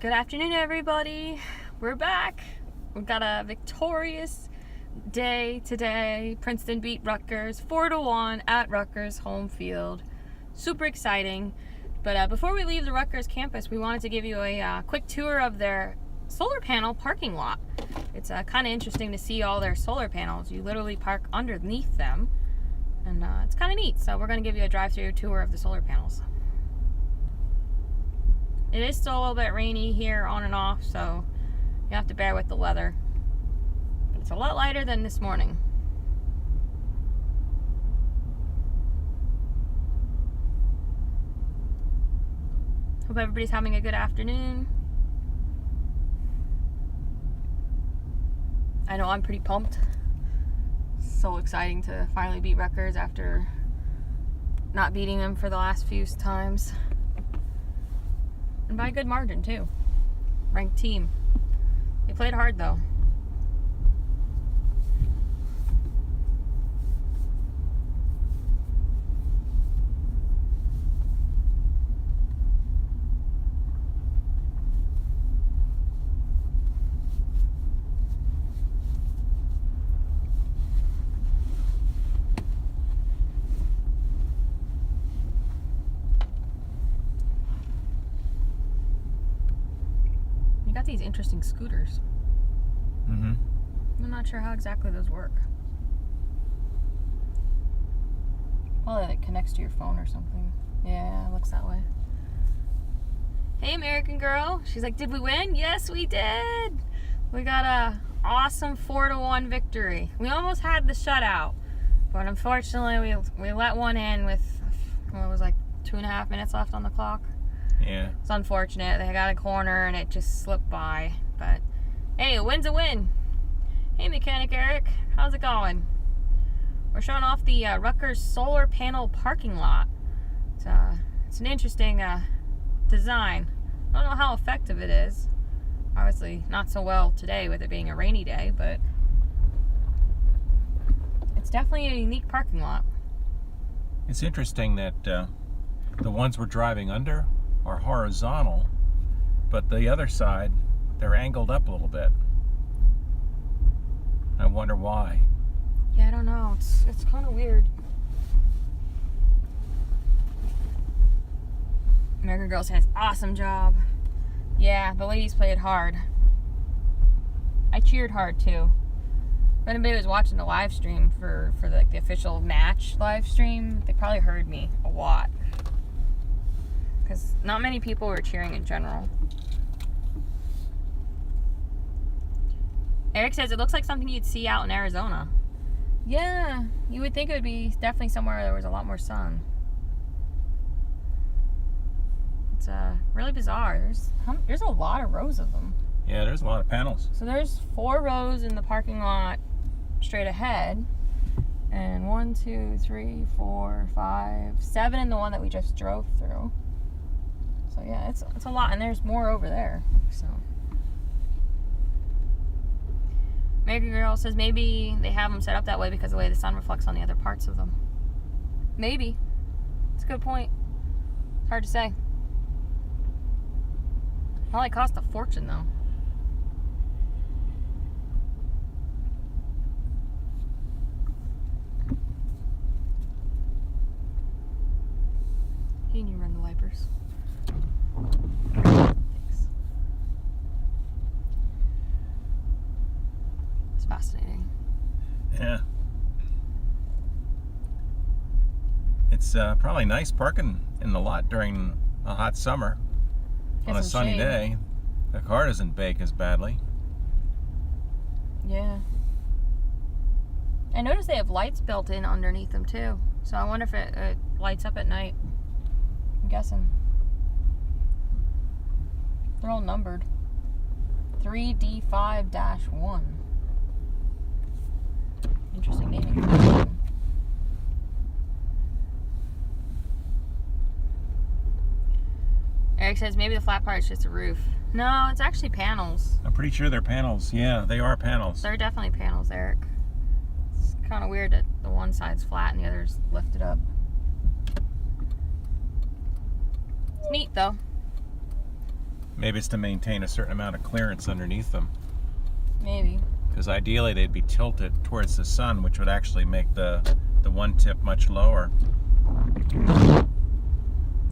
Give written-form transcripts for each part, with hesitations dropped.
Good afternoon, everybody. We're back. We've got a victorious day today. Princeton beat Rutgers 4-1 at Rutgers home field. Super exciting. But before we leave the Rutgers campus, we wanted to give you a quick tour of their solar panel parking lot. It's kind of interesting to see all their solar panels. You literally park underneath them, and it's kind of neat. So we're going to give you a drive-through tour of the solar panels. It is still a little bit rainy here on and off, so you have to bear with the weather. But it's a lot lighter than this morning. Hope everybody's having a good afternoon. I know I'm pretty pumped. So exciting to finally beat Rutgers after not beating them for the last few times. And by a good margin, too. Ranked team. They played hard, though. Got these interesting scooters. I'm not sure how exactly those work. Probably like connects to your phone or something. Yeah, it looks that way. Hey, American girl. She's like, did we win? Yes, we did. We got a awesome 4-1 victory. We almost had the shutout, but unfortunately we let one in with, what was like 2.5 minutes left on the clock. Yeah. It's unfortunate. They got a corner and it just slipped by. But hey, a win's a win. Hey, Mechanic Eric. How's it going? We're showing off the Rutgers solar panel parking lot. It's an interesting design. I don't know how effective it is. Obviously, not so well today with it being a rainy day, but it's definitely a unique parking lot. It's interesting that the ones we're driving under are horizontal, but the other side, they're angled up a little bit. I wonder why. Yeah, I don't know. It's kind of weird. American Girl says, awesome job. Yeah, the ladies played hard. I cheered hard too. If anybody was watching the live stream for like the official match live stream, they probably heard me a lot. Because not many people were cheering in general. Eric says it looks like something you'd see out in Arizona. Yeah, you would think it would be definitely somewhere where there was a lot more sun. It's really bizarre. There's a lot of rows of them. Yeah, there's a lot of panels. So there's 4 rows in the parking lot straight ahead. And 1, 2, 3, 4, 5, 7 in the one that we just drove through. So yeah, it's a lot, and there's more over there. So American Girl says maybe they have them set up that way because of the way the sun reflects on the other parts of them. Maybe. It's a good point. It's hard to say. Probably cost a fortune though. Can you run the wipers? Thanks. It's fascinating. Yeah. It's probably nice parking in the lot during a hot summer. On a sunny day, the car doesn't bake as badly. Yeah. I noticed they have lights built in underneath them too. So I wonder if it lights up at night. I'm guessing. They're all numbered. 3D5-1. Interesting naming. Eric says maybe the flat part is just a roof. No, it's actually panels. I'm pretty sure they're panels. Yeah, they are panels. They're definitely panels, Eric. It's kind of weird that the one side's flat and the other's lifted up. It's neat, though. Maybe it's to maintain a certain amount of clearance underneath them. Maybe. Because ideally they'd be tilted towards the sun, which would actually make the one tip much lower.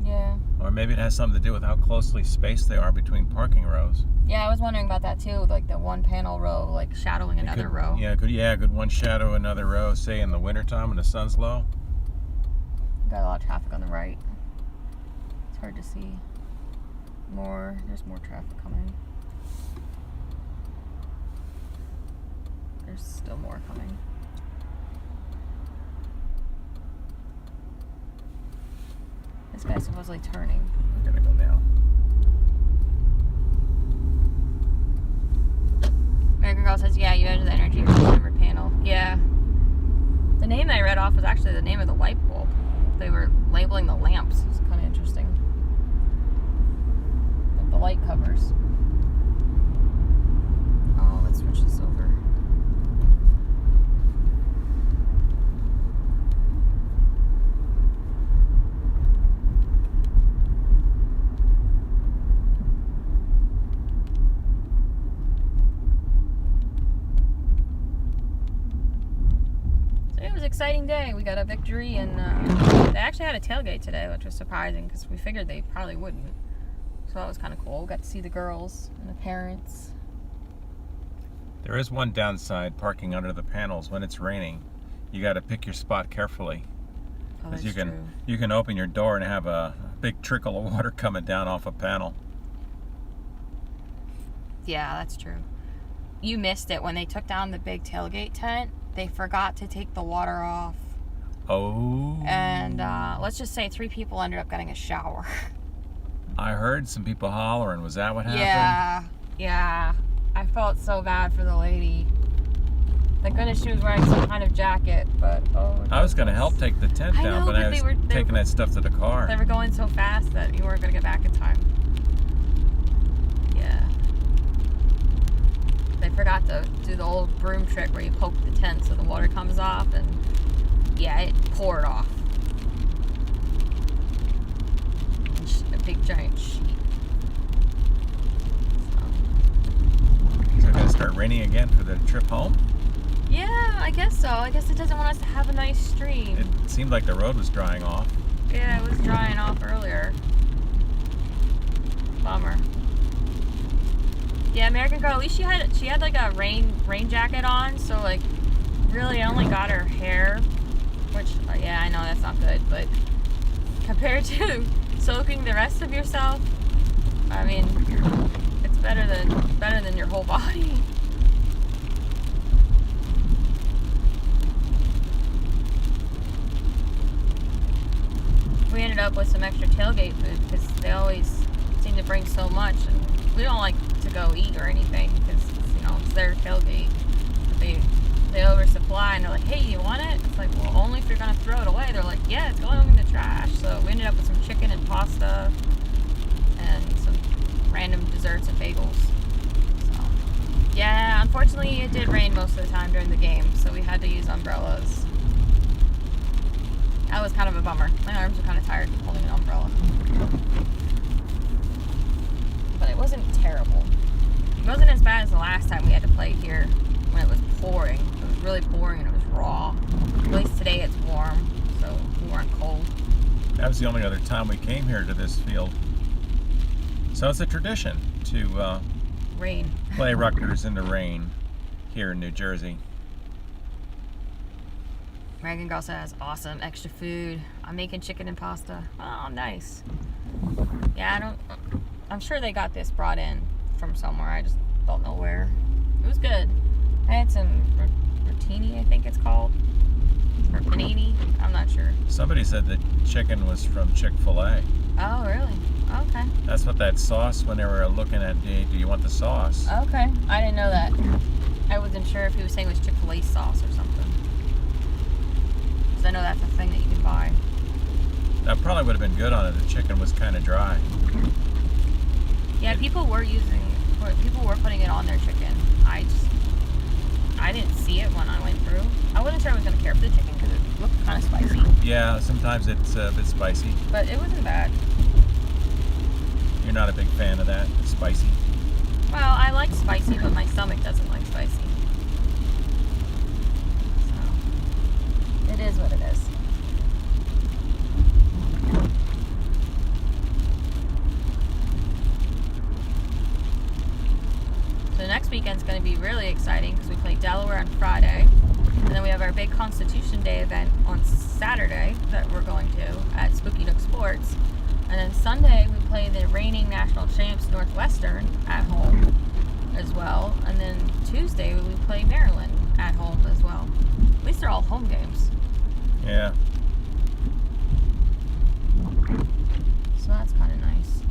Yeah. Or maybe it has something to do with how closely spaced they are between parking rows. Yeah, I was wondering about that too, like the one panel row, like shadowing another row. Yeah, good one shadow another row, say in the wintertime when the sun's low. Got a lot of traffic on the right. It's hard to see. There's more traffic coming. There's still more coming. This guy's supposedly turning. We're gonna go now. American Girl says, yeah, you enter the energy from the numbered panel. Yeah. The name I read off was actually the name of the light bulb. They were labeling the lamps. It's kind of interesting. Like the light covers. Oh, let's switch this over. So it was an exciting day. We got a victory, and they actually had a tailgate today, which was surprising because we figured they probably wouldn't. So that was kind of cool. We got to see the girls and the parents. There is one downside parking under the panels when it's raining. You got to pick your spot carefully. Oh, that's Because true. you can open your door and have a big trickle of water coming down off a panel. Yeah, that's true. You missed it when they took down the big tailgate tent. They forgot to take the water off. Oh. And let's just say 3 people ended up getting a shower. I heard some people hollering. Was that what happened? Yeah. I felt so bad for the lady. Thank goodness she was wearing some kind of jacket, but I was going to help take the tent I down, know, but I was they taking that stuff to the car. They were going so fast that you weren't going to get back in time. Yeah. They forgot to do the old broom trick where you poke the tent so the water comes off, and yeah, it poured off. A big giant sheet. Is it going to start raining again for the trip home? Yeah, I guess so. I guess it doesn't want us to have a nice stream. It seemed like the road was drying off. Yeah, it was drying off earlier. Bummer. Yeah, American Girl, at least she had like a rain jacket on, so like really only got her hair, which yeah, I know that's not good, but compared to soaking the rest of yourself, I mean, it's better than your whole body. We ended up with some extra tailgate food because they always seem to bring so much, and we don't like to go eat or anything because it's their tailgate. But they oversupply, and they're like, hey, you want it? It's like, well, only if you're gonna throw it away. They're like, yeah, it's going in the trash. So we ended up with some chicken and pasta and some random desserts and bagels. So yeah, unfortunately it did rain most of the time during the game, so we had to use umbrellas. That was kind of a bummer. My arms are kind of tired from holding an umbrella. But it wasn't terrible. It wasn't as bad as the last time we had to play here when it was pouring. It was really pouring and it was raw. At least today it's warm, so we weren't cold. That was the only other time we came here to this field. So it's a tradition to Rain. play Rutgers in the rain here in New Jersey. Megan Girl says, awesome, extra food. I'm making chicken and pasta. Oh, nice. Yeah, I'm sure they got this brought in from somewhere. I just don't know where. It was good. I had some rotini, I think it's called. Or panini. I'm not sure. Somebody said the chicken was from Chick-fil-A. Oh, really? Okay. That's what that sauce, when they were looking at, do you want the sauce? Okay. I didn't know that. I wasn't sure if he was saying it was Chick-fil-A sauce or something. Because I know that's a thing that you can buy. That probably would have been good on it. The chicken was kind of dry. Yeah, people were putting it on their chicken. I didn't see it when I went through. I wasn't sure I was going to care for the chicken because it looked kind of spicy. Yeah, sometimes it's a bit spicy. But it wasn't bad. You're not a big fan of that. It's spicy. Well, I like spicy, but my stomach doesn't like spicy. So, it is what it is. So next weekend's going to be really exciting because we play Delaware on Friday. And then we have our big Constitution Day event on Saturday that we're going to at Spooky Nook Sports. And then Sunday we play the reigning national champs Northwestern at home as well. And then Tuesday we play Maryland at home as well. At least they're all home games. Yeah. So that's kind of nice.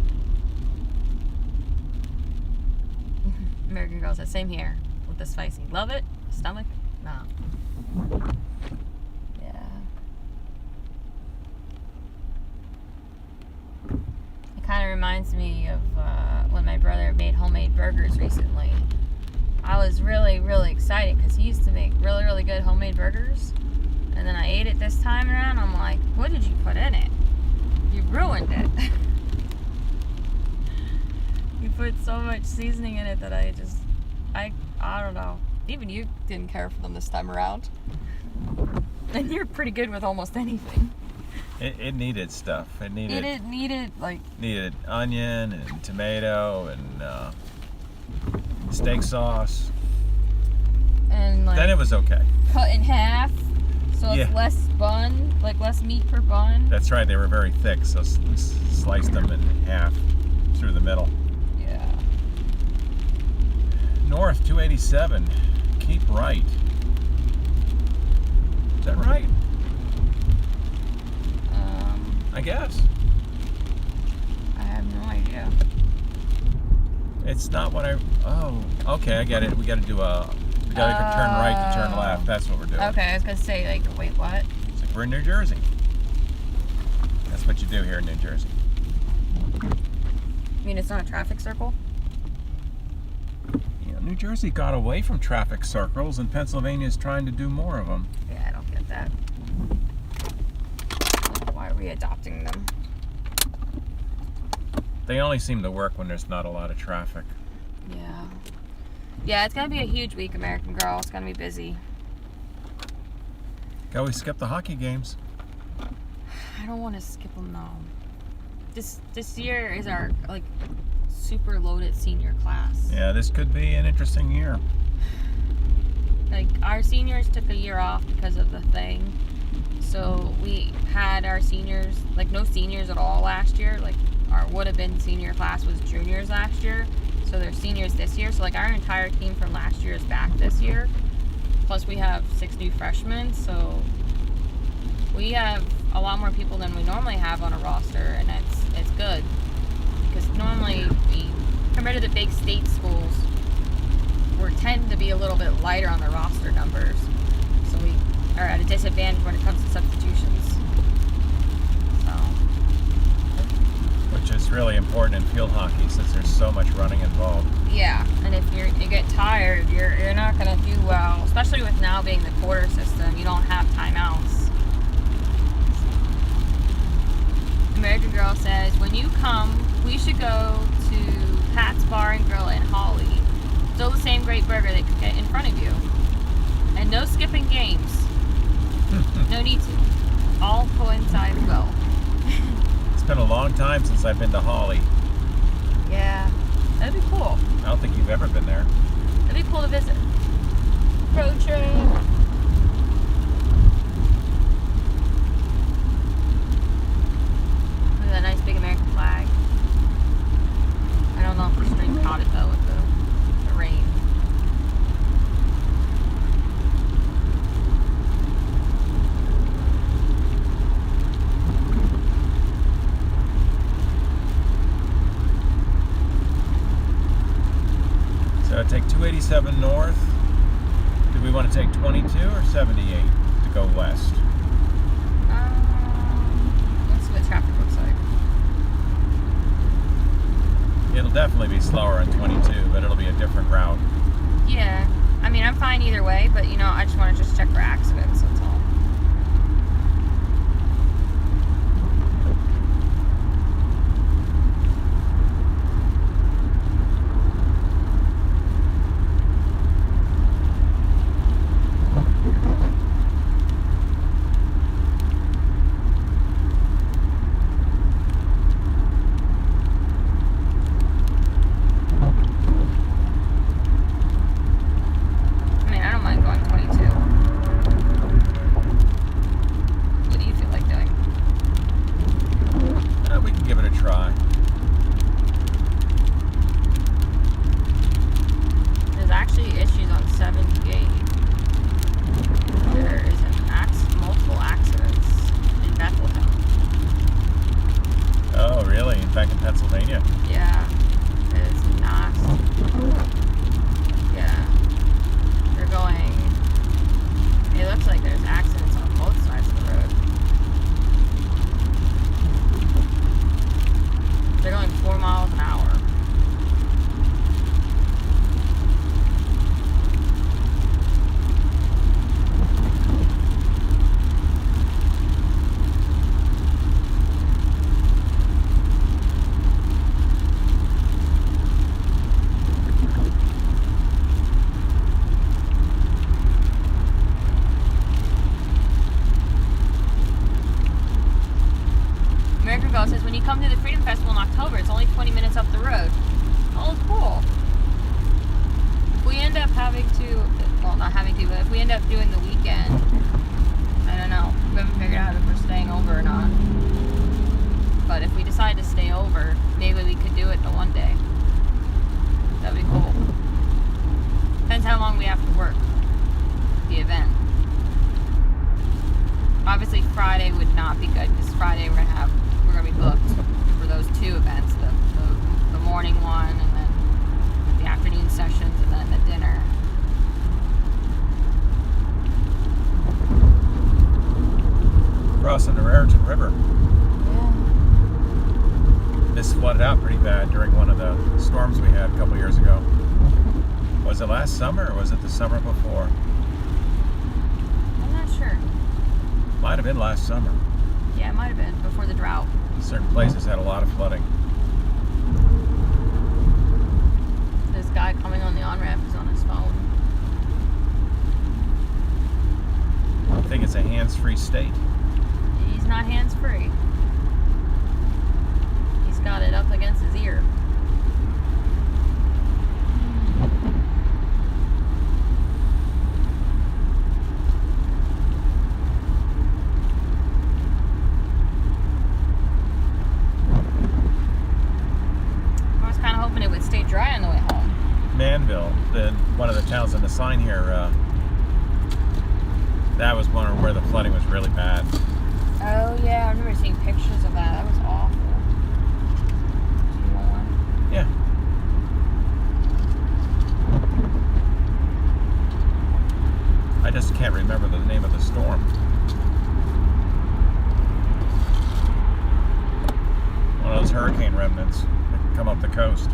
American Girl says, same here with the spicy. Love it? Stomach? Nah. Yeah. It kind of reminds me of when my brother made homemade burgers recently. I was really, really excited because he used to make really, really good homemade burgers. And then I ate it this time around. I'm like, what did you put in it? You ruined it. You put so much seasoning in it that I don't know. Even you didn't care for them this time around. And you're pretty good with almost anything. It needed stuff. It needed onion and tomato and steak sauce. And then it was okay. Cut in half, so it's less bun, like less meat per bun. That's right. They were very thick, so we sliced them in half through the middle. Yeah. North 287. Keep right. Is that right? I guess. I have no idea. It's not what I. Oh, okay. I get it. We got to do a. We got to turn right to turn left. That's what we're doing. Okay, I was gonna say like, wait, what? It's like we're in New Jersey. That's what you do here in New Jersey. You mean it's not a traffic circle? New Jersey got away from traffic circles, and Pennsylvania is trying to do more of them. Yeah, I don't get that. Why are we adopting them? They only seem to work when there's not a lot of traffic. Yeah. Yeah, it's going to be a huge week, American Girl. It's going to be busy. Can we skip the hockey games? I don't want to skip them, no. This year is our, super loaded senior class. Yeah, this could be an interesting year. Our seniors took a year off because of the thing. So we had our seniors, no seniors at all last year. Our would have been senior class was juniors last year. So they're seniors this year. So our entire team from last year is back this year. Plus we have 6 new freshmen. So we have a lot more people than we normally have on a roster, and it's good. Because normally, compared to the big state schools, we tend to be a little bit lighter on the roster numbers. So we are at a disadvantage when it comes to substitutions. So. Which is really important in field hockey since there's so much running involved. Yeah, and if you get tired, you're not going to do well, especially with now being the quarter system. You don't have timeouts. American Girl says, when you come, we should go to Pat's Bar and Grill in Holly. Still the same great burger they could get in front of you. And no skipping games. No need to. All coincide well. It's been a long time since I've been to Holly. Yeah. That'd be cool. I don't think you've ever been there. That'd be cool to visit. Road trip. Look at that nice big American flag. I don't know if the stream caught it though with the rain. So take 287 north. Do we want to take 22 or 78 to go west? Let's see what traffic looks like. It'll definitely be slower on 22, but it'll be a different route. Yeah. I mean, I'm fine either way, but I just want to check for accidents, that's all. only 20 minutes up the road. Oh, cool. If we end up having to, well, not having to, but if we end up doing the weekend, I don't know. We haven't figured out if we're staying over or not. But if we decide to stay over, maybe we could do it the one day. That'd be cool. Depends how long we have to work the event. Obviously Friday would not be good because Friday we're gonna be booked for those two events, the morning one and then the afternoon sessions and then the dinner. Crossing the Raritan River. Yeah. This flooded out pretty bad during one of the storms we had a couple years ago. Was it last summer or was it the summer before? I'm not sure. Might have been last summer. Yeah, it might have been before the drought. Certain places had a lot of flooding. This guy coming on the on-ramp is on his phone. I think it's a hands-free state. He's not hands-free. He's got it up against his ear. I was kind of hoping it would stay dry on the way home. Manville, one of the towns on the sign here, that was one where the flooding was really bad. Oh yeah, I remember seeing pictures of that. That was awful. Do you want one? Yeah. I just can't remember the name of the storm. One of those hurricane remnants that come up the coast.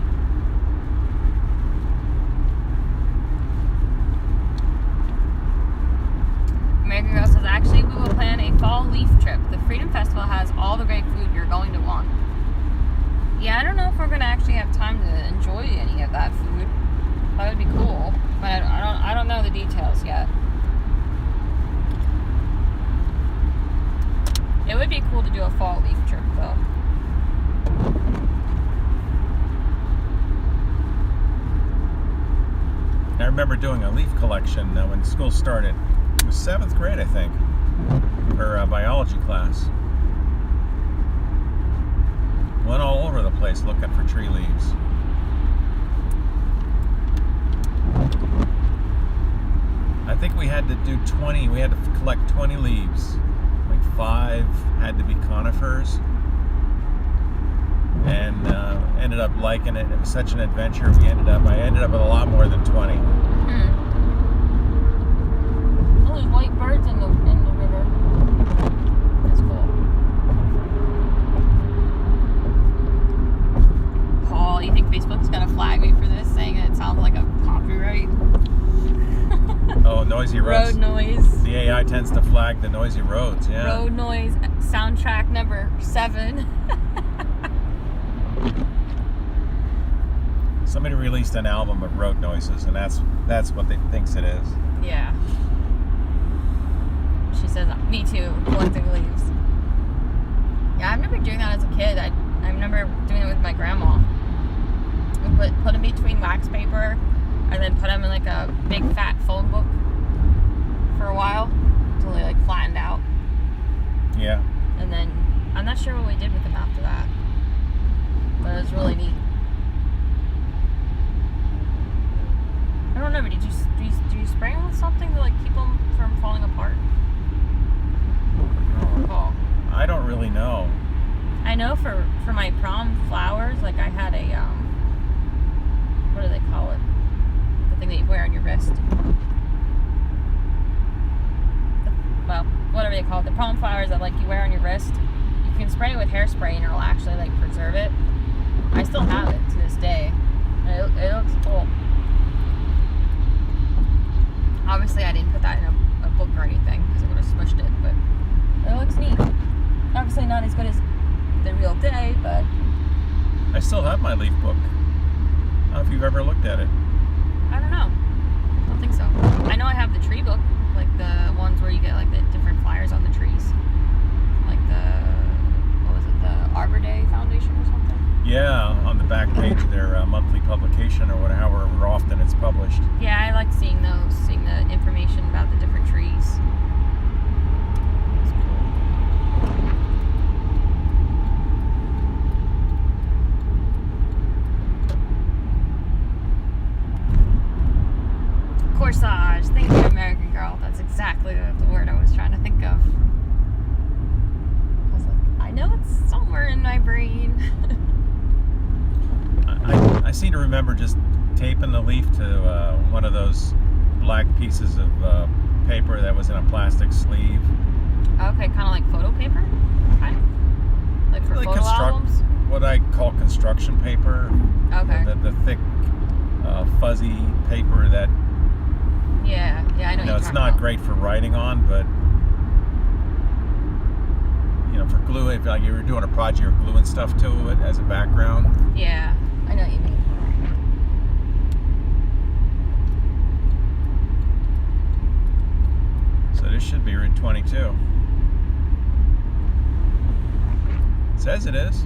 American Girl says, actually, we will plan a fall leaf trip. The Freedom Festival has all the great food you're going to want. Yeah, I don't know if we're going to actually have time to enjoy any of that food. That would be cool, but I don't know the details yet. It would be cool to do a fall leaf trip, though. I remember doing a leaf collection when school started. It was 7th grade, I think, for biology class. Went all over the place looking for tree leaves. I think we had to do 20, we had to collect 20 leaves. Like 5 had to be conifers. And ended up liking it. It was such an adventure. I ended up with a lot more than 20. Oh, there's white birds in the river. That's cool. Paul, you think Facebook's gonna flag me for this, saying it sounds like a copyright? Oh, noisy roads. Road noise. The AI tends to flag the noisy roads, yeah. Road noise soundtrack number 7. Somebody released an album of road noises, and that's what they thinks it is. Yeah. She says, me too, collecting leaves. Yeah, I remember doing that as a kid. I remember doing it with my grandma. We put them between wax paper and then put them in like a big fat phone book for a while until they like flattened out. Yeah. And then I'm not sure what we did with them after that, but it was really neat. I don't know, but do you spray them with something to like keep them from falling apart? I don't recall. I don't really know. I know for my prom flowers, like I had a what do they call it? The thing that you wear on your wrist. Well, whatever they call it, the prom flowers that like you wear on your wrist. You can spray it with hairspray and it'll actually like preserve it. I still have it to this day. It looks cool. Obviously, I didn't put that in a book or anything because it would have smushed it, but it looks neat. Obviously, not as good as the real day, but I still have my leaf book. I don't know if you've ever looked at it. I don't know. I don't think so. I know I have the tree book, like the ones where you get like the different flyers on the trees, like the what was it, the Arbor Day Foundation or something. Yeah, page of their monthly publication or whatever, however often it's published. Yeah, I like seeing those, seeing the information about the different trees. It's cool. Corsage. Thank you, American Girl. That's exactly the word I was trying to think of. I was like, I know it's somewhere in my brain. I seem to remember just taping the leaf to one of those black pieces of paper that was in a plastic sleeve. Okay, kind of like photo paper? Kind of? Like for photo albums? What I call construction paper. Okay. The thick, fuzzy paper that... Yeah, I know. It's not great for writing on, but for glue, if like you were doing a project, you're gluing stuff to it as a background. Yeah, I know what you mean. So this should be Route 22. It says it is.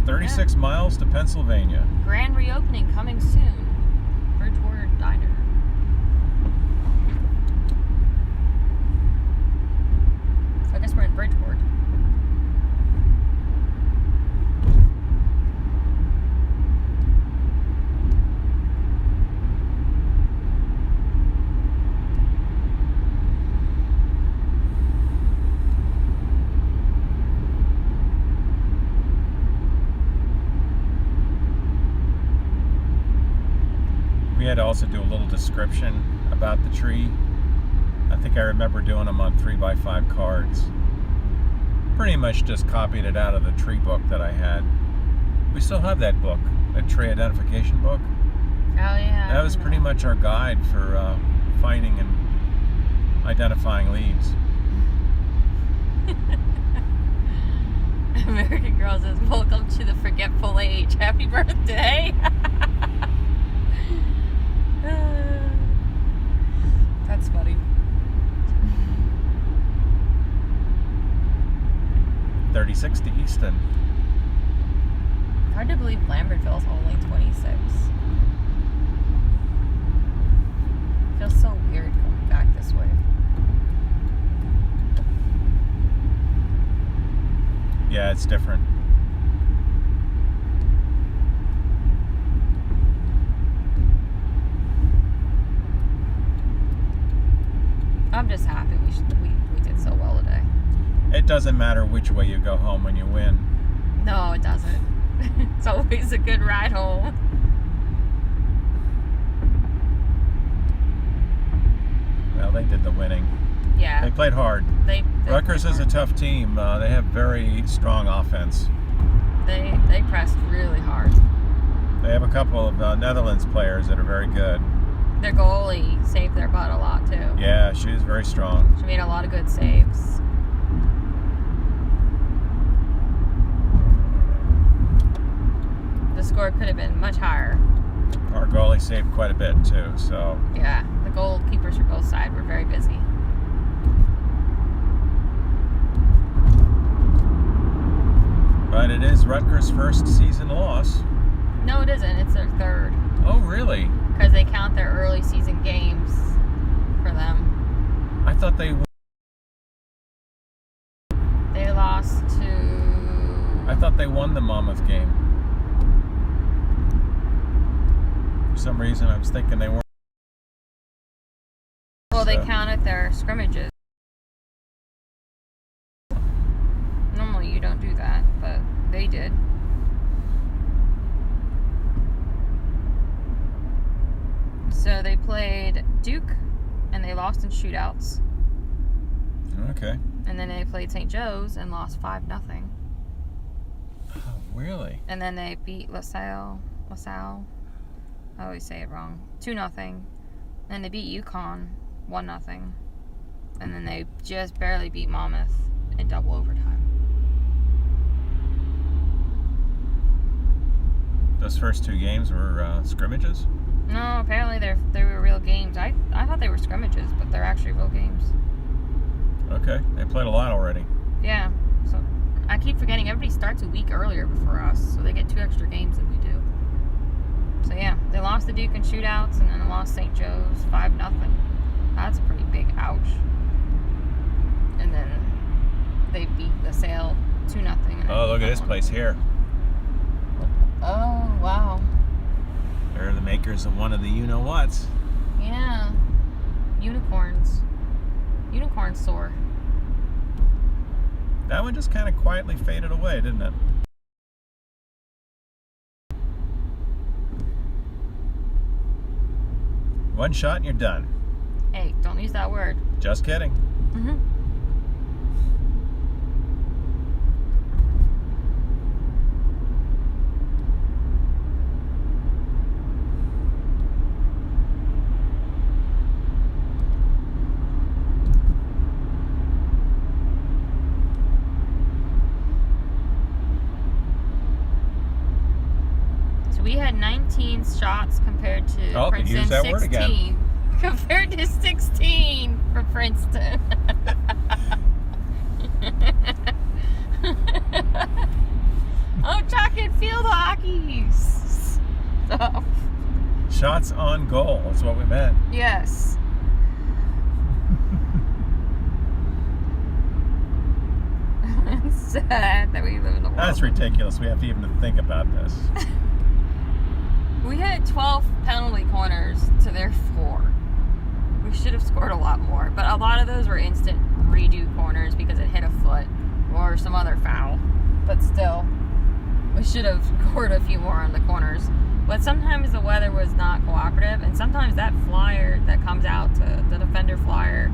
36 miles to Pennsylvania. Grand reopening coming soon. Bridgewater Diner. So I guess we're in Bridgeport. We had to also do a little description about the tree. I think I remember doing them on 3x5 cards. Pretty much just copied it out of the tree book that I had. We still have that book, that tree identification book. Oh yeah. That was pretty much our guide for finding and identifying leads. American Girl says, "Welcome to the forgetful age. Happy birthday." That's funny. 36 to Easton. Hard to believe Lambertville's only 26. Feels so weird coming back this way. Yeah, it's different. I'm just happy we did so well today. It doesn't matter which way you go home when you win. No, it doesn't. It's always a good ride home. Well, they did the winning. Yeah. They played hard. They Rutgers played is a hard. tough team. They have very strong offense. They pressed really hard. They have a couple of Netherlands players that are very good. Their goalie saved their butt a lot too. Yeah, she's very strong. She made a lot of good saves. The score could have been much higher. Our goalie saved quite a bit too, so Yeah, the goalkeepers for both sides were very busy. but it is Rutgers' first season loss. No, it isn't. It's their third. Oh, really? Because they count their early season games for them. I thought they lost to... I thought they won the Monmouth game. For some reason, I was thinking they weren't. Well, they counted their scrimmages. Normally you don't do that, but they did. So they played Duke, and they lost in shootouts. Okay. And then they played St. Joe's and lost 5-0. Oh, really? And then they beat LaSalle. I always say it wrong. 2-0. And they beat UConn 1-0. And then they just barely beat Monmouth in double overtime. Those first two games were scrimmages? No, apparently they were real games. I thought they were scrimmages, but they're actually real games. Okay. They played a lot already. Yeah. So I keep forgetting everybody starts a week earlier before us, so they get 2 extra games than we do. So yeah, they lost the Duke in shootouts, and then lost St. Joe's 5-0. That's a pretty big ouch. And then they beat the Sale 2-0. Oh, look at this place here. Oh, wow. They're the makers of one of the you-know-whats. Yeah. Unicorns. Unicorn soar. That one just kind of quietly faded away, didn't it? One shot and you're done. Hey, don't use that word. Just kidding. Mm-hmm. We had 19 shots compared to Princeton. Use that 16. word again. Compared to 16 for Princeton. Oh, talking field hockey. Stop. Shots on goal. That's what we meant. Yes. It's sad that we live in the world. That's ridiculous. We have to even think about this. We had 12 penalty corners to their 4. We should have scored a lot more, but a lot of those were instant redo corners because it hit a foot or some other foul. But still, we should have scored a few more on the corners. But sometimes the weather was not cooperative, and sometimes that flyer that comes out to the defender flyer.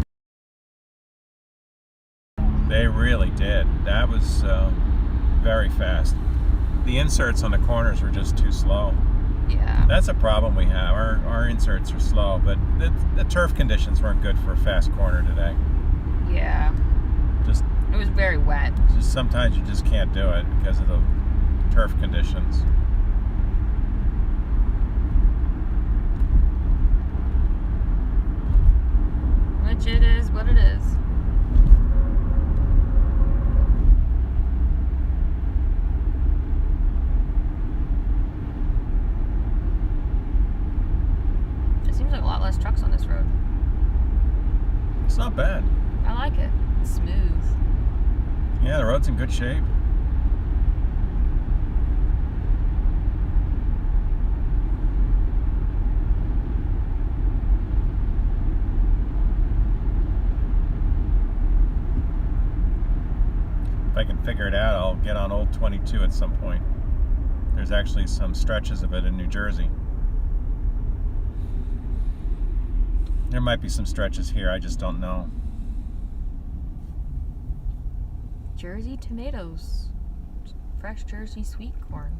They really did. That was very fast. The inserts on the corners were just too slow. Yeah. That's a problem we have. Our inserts are slow, but the turf conditions weren't good for a fast corner today. Yeah. It was very wet. Just sometimes you just can't do it because of the turf conditions. Which it is what it is. Seems like a lot less trucks on this road. It's not bad. I like it. It's smooth. Yeah, the road's in good shape. If I can figure it out, I'll get on Old 22 at some point. There's actually some stretches of it in New Jersey. There might be some stretches here, I just don't know. Jersey tomatoes. Fresh Jersey sweet corn.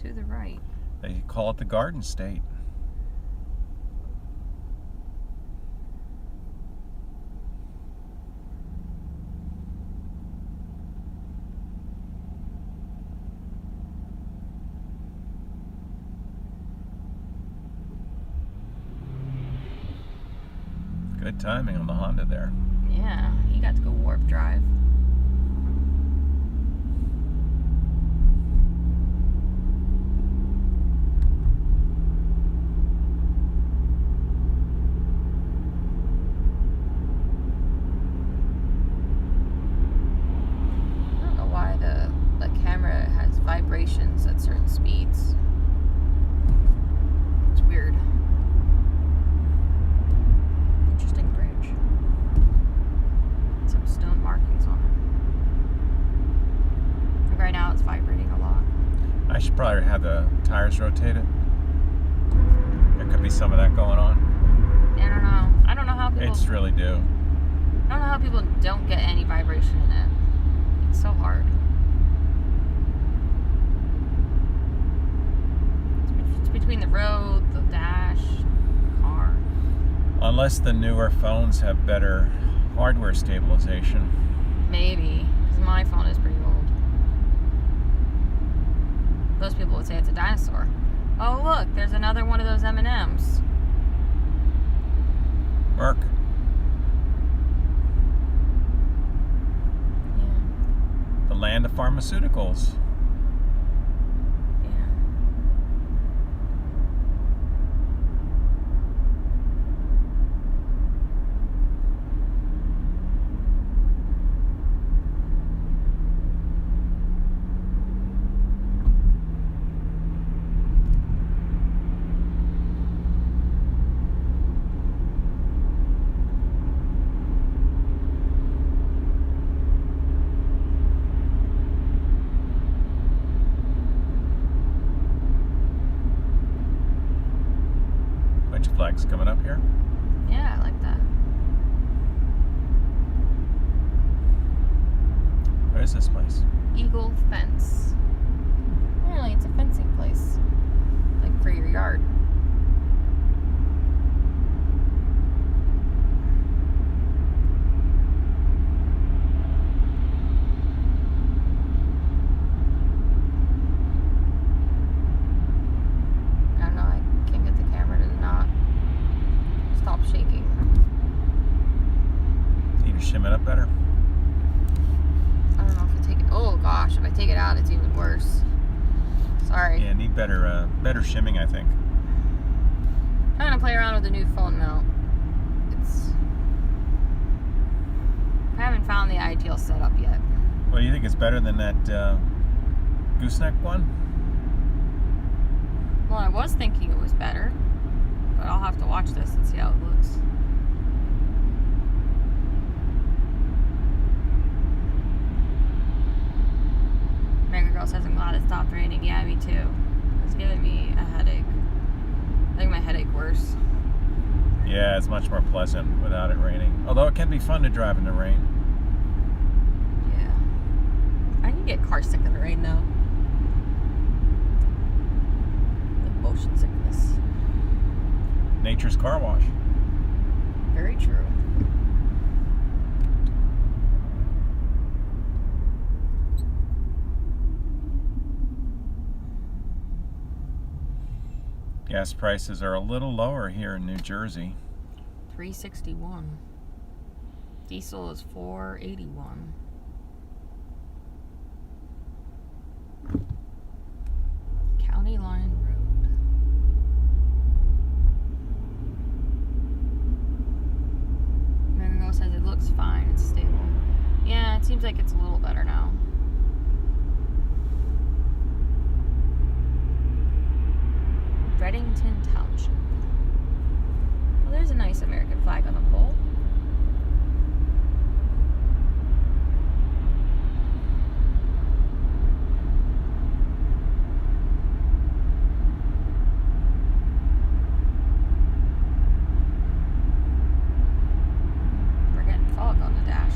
To the right. They call it the Garden State. Good timing on the Honda there. Yeah, he got to go warp drive. I don't know why the camera has vibrations at certain speeds. It's weird. Interesting bridge. Some stone markings on it. Right now it's vibrating a lot. I should probably have the tires rotated. There could be some of that going on. I don't know. I don't know how people. It's really due. I don't know how people don't get any vibration in it. It's so hard. It's between the road, the dash, car. Unless the newer phones have better hardware stabilization. Maybe, because my phone is pretty old. Most people would say it's a dinosaur. Oh look, there's another one of those M&Ms. Merc. Yeah. The land of pharmaceuticals. Yeah. Bunch of flags coming up here. Yeah, I like that. Where is this place? Eagle Fence. Apparently it's a fencing place. Like for your yard. I don't know, I can't get the camera to not stop shaking. Need to shim it up better. I don't know if I take it. Oh gosh, if I take it out, it's even worse. Sorry. Yeah, need better shimming, I think. I'm trying to play around with the new phone mount. I haven't found the ideal setup yet. Well, you think it's better than that gooseneck one? Well, I was thinking it was better, but I'll have to watch this and see how it looks. Mega Girl says, I'm glad it stopped raining. Yeah, me too. It's giving me a headache. I think my headache worse. Yeah, it's much more pleasant without it raining. Although it can be fun to drive in the rain. Yeah. I can get car sick in the rain though. Like motion sickness. Nature's car wash. Very true. Gas prices are a little lower here in New Jersey. $3.61. Diesel is $4.81. County Line Road. Mega says it looks fine. It's stable. Yeah, it seems like it's a little better now. Reddington Township. Well, there's a nice American flag on the pole. We're getting fog on the dash.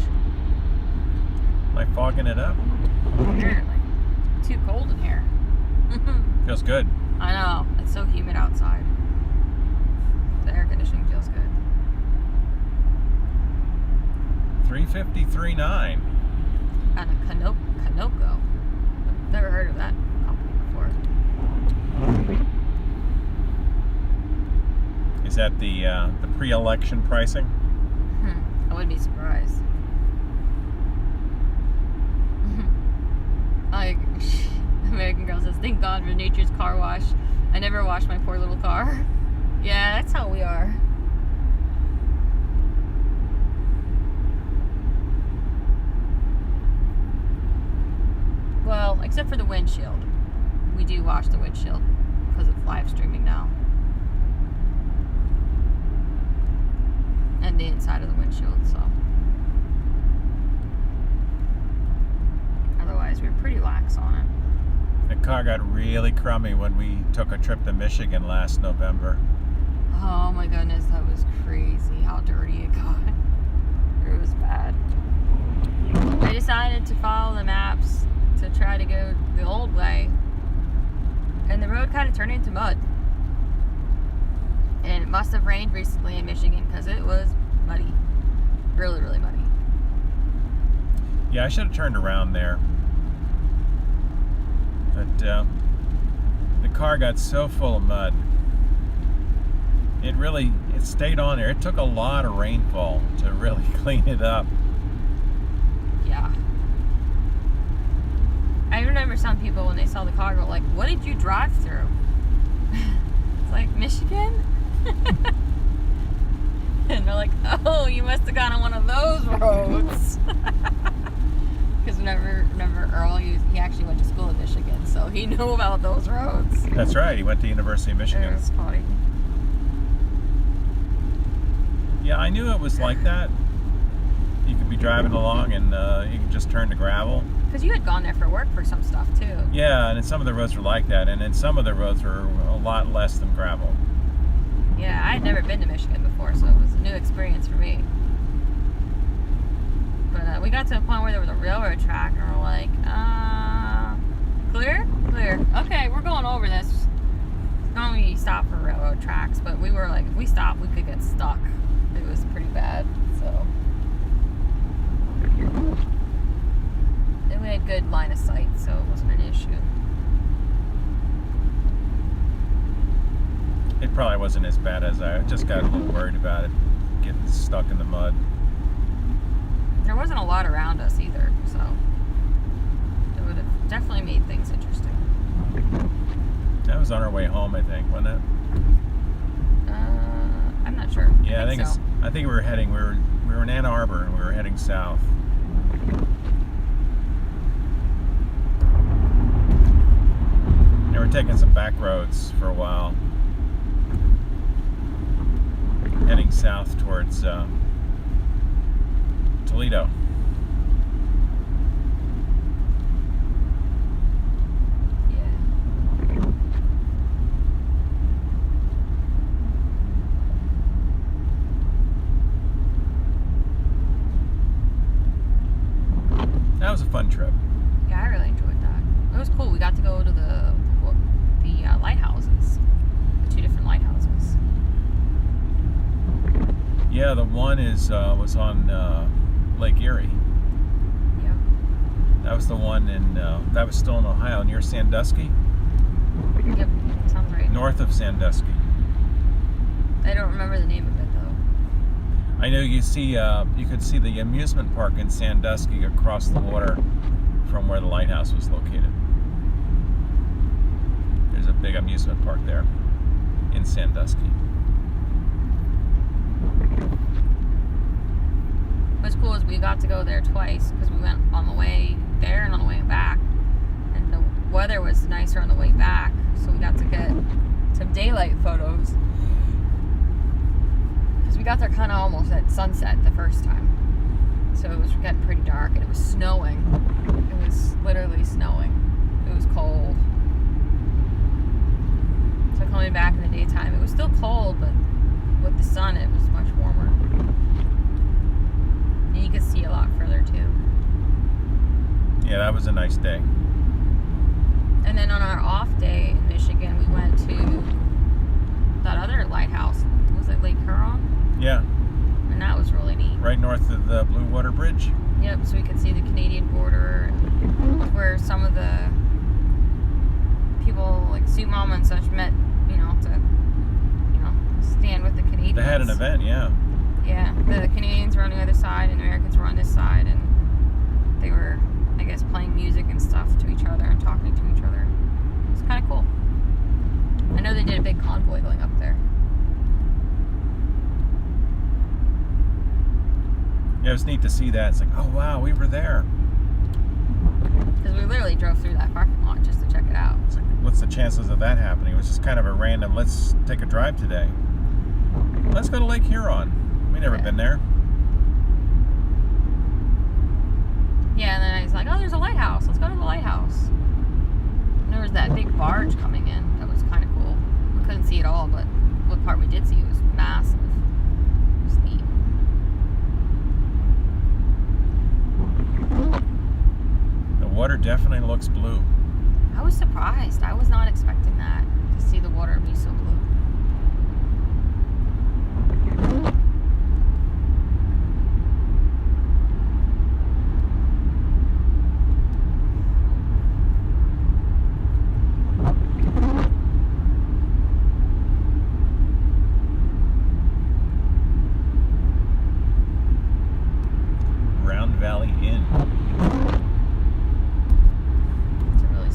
Am I fogging it up? Apparently. Too cold in here. Feels good. I know. It's so humid outside. The air conditioning feels good. 353.9. And a Kanoko. I've never heard of that company before. Is that the pre-election pricing? I wouldn't be surprised. Like, American Girl says, thank God for Nature's car wash. I never wash my poor little car. Yeah, that's how we are. Well, except for the windshield. We do wash the windshield because it's live streaming now. And the inside of the windshield, so. Otherwise, we're pretty lax on it. The car got really crummy when we took a trip to Michigan last November. Oh my goodness, that was crazy how dirty it got. It was bad. I decided to follow the maps to try to go the old way. And the road kind of turned into mud. And it must have rained recently in Michigan because it was muddy. Really, really muddy. Yeah, I should have turned around there. But the car got so full of mud. It stayed on there. It took a lot of rainfall to really clean it up. Yeah. some people, when they saw the car, go like, what did you drive through? It's like, Michigan? And they're like, oh, you must have gone on one of those roads. Because remember Earl, he actually went to school in Michigan, so he knew about those roads. That's right. He went to University of Michigan. It was funny. Yeah, I knew it was like that. You could be driving along and you could just turn to gravel. Because you had gone there for work for some stuff too. Yeah, and then some of the roads were like that, and then some of the roads were a lot less than gravel. Yeah, I had never been to Michigan before, so it was a new experience for me. But we got to a point where there was a railroad track, and we're like, clear? Clear. Okay, we're going over this. Normally you stop for railroad tracks, but we were like, if we stopped, we could get stuck. It was pretty bad, so. And we had good line of sight, so it wasn't an issue. It probably wasn't as bad as I just got a little worried about it getting stuck in the mud. There wasn't a lot around us either, so it would have definitely made things interesting. That was on our way home, I think, wasn't it? I'm not sure. Yeah, I think so. I think we were in Ann Arbor and we were heading south. And we were taking some back roads for a while, heading south towards Toledo. That was a fun trip. Yeah, I really enjoyed that. It was cool. We got to go to the lighthouses, the 2 different lighthouses. Yeah, the one was on Lake Erie. Yeah. That was the one that was still in Ohio, near Sandusky. Yep, sounds right. North of Sandusky. I don't remember the name of it though. I know you could see the amusement park in Sandusky across the water from where the lighthouse was located. There's a big amusement park there in Sandusky. What's cool is we got to go there twice because we went on the way there and on the way back, and the weather was nicer on the way back, so we got to get some daylight photos. Because we got there kind of almost at sunset the first time, so it was getting pretty dark and it was snowing. It was literally snowing. It was cold. So coming back in the daytime, it was still cold, but with the sun it was much warmer. And you could see a lot further too. Yeah, that was a nice day. And then on our off day in Michigan, we went to that other lighthouse. Was it Lake Huron? Yeah. And that was really neat. Right north of the Blue Water Bridge. Yep, so we could see the Canadian border, and where some of the people like Sue Mama and such met, to stand with the Canadians. They had an event, yeah. Yeah, the Canadians were on the other side and the Americans were on this side, and they were, I guess, playing music and stuff to each other and talking to each other. It was kind of cool. I know they did a big convoy going up there. Yeah, it was neat to see that. It's like, oh wow, we were there. Because we literally drove through that parking lot just to check it out. It's like, what's the chances of that happening? It was just kind of a random, let's take a drive today. Let's go to Lake Huron. We never been there. Yeah, and then I was like, oh, there's a lighthouse. Let's go to the lighthouse. And there was that big barge coming in. That was kind of cool. We couldn't see it all, but what part we did see was massive. It was neat. The water definitely looks blue. I was surprised. I was not expecting that, to see the water be so blue. Round Valley Inn. It's a really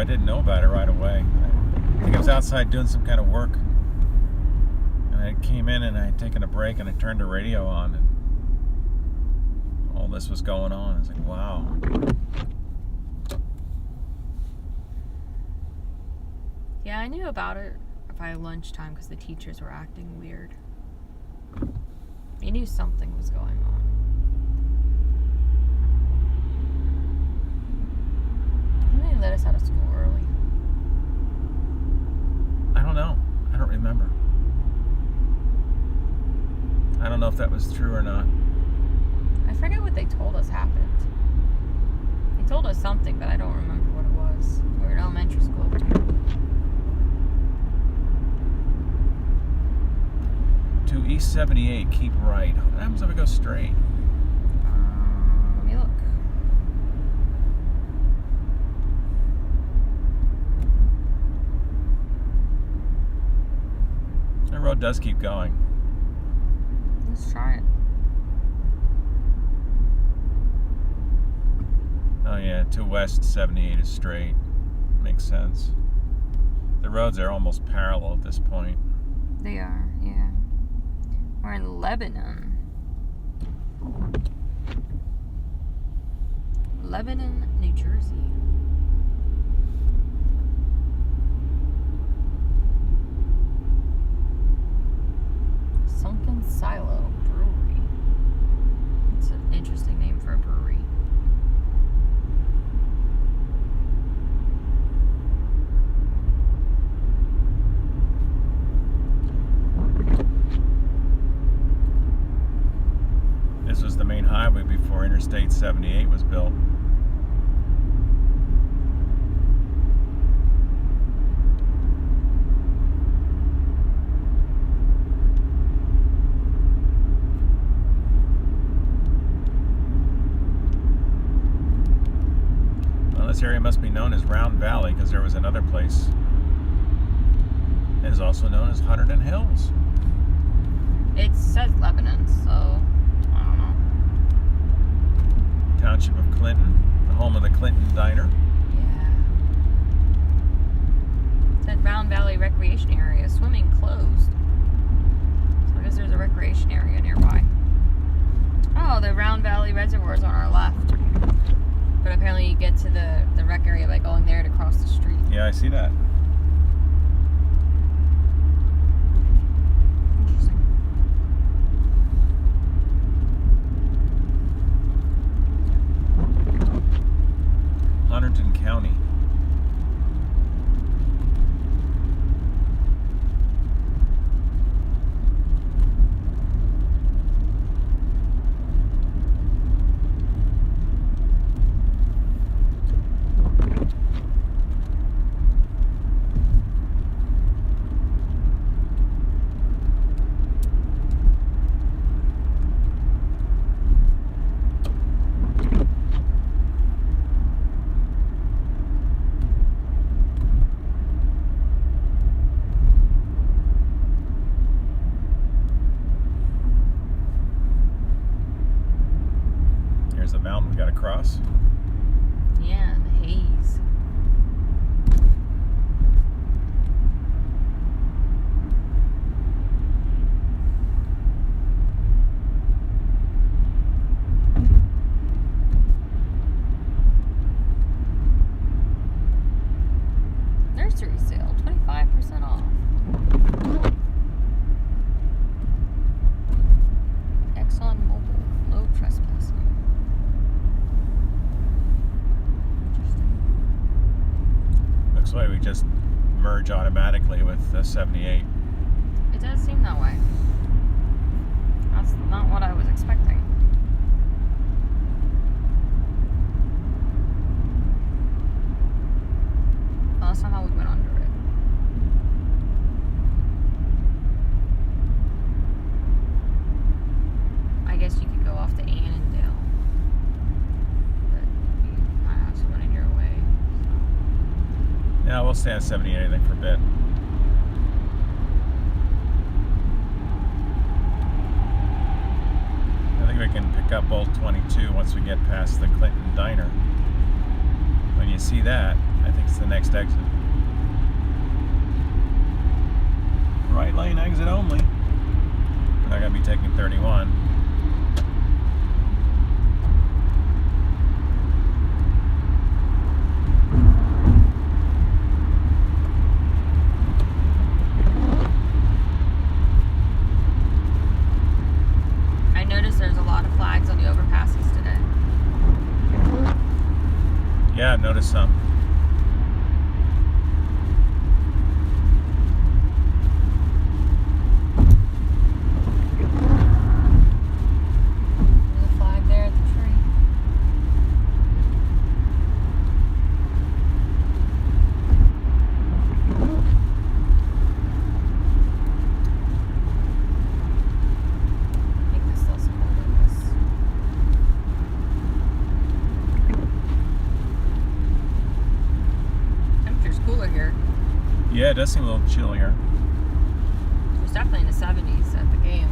I didn't know about it right away. I think I was outside doing some kind of work, and I came in and I had taken a break and I turned the radio on, and all this was going on. I was like, wow. Yeah, I knew about it by lunchtime because the teachers were acting weird. I knew something was going on. They let us out of school early. I don't know. I don't remember. I don't know if that was true or not. I forget what they told us happened. They told us something, but I don't remember what it was. We were in elementary school. To East 78, keep right. What happens if I go straight? Let me look. The road does keep going. Let's try it. Oh yeah, to West 78 is straight. Makes sense. The roads are almost parallel at this point. They are, yeah. We're in Lebanon. Lebanon, New Jersey. Sunken Silo Brewery. It's an interesting name for a brewery. This was the main highway before Interstate 78 was built. Well, this area must be known as Round Valley because there was another place. It is also known as Hunterdon Hills. It says Lebanon, so I don't know. Township of Clinton, the home of the Clinton Diner. Yeah. It said Round Valley Recreation Area. Swimming closed. So I guess there's a recreation area nearby. Oh, the Round Valley Reservoir is on our left. But apparently you get to the rec area by going there to cross the street. Yeah, I see that. Interesting. Hunterdon County. There's a mountain we gotta cross. Yeah, the haze. Nursery sale, 25% off. Exxon Mobil, no trespassing. Interesting. Looks like we just merge automatically with 78. It does seem that way. That's not what I was expecting. Well, somehow we went under it. I guess you could go off to Annandale. But you might have to run in your way. Yeah, we'll stay on 78 I think for a bit. I think we can pick up Old 22 once we get past the Clinton Diner. When you see that, I think it's the next exit. Right lane exit only. We're not going to be taking 31. I noticed there's a lot of flags on the overpasses today. Yeah, I've noticed some. There's a flag there at the tree. I think there's still some more of this. Temperature's cooler here. Yeah, it does seem a little chillier. It was definitely in the 70s at the game.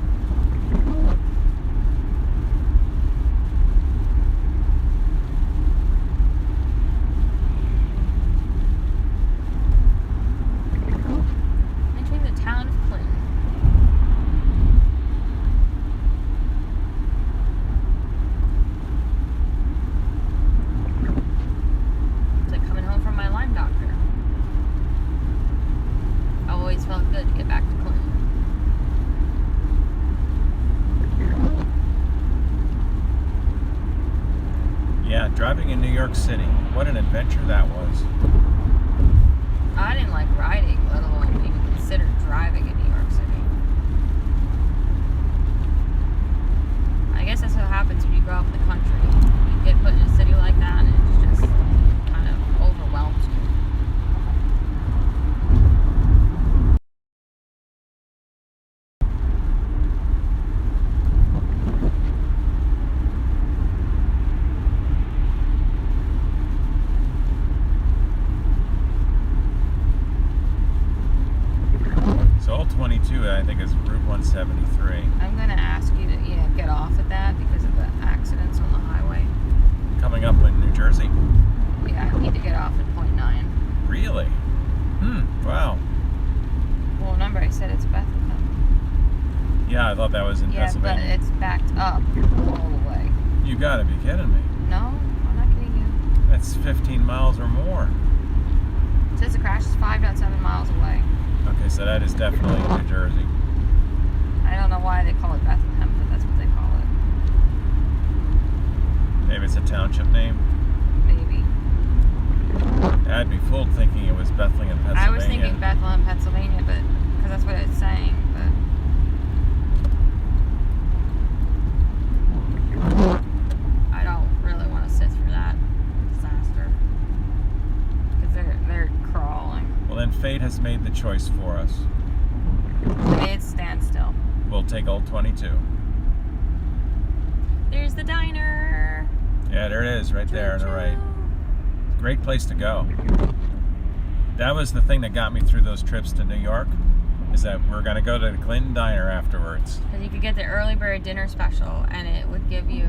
Entering the town of Clinton. It's like coming home from my Lyme doctor. I always felt good to get back to Clinton. Yeah, driving in New York City. What an adventure that was. I didn't like riding, let alone even consider driving in New York City. I guess that's what happens when you grow up in the country. You get put in a city like that and it just kind of overwhelms you. So old 22, I think, is Route 173. I'm going to ask you to get off at that because of the accidents on the highway. Coming up in New Jersey. Yeah, I need to get off at .9. Really? Wow. Well, remember I said it's Bethlehem. Yeah, I thought that was in Yeah, but Pennsylvania. it's backed up all the way. You gotta be kidding me. No, I'm not kidding you. That's 15 miles or more. It says the crash is 5.7 miles away. Okay, so that is definitely New Jersey. I don't know why they call it Bethlehem, but that's what they call it. Maybe it's a township name. Maybe. I'd be fooled thinking it was Bethlehem, Pennsylvania. I was thinking Bethlehem, Pennsylvania, but because that's what it's saying. But I don't really want to sit through that disaster because they're crawling. Well, then fate has made the choice for us. I mean, it's standstill. We'll take old 22. There's the diner. Yeah, there it is, right there on the right. Great place to go. That was the thing that got me through those trips to New York, is that we're going to go to the Clinton Diner afterwards. Because you could get the early bird dinner special, and it would give you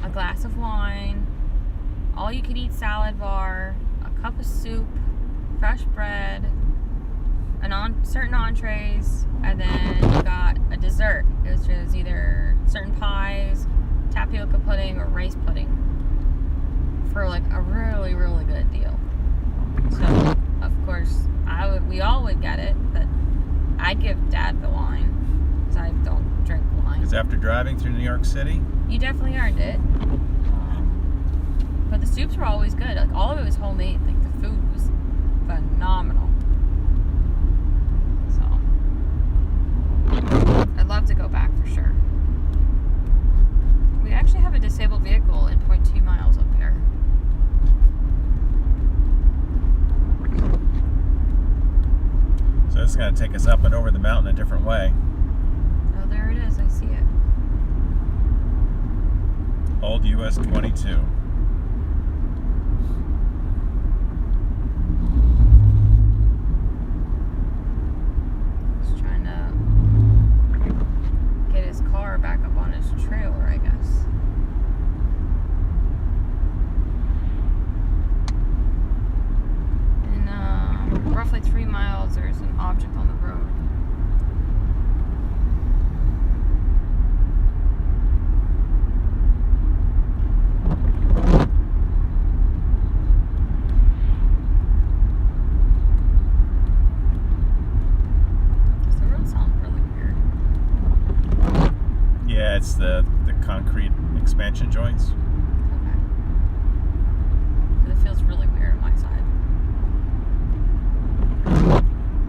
a glass of wine, all you could eat salad bar, a cup of soup, fresh bread, certain entrees, and then you got a dessert. It was either certain pies, tapioca pudding, or rice pudding for like a really, really good deal. So, of course, we all would get it, but I'd give Dad the wine because I don't drink wine. Because after driving through New York City, You definitely earned it. But the soups were always good. Like, all of it was homemade. Like, the food was phenomenal. So, I'd love to go back for sure. We actually have a disabled vehicle in 0.2 miles up here. so this is going to take us up and over the mountain a different way. Oh, there it is. I see it. Old US 22. He's trying to get his car back up on his trailer, I guess. Yeah, it's the concrete expansion joints. Okay. 'Cause it feels really weird on my side.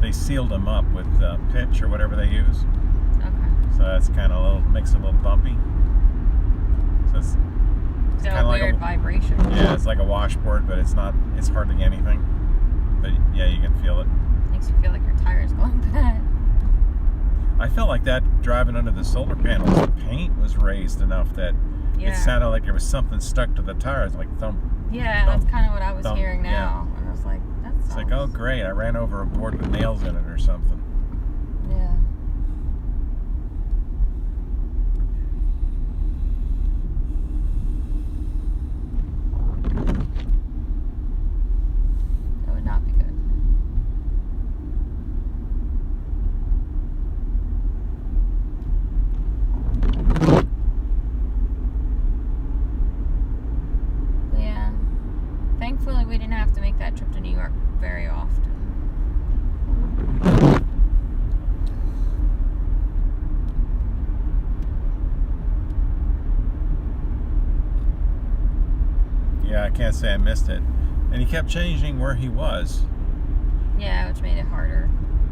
They sealed them up with pitch or whatever they use. Okay. So that's kind of makes it a little bumpy. So it's Got kind a of like weird vibration. Yeah, it's like a washboard, but it's not. It's hardly anything. But yeah, you can feel it. Makes you feel like your tire's going bad. I felt like that driving under the solar panels. The paint was raised enough that Yeah. it sounded like there was something stuck to the tires, like thump. Yeah, thump, that's kind of what I was thump, hearing yeah. now. And I was like, that sounds... It's like, oh great, I ran over a board with nails in it or something. Yeah. That would not be good. But yeah. Thankfully, we didn't have to make that trip to New York very often. Yeah, I can't say I missed it. And he kept changing where he was. Yeah, which made it harder.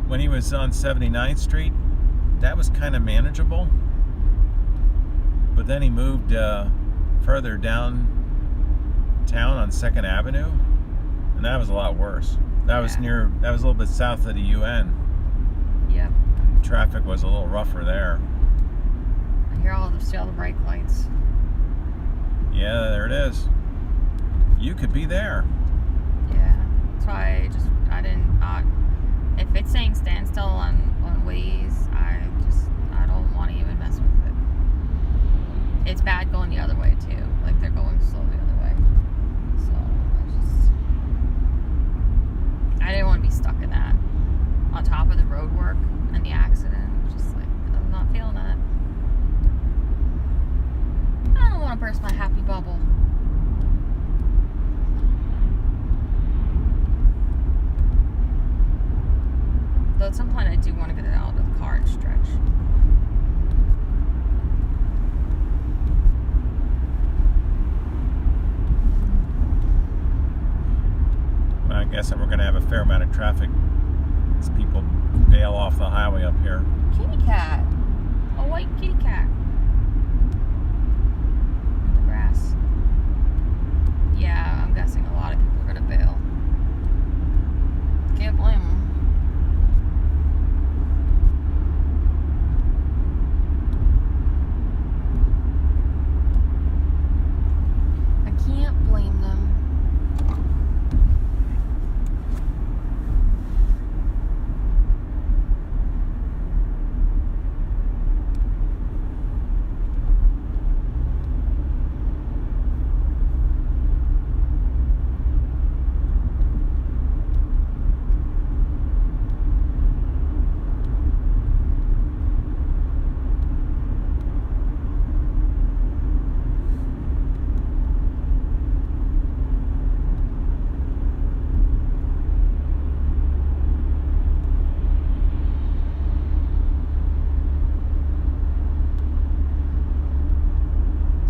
When he was on 79th Street, that was kind of manageable. But then he moved further down town on 2nd Avenue, and that was a lot worse. That was a little bit south of the UN. Yep. Traffic was a little rougher there. I hear all the brake lights. Yeah, there it is. You could be there. Yeah. That's why I didn't, if it's saying standstill on Waze, I don't want to even mess with it. It's bad going the other way too. Like they're going slow the other way. So I didn't want to be stuck in that. On top of the road work and the accident. Just like, I'm not feeling that. I don't want to burst my happy bubble. Though at some point I do want to get it out of the car and stretch. Well, I'm guessing we're going to have a fair amount of traffic as people bail off the highway up here. Kitty cat. A white kitty cat. In the grass. Yeah, I'm guessing a lot of people are going to bail. Can't blame them. I can't blame them.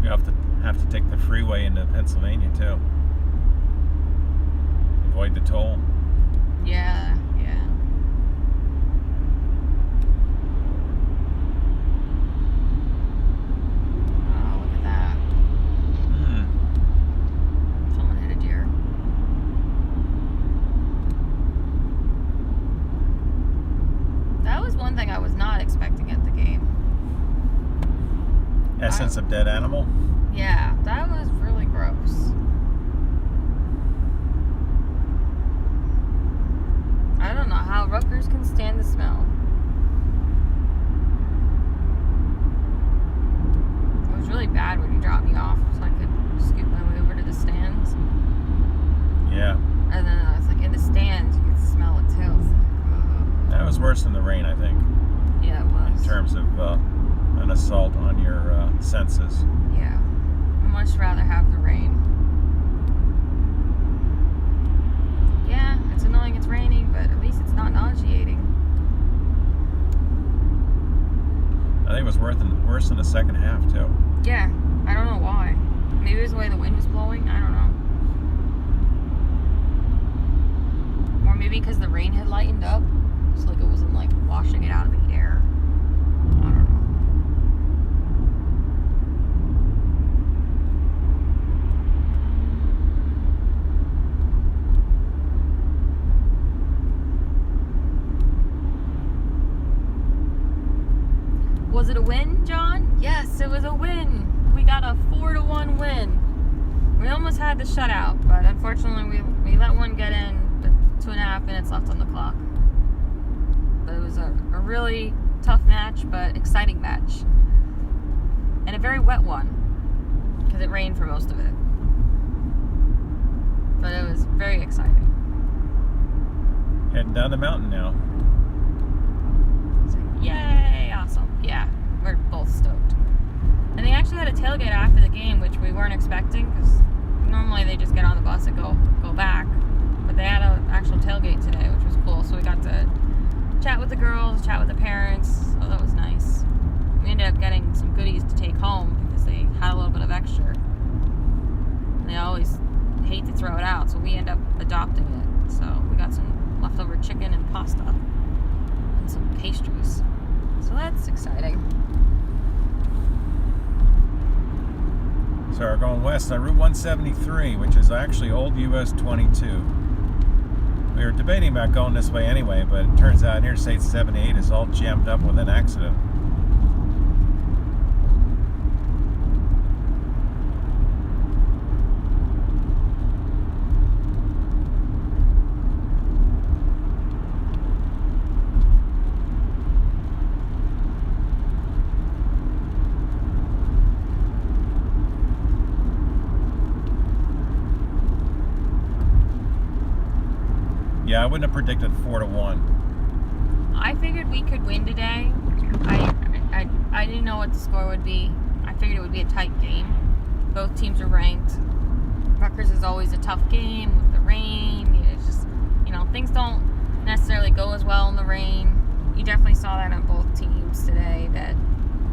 You have to take the freeway into Pennsylvania too. Avoid the toll. Yeah, yeah. Oh, look at that. Someone hit a deer. That was one thing I was not expecting at the game. Essence of dead animal. Yeah, that was really gross. I don't know how Rutgers can stand the smell. It was really bad when you dropped me off so I could scoot my way over to the stands. Yeah. And then I was like in the stands, you could smell it too. It was like, ugh. That was worse than the rain, I think, Yeah, it was. in terms of an assault on your senses. Yeah. I'd much rather have the rain. Yeah, it's annoying it's raining, but at least it's not nauseating. I think it was worse in the second half, too. Yeah, I don't know why. Maybe it was the way the wind was blowing. I don't know. Or maybe because the rain had lightened up. So like it wasn't like washing it out of the air. I don't know. Was it a win, John? Yes, it was a win. We got a 4-1 win. We almost had the shutout, but unfortunately we let one get in with 2.5 minutes left on the clock. But it was a really tough match, but exciting match. And a very wet one, because it rained for most of it. But it was very exciting. Heading down the mountain now. So, yay, awesome. Yeah, we're both stoked. And they actually had a tailgate after the game, which we weren't expecting, because normally they just get on the bus and go back. But they had an actual tailgate today, which was cool. So we got to chat with the girls, chat with the parents. So that was nice. We ended up getting some goodies to take home because they had a little bit of extra. And they always hate to throw it out, so we end up adopting it. So we got some leftover chicken and pasta and some pastries. So that's exciting. So we're going west on Route 173, which is actually old US 22. We were debating about going this way anyway, but it turns out Interstate 78 is all jammed up with an accident. Yeah, I wouldn't have predicted 4-1. I figured we could win today. I didn't know what the score would be. I figured it would be a tight game. Both teams are ranked. Rutgers is always a tough game with the rain. It's just, things don't necessarily go as well in the rain. You definitely saw that on both teams today, that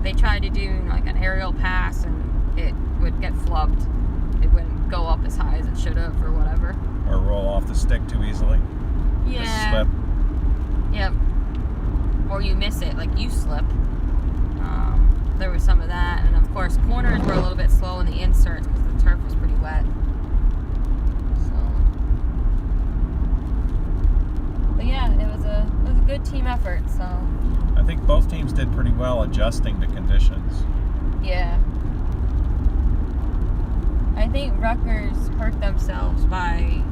they tried to do like an aerial pass and it would get flubbed. It wouldn't go up as high as it should have or whatever. Or roll off the stick too easily. Yeah. Just slip. Yep. Or you miss it, like you slip. There was some of that, and of course corners were a little bit slow in the inserts because the turf was pretty wet. So, but yeah, it was a good team effort. So I think both teams did pretty well adjusting to conditions. yeah, I think Rutgers hurt themselves by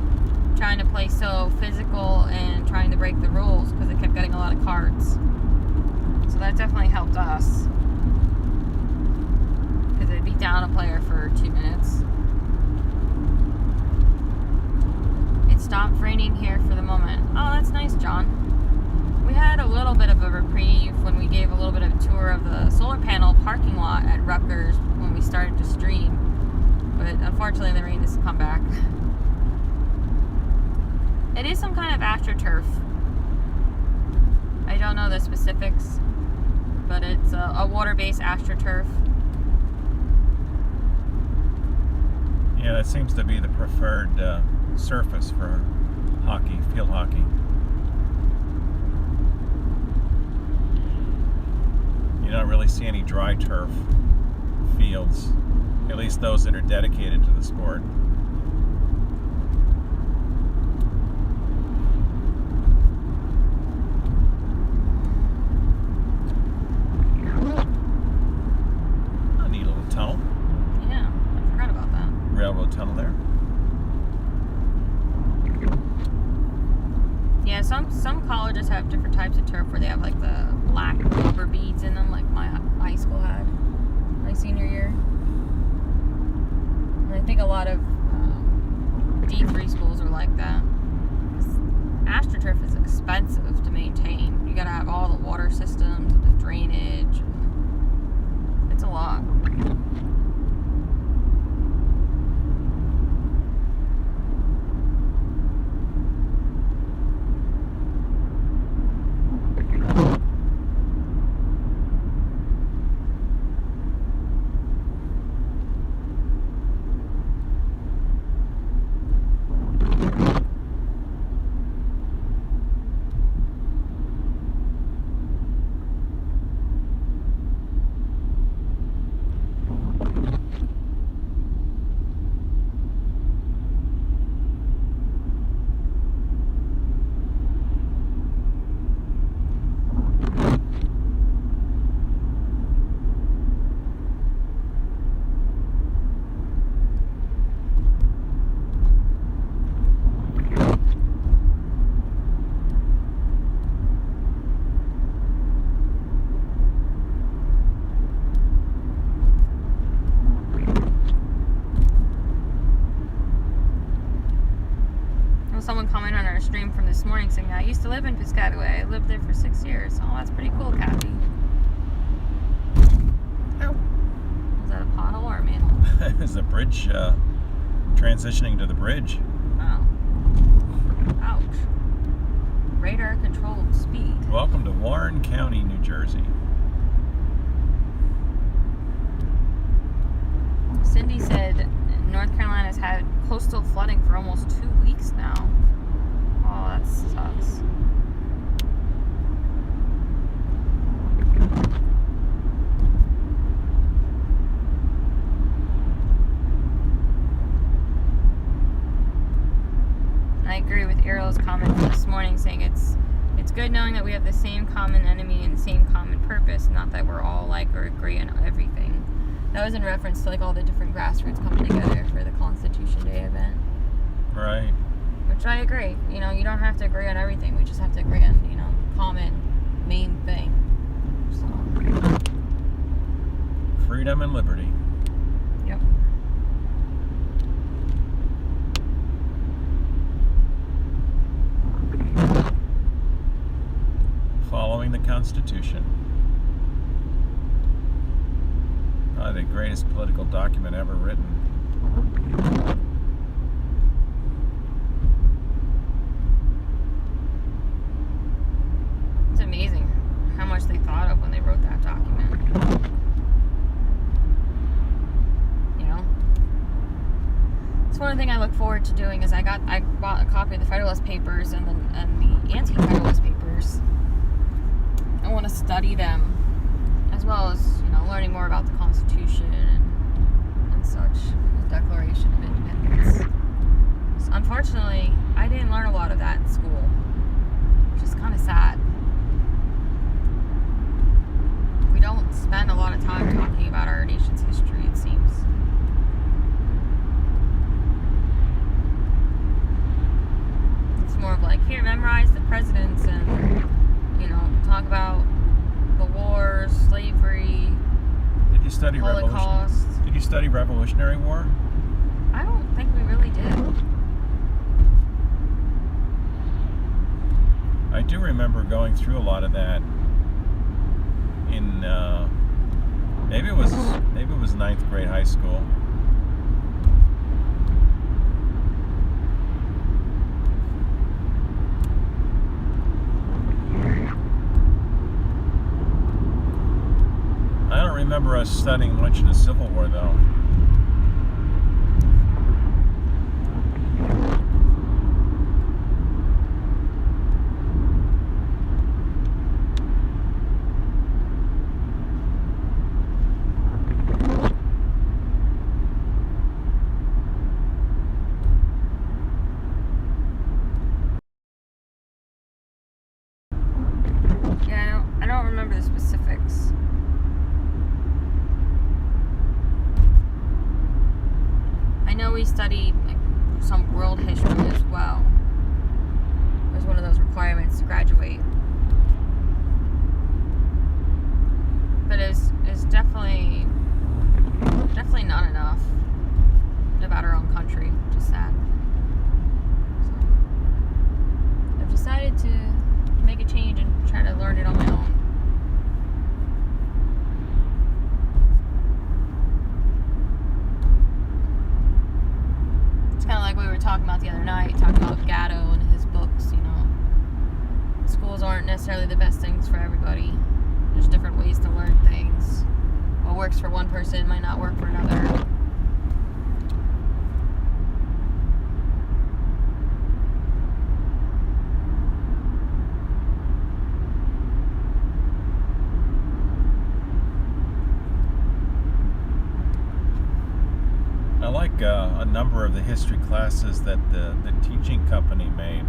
trying to play so physical and trying to break the rules because they kept getting a lot of cards. So that definitely helped us. Because they'd be down a player for 2 minutes. It stopped raining here for the moment. Oh, that's nice, John. We had a little bit of a reprieve when we gave a little bit of a tour of the solar panel parking lot at Rutgers when we started to stream. But unfortunately the rain has come back. It is some kind of AstroTurf. I don't know the specifics, but it's a water-based AstroTurf. Yeah, that seems to be the preferred surface for hockey, field hockey. You don't really see any dry turf fields, at least those that are dedicated to the sport. A neat little tunnel. Yeah, I forgot about that. Railroad tunnel there. Yeah, some colleges have different types of turf where they have like the black rubber beads in them, like my high school had my senior year. And I think a lot of D3 schools are like that. 'Cause AstroTurf is expensive to maintain. You gotta have all the water systems, the drainage. It's a lot. this morning saying, I used to live in Piscataway. I lived there for 6 years. Oh, that's pretty cool, Kathy. Ow. Was that a pothole or a manhole? There's a bridge transitioning to the bridge. Oh. Ouch. Radar controlled speed. Welcome to Warren County, New Jersey. Cindy said North Carolina's had coastal flooding for almost 2 weeks now. Oh, that sucks. I agree with Ariel's comment from this morning saying it's good knowing that we have the same common enemy and the same common purpose, not that we're all like or agree on everything. That was in reference to like all the different grassroots coming together for the Constitution Day event. Right. Which I agree. You know, you don't have to agree on everything. We just have to agree on, you know, common main thing. So. Freedom and liberty. Yep. Following the Constitution. Probably the greatest political document ever written. It's amazing how much they thought of when they wrote that document. You know? It's one thing I look forward to doing is I bought a copy of the Federalist Papers and the Anti-Federalist Papers. I want to study them as well as, you know, learning more about the Constitution and such, the Declaration of Independence. So unfortunately, I didn't learn a lot of that in school, which is kind of sad. We don't spend a lot of time talking about our nation's history, it seems. It's more of like, here, memorize the presidents and, you know, talk about the wars, slavery, Did you study Holocaust. Did you study Revolutionary War? I don't think we really did. I do remember going through a lot of that in maybe it was ninth grade high school. I don't remember us studying much of the Civil War, though. Yeah, I don't remember the specifics. I know we studied like, some world history as well. It was one of those requirements to graduate. But it's definitely not enough about our own country, which is sad. So, I've decided to make a change and try to learn it on my own. It's kind of like we were talking about the other night, talking about Gatto and his books, you know. Schools aren't necessarily the best things for everybody. There's different ways to learn things. What works for one person might not work for another. I like a number of the history classes that the teaching company made.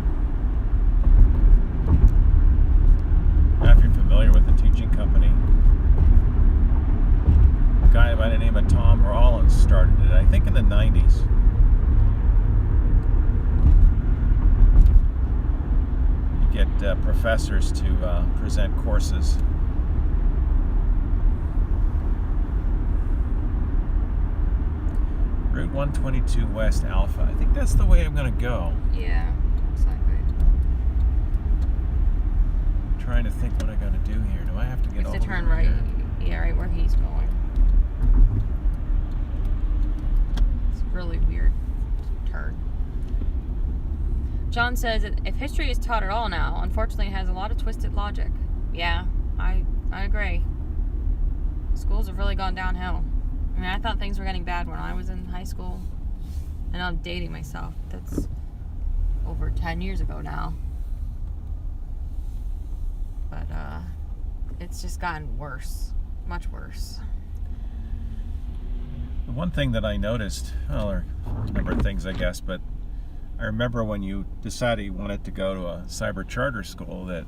Now, if you're familiar with the teaching company, a guy by the name of Tom Rollins started it, I think in the 90s. You get professors to present courses. Route 122 West Alpha. I think that's the way I'm going to go. Yeah, looks like it. trying to think what I got to do here. Do I have to get You all have to the way turn over right. here? Yeah, right where he's going. It's a really weird turn. John says that if history is taught at all now, unfortunately it has a lot of twisted logic. Yeah, I agree. Schools have really gone downhill. I mean, I thought things were getting bad when I was in high school. And I'm dating myself. That's over 10 years ago now. But it's just gotten worse. Much worse. The one thing that I noticed, well, there are a number of things, I guess, but I remember when you decided you wanted to go to a cyber charter school, that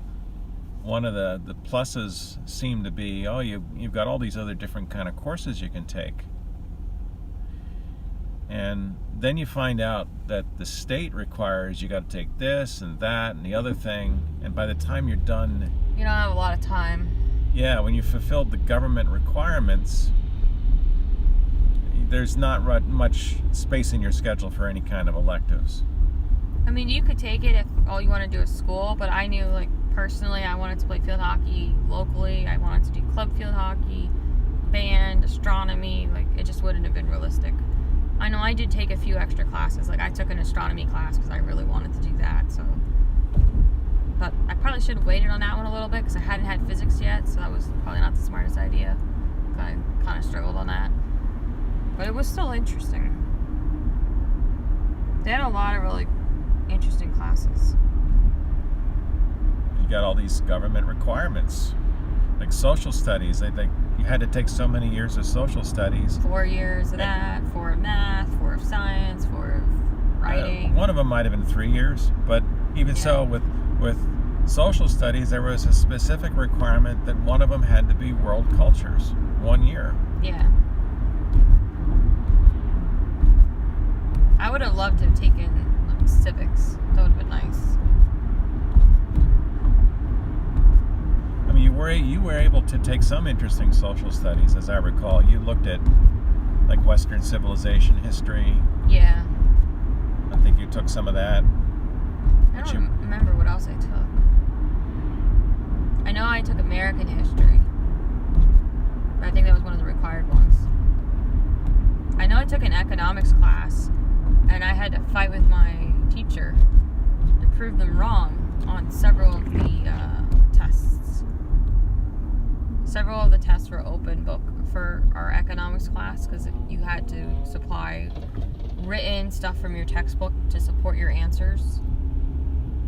one of the pluses seemed to be, oh, you've got all these other different kind of courses you can take. And then you find out that the state requires you got to take this and that and the other thing, and by the time you're done, You don't have a lot of time. yeah, when you fulfilled the government requirements, there's not much space in your schedule for any kind of electives. I mean, you could take it if all you want to do is school, but I knew, like, personally, I wanted to play field hockey locally. I wanted to do club field hockey, band, astronomy. Like, it just wouldn't have been realistic. I know I did take a few extra classes. Like, I took an astronomy class because I really wanted to do that, so. But I probably should have waited on that one a little bit because I hadn't had physics yet, so that was probably not the smartest idea. I kind of struggled on that. But it was still interesting. They had a lot of really interesting classes. You got all these government requirements, like social studies. You had to take so many years of social studies. 4 years of that, 4 of math, 4 of science, 4 of writing. One of them might have been 3 years, but even so, with social studies, there was a specific requirement that one of them had to be world cultures, 1 year. Yeah. I would have loved to have taken civics. That would have been nice. I mean, you were able to take some interesting social studies, as I recall. You looked at like Western civilization history. Yeah. I think you took some of that. I don't remember what else I took. I know I took American history. But I think that was one of the required ones. I know I took an economics class, and I had to fight with my teacher to prove them wrong on several of the tests. Several of the tests were open book for our economics class because you had to supply written stuff from your textbook to support your answers.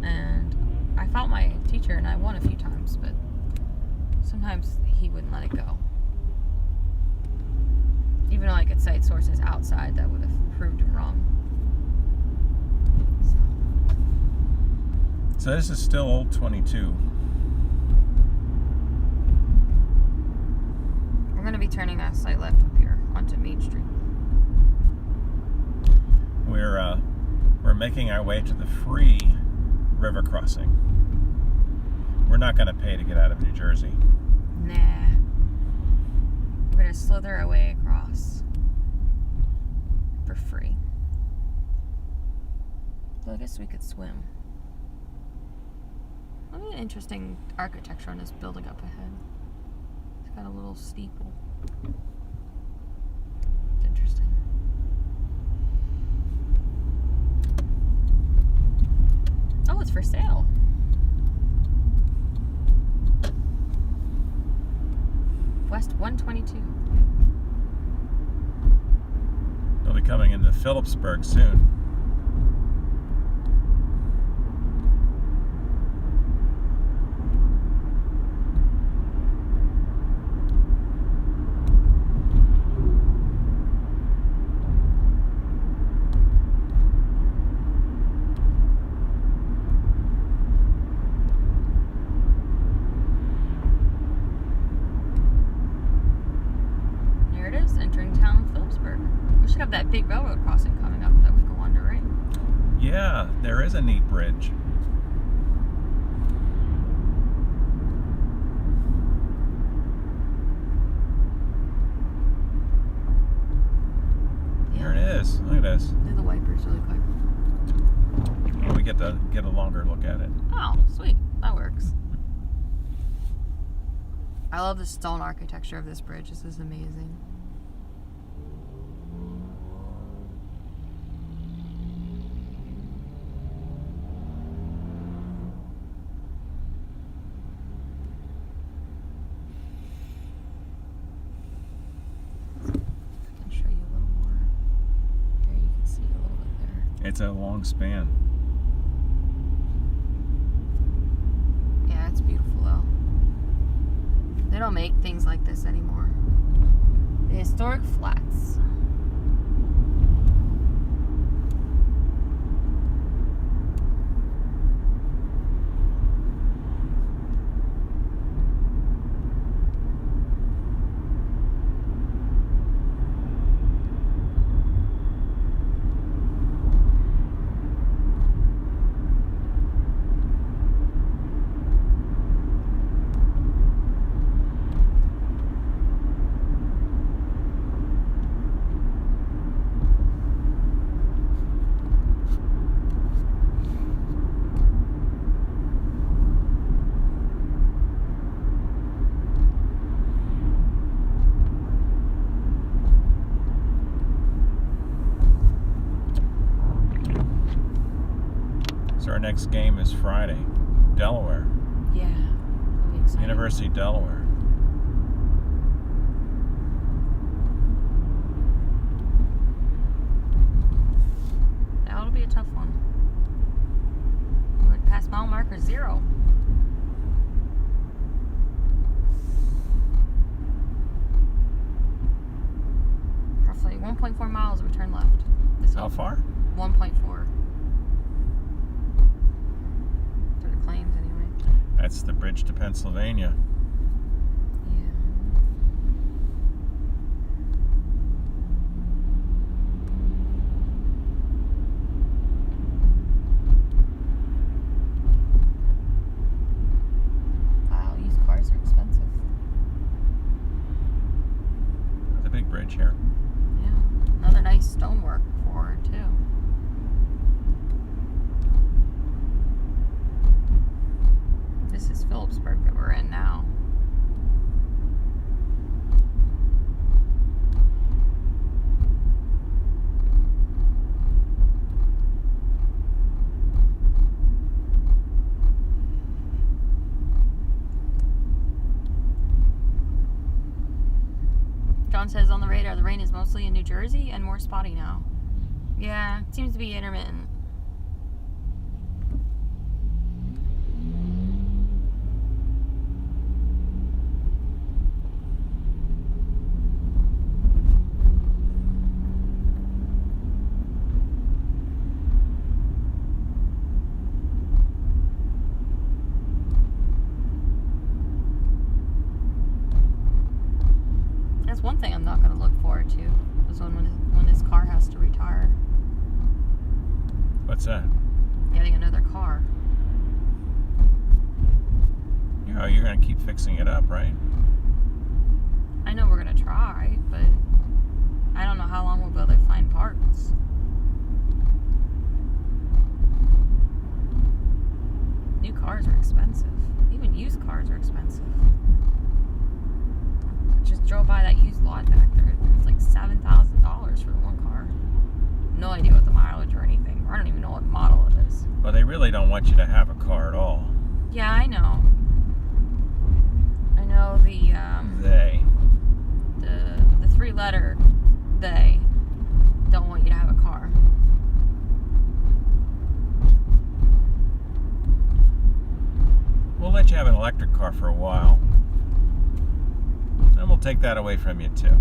And I fought my teacher and I won a few times, but sometimes he wouldn't let it go. Even though I could cite sources outside that would have proved him wrong. So this is still Old 22. We're going to be turning a slight left up here onto Main Street. We're making our way to the free river crossing. We're not going to pay to get out of New Jersey. Nah. We're going to slither our way across for free. So I guess we could swim. Look at the interesting architecture on this building up ahead. It's got a little steeple. It's interesting. Oh, it's for sale. West 122. They'll be coming into Phillipsburg soon. That big railroad crossing coming up that we go under, right? Yeah, there is a neat bridge. Yeah. There it is. Look at this. Do the wipers really quick. We get to get a longer look at it. Oh, sweet. That works. I love the stone architecture of this bridge. This is amazing. I can show you a little more. Here you can see a little bit there. It's a long span. Yeah, it's beautiful though. They don't make things like this anymore. The historic flats. So our next game is Friday, Delaware, Yeah. That'll be exciting. University of Delaware. That'll be a tough one. We went past mile marker 0. Roughly 1.4 miles we turn left. How far? 1.4. Through the claims anyway. That's the bridge to Pennsylvania. Yeah. Wow, used cars are expensive. There's a big bridge here. Yeah. Another nice stonework for it too. This is Phillipsburg that we're in now. John says on the radar the rain is mostly in New Jersey and more spotty now. Yeah, it seems to be intermittent. That's one thing I'm not going to look forward to, is when this car has to retire. What's that? Getting another car. You're going to keep fixing it up, right? I know we're going to try, but I don't know how long we'll be able to find parts. New cars are expensive. Even used cars are expensive. I just drove by that used lot back there. It's like $7,000 for the one car. No idea what the mileage or anything. I don't even know what model it is. Well, they really don't want you to have a car at all. Yeah, I know. I know the three-letter they don't want you to have a car. We'll let you have an electric car for a while. Then we'll take that away from you too.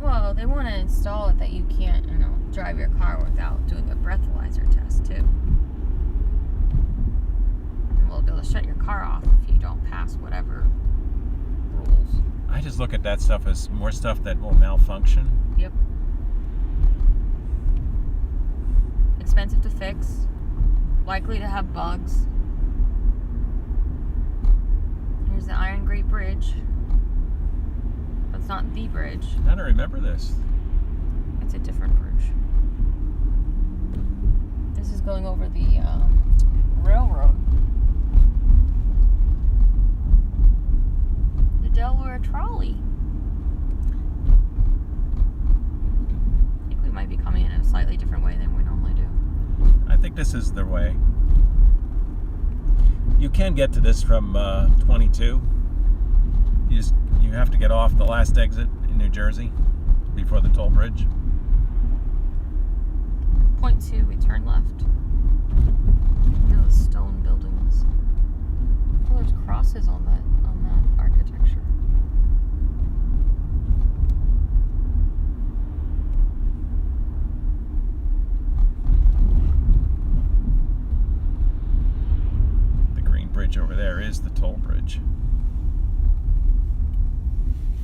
Well, they want to install it that you can't, drive your car without doing a breathalyzer test too. And we'll be able to shut your car off if you don't pass whatever rules. I just look at that stuff as more stuff that will malfunction. Yep. Expensive to fix. Likely to have bugs. Here's the Iron Gate Bridge. But it's not the bridge. I don't remember this. It's a different bridge. This is going over the railroad. trolley. I think we might be coming in a slightly different way than we normally do. I think this is their way. You can get to this from 22. You have to get off the last exit in New Jersey before the toll bridge. Point 2, we turn left. Look at those stone buildings. Oh, there's crosses on that architecture. The green bridge over there is the toll bridge.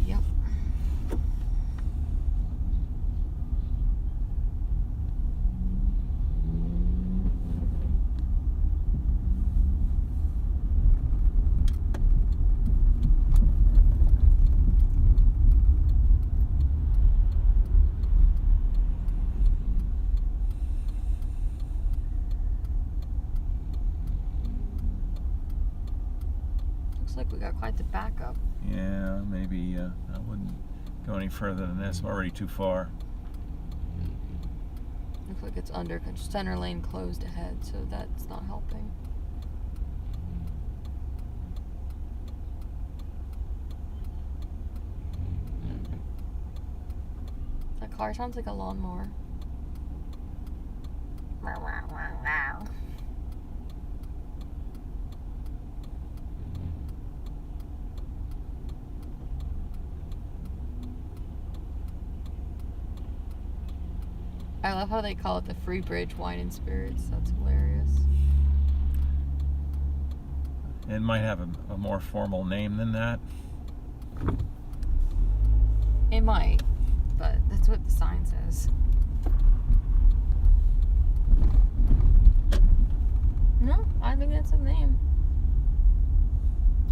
Yep. Looks like we got quite the backup. Yeah, maybe I wouldn't go any further than this. I'm already too far. Looks like it's under center lane closed ahead, so that's not helping. That car sounds like a lawnmower. I love how they call it the Free Bridge Wine and Spirits. That's hilarious. It might have a more formal name than that. It might, but that's what the sign says. No, I think that's the name.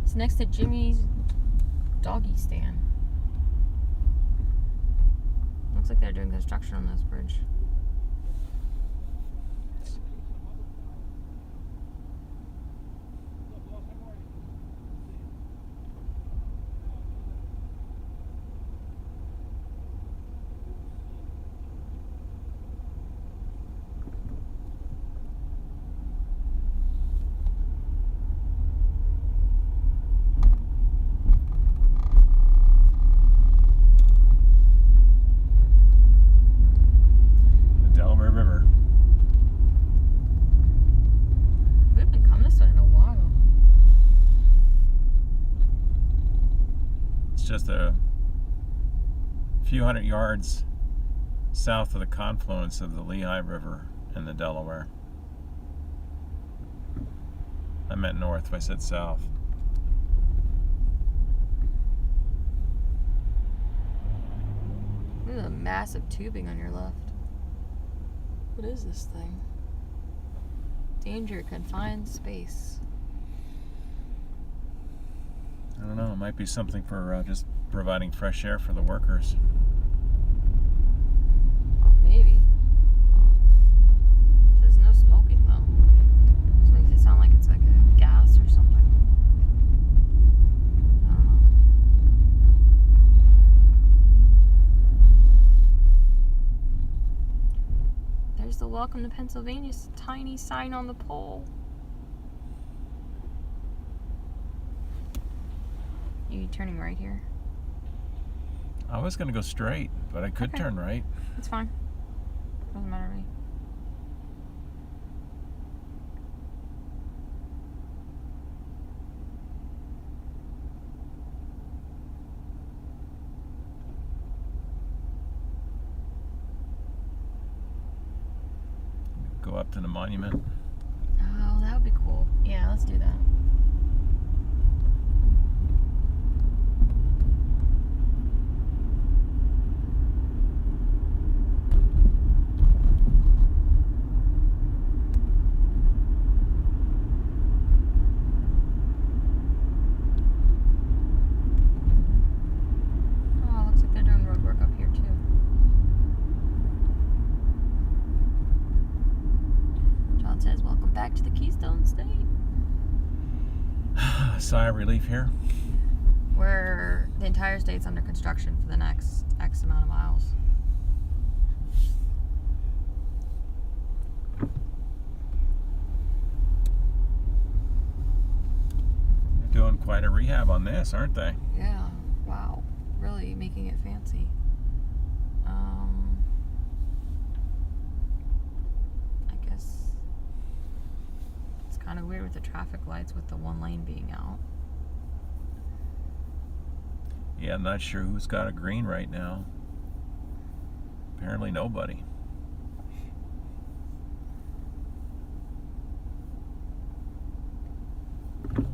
It's next to Jimmy's doggy stand. Looks like they're doing construction on this bridge. Just a few hundred yards south of the confluence of the Lehigh River and the Delaware. I meant north if I said south. Look at the massive tubing on your left. What is this thing? Danger, confined space. I don't know, it might be something for just providing fresh air for the workers. Maybe. There's no smoking though. This makes it sound like it's like a gas or something. I don't know. There's the Welcome to Pennsylvania tiny sign on the pole. You turning right here? I was going to go straight, but I could turn right. It's fine. Doesn't matter to me. Go up to the monument. Oh, that would be cool. Yeah, let's do that. Back to the Keystone State. Sigh of relief here. where the entire state's under construction for the next X amount of miles. They're doing quite a rehab on this, aren't they? Yeah. Wow. Really making it fancy. I guess it's kind of weird with the traffic lights with the one lane being out. Yeah, I'm not sure who's got a green right now. Apparently nobody.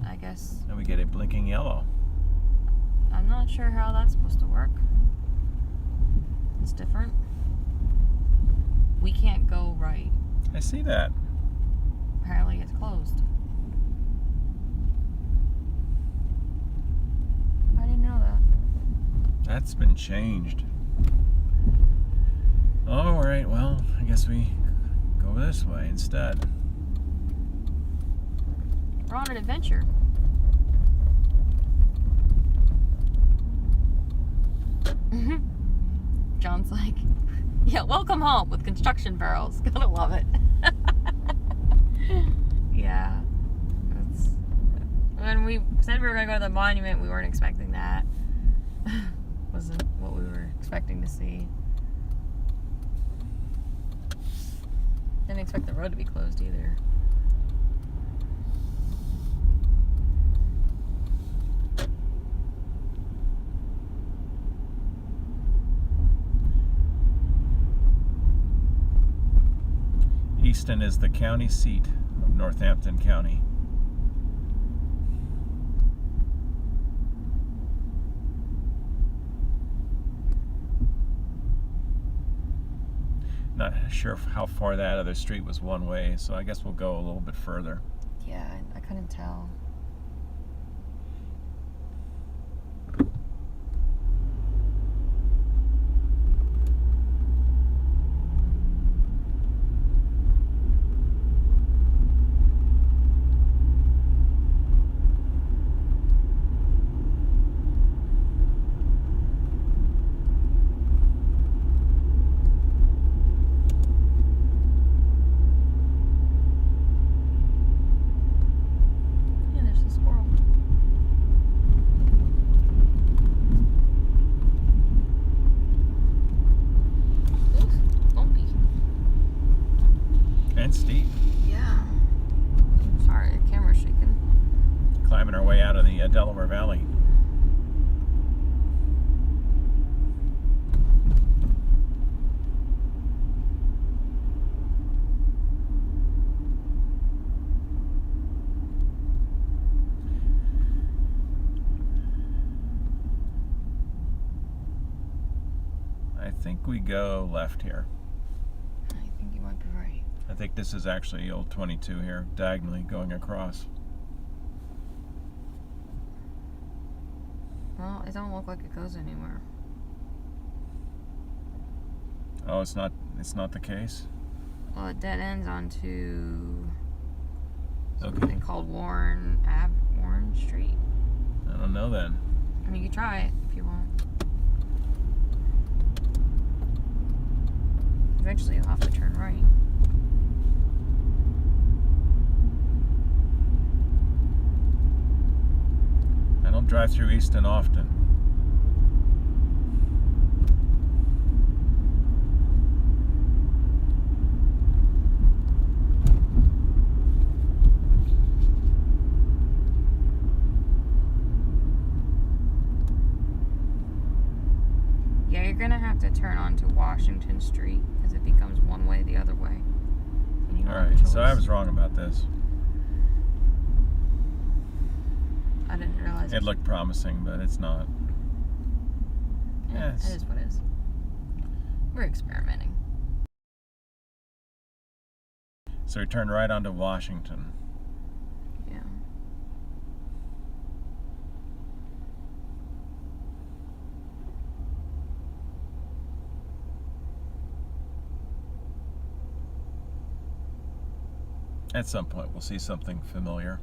I guess And we get a blinking yellow. I'm not sure how that's supposed to work. It's different. We can't go right. I see that. Apparently it's closed. I didn't know that. That's been changed. All right, well, I guess we go this way instead. We're on an adventure. John's like, yeah, welcome home with construction barrels. Gotta love it. Yeah. When we said we were gonna go to the monument, we weren't expecting that. Wasn't what we were expecting to see. Didn't expect the road to be closed either. Easton is the county seat of Northampton County. Not sure how far that other street was one way, so I guess we'll go a little bit further. Yeah, I couldn't tell. Yeah, there's a squirrel. Oof, bumpy. And steep. Yeah. Sorry, the camera's shaking. Climbing our way out of the Delaware Valley. I think we go left here. I think you might be right. I think this is actually old 22 here, diagonally going across. Well, it don't look like it goes anywhere. Oh, it's not the case? Well, it dead ends onto Okay. something called Warren Street. I don't know then. I mean, you can try it if you want. Eventually, you'll have to turn right. I don't drive through Easton often. Yeah, you're gonna have to turn onto Washington Street because it becomes one way the other way. And you don't have a Alright, so I choice. was wrong about this. I didn't realize It looked promising, but it's not. Yeah, Yes. it is what it is. We're experimenting. So we turn right onto Washington. Yeah. At some point, we'll see something familiar.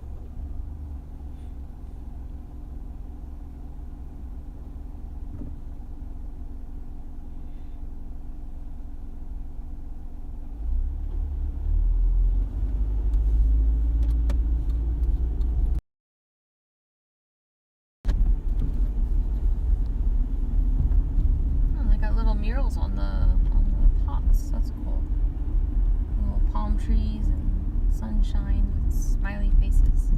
turtles on the pots. That's cool. Little palm trees and sunshine with smiley faces.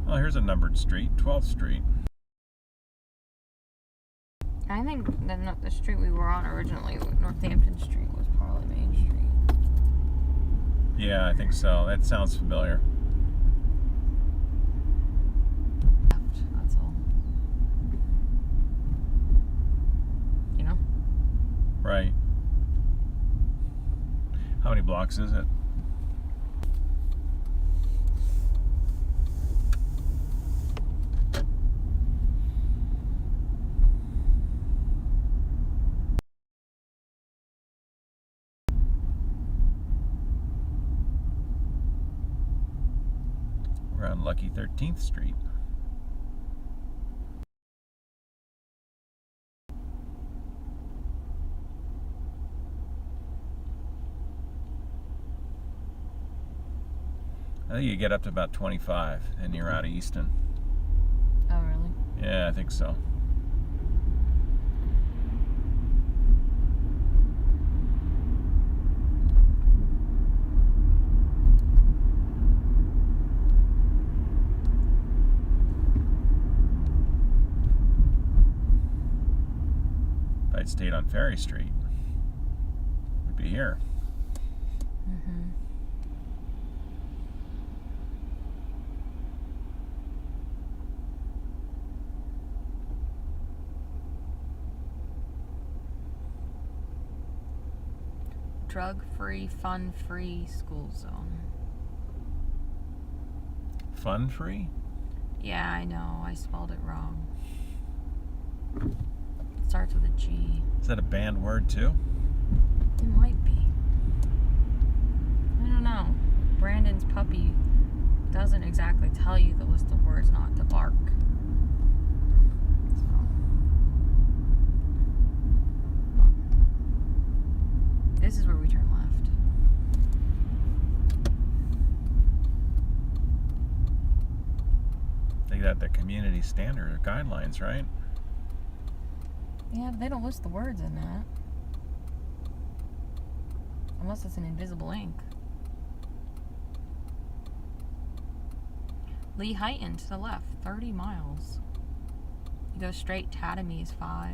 Well, here's a numbered street, 12th Street. I think the street we were on originally, Northampton Street, was probably Main Street. Yeah, I think so. That sounds familiar. That's all. You know? Right. How many blocks is it? We're on Lucky 13th Street. I think you get up to about 25 and you're out of Easton. Oh, really? Yeah, I think so. If I'd stayed on Ferry Street, we'd be here. Mm-hmm. Drug-free, fun-free school zone. Fun-free? Yeah, I know. I spelled it wrong. It starts with a G. Is that a banned word too? It might be. I don't know. Brandon's puppy doesn't exactly tell you the list of words not to bark. So. This is where we turn left. They got the community standard or guidelines, right? Yeah, but they don't list the words in that. Unless it's in invisible ink. Lee Heighton to the left, 30 miles. You go straight, Tatamy is 5.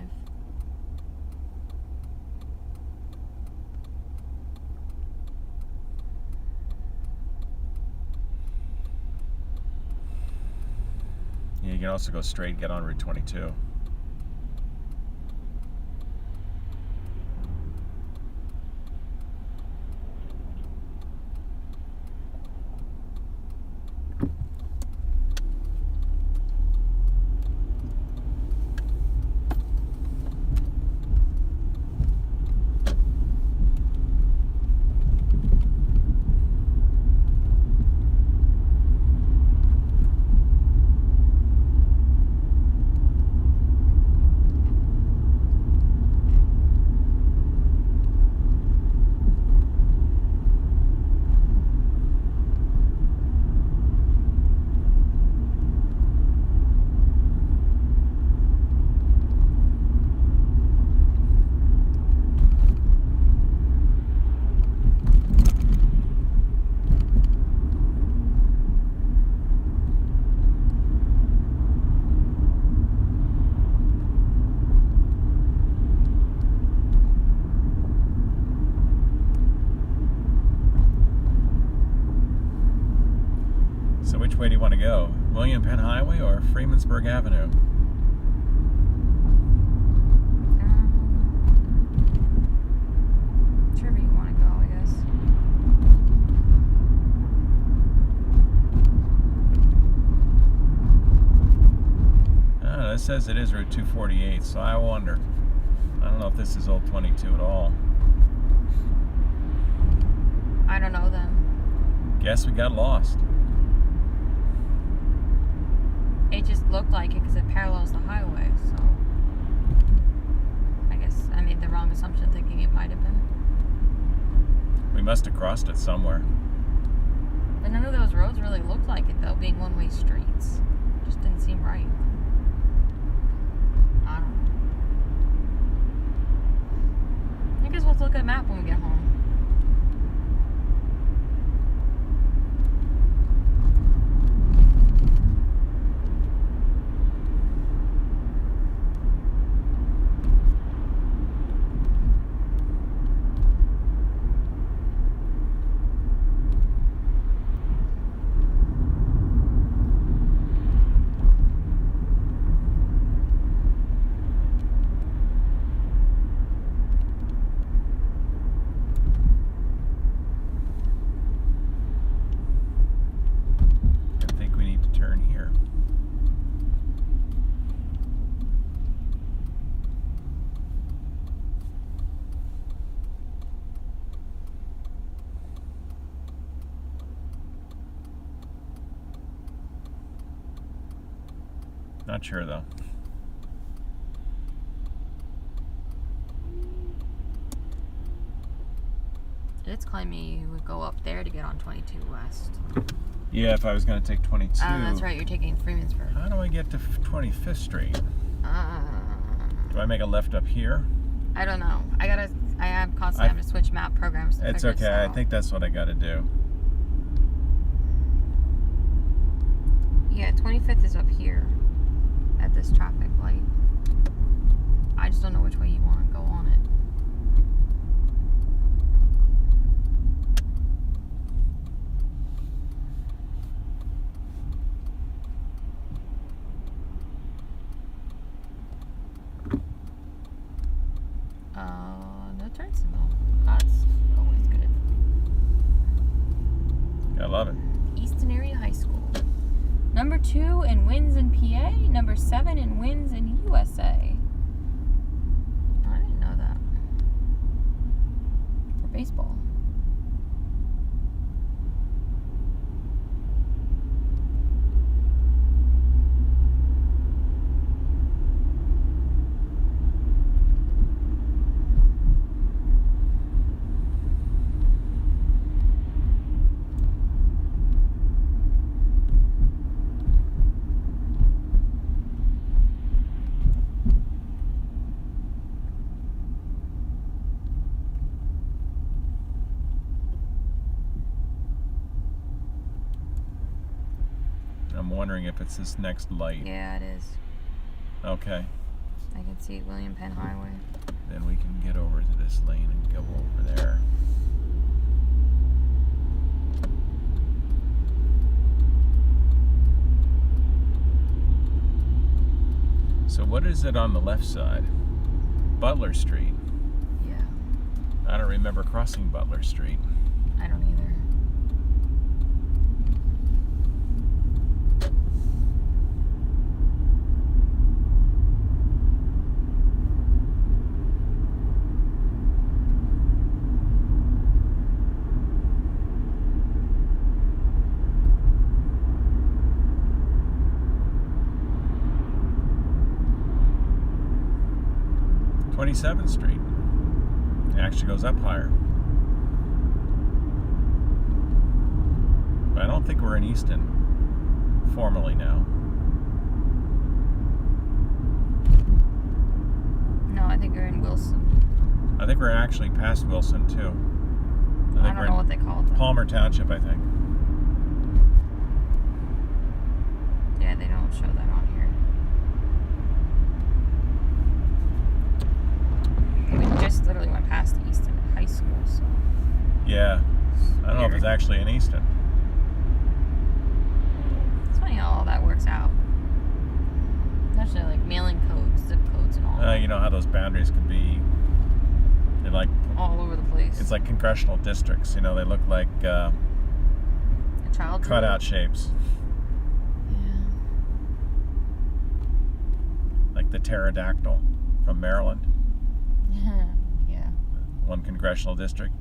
Yeah, you can also go straight, get on Route 22. So which way do you want to go? William Penn Highway or Freemansburg Avenue? Whichever you want to go, I guess. says it is Route 248, so I wonder. I don't know if this is Old 22 at all. I don't know then. Guess we got lost. It just looked like it because it parallels the highway, so I guess I made the wrong assumption thinking it might have been. We must have crossed it somewhere. But none of those roads really looked like it though, being one-way streets. Just didn't seem right. I don't know. I guess we'll have to look at a map when we get home. Not sure though. It's claiming you would go up there to get on 22 West. Yeah, if I was going to take 22. Oh, that's right. You're taking Freemansburg. How do I get to 25th Street? Do I make a left up here? I don't know. I am constantly having to switch map programs. It's okay. I think that's what I got to do. Yeah, 25th is up here at this traffic light. I just don't know which way you want to go on it. No turn signal. That's always good. I love it. Easton Area High School. Number 2 in wins in PA. Number 7 in wins in USA. I didn't know that. For baseball. I'm wondering if it's this next light. Yeah, it is. Okay. I can see William Penn Highway. Then we can get over to this lane and go over there. So what is it on the left side? Butler Street. Yeah. I don't remember crossing Butler Street. I don't either. Twenty-seventh Street. It actually goes up higher. But I don't think we're in Easton formally now. No, I think you're in Wilson. I think we're actually past Wilson too. I don't know what they call it though. Palmer Township, I think. Yeah, they don't show that on here. We just literally went past Easton High School, so. Yeah. I don't know if it's actually in Easton. It's funny how all that works out. Especially like mailing codes, zip codes, and all. You know how those boundaries can be. They're like all over the place. It's like congressional districts. You know, they look like a child cutout shapes. Yeah. the pterodactyl from Maryland, Yeah. one congressional district.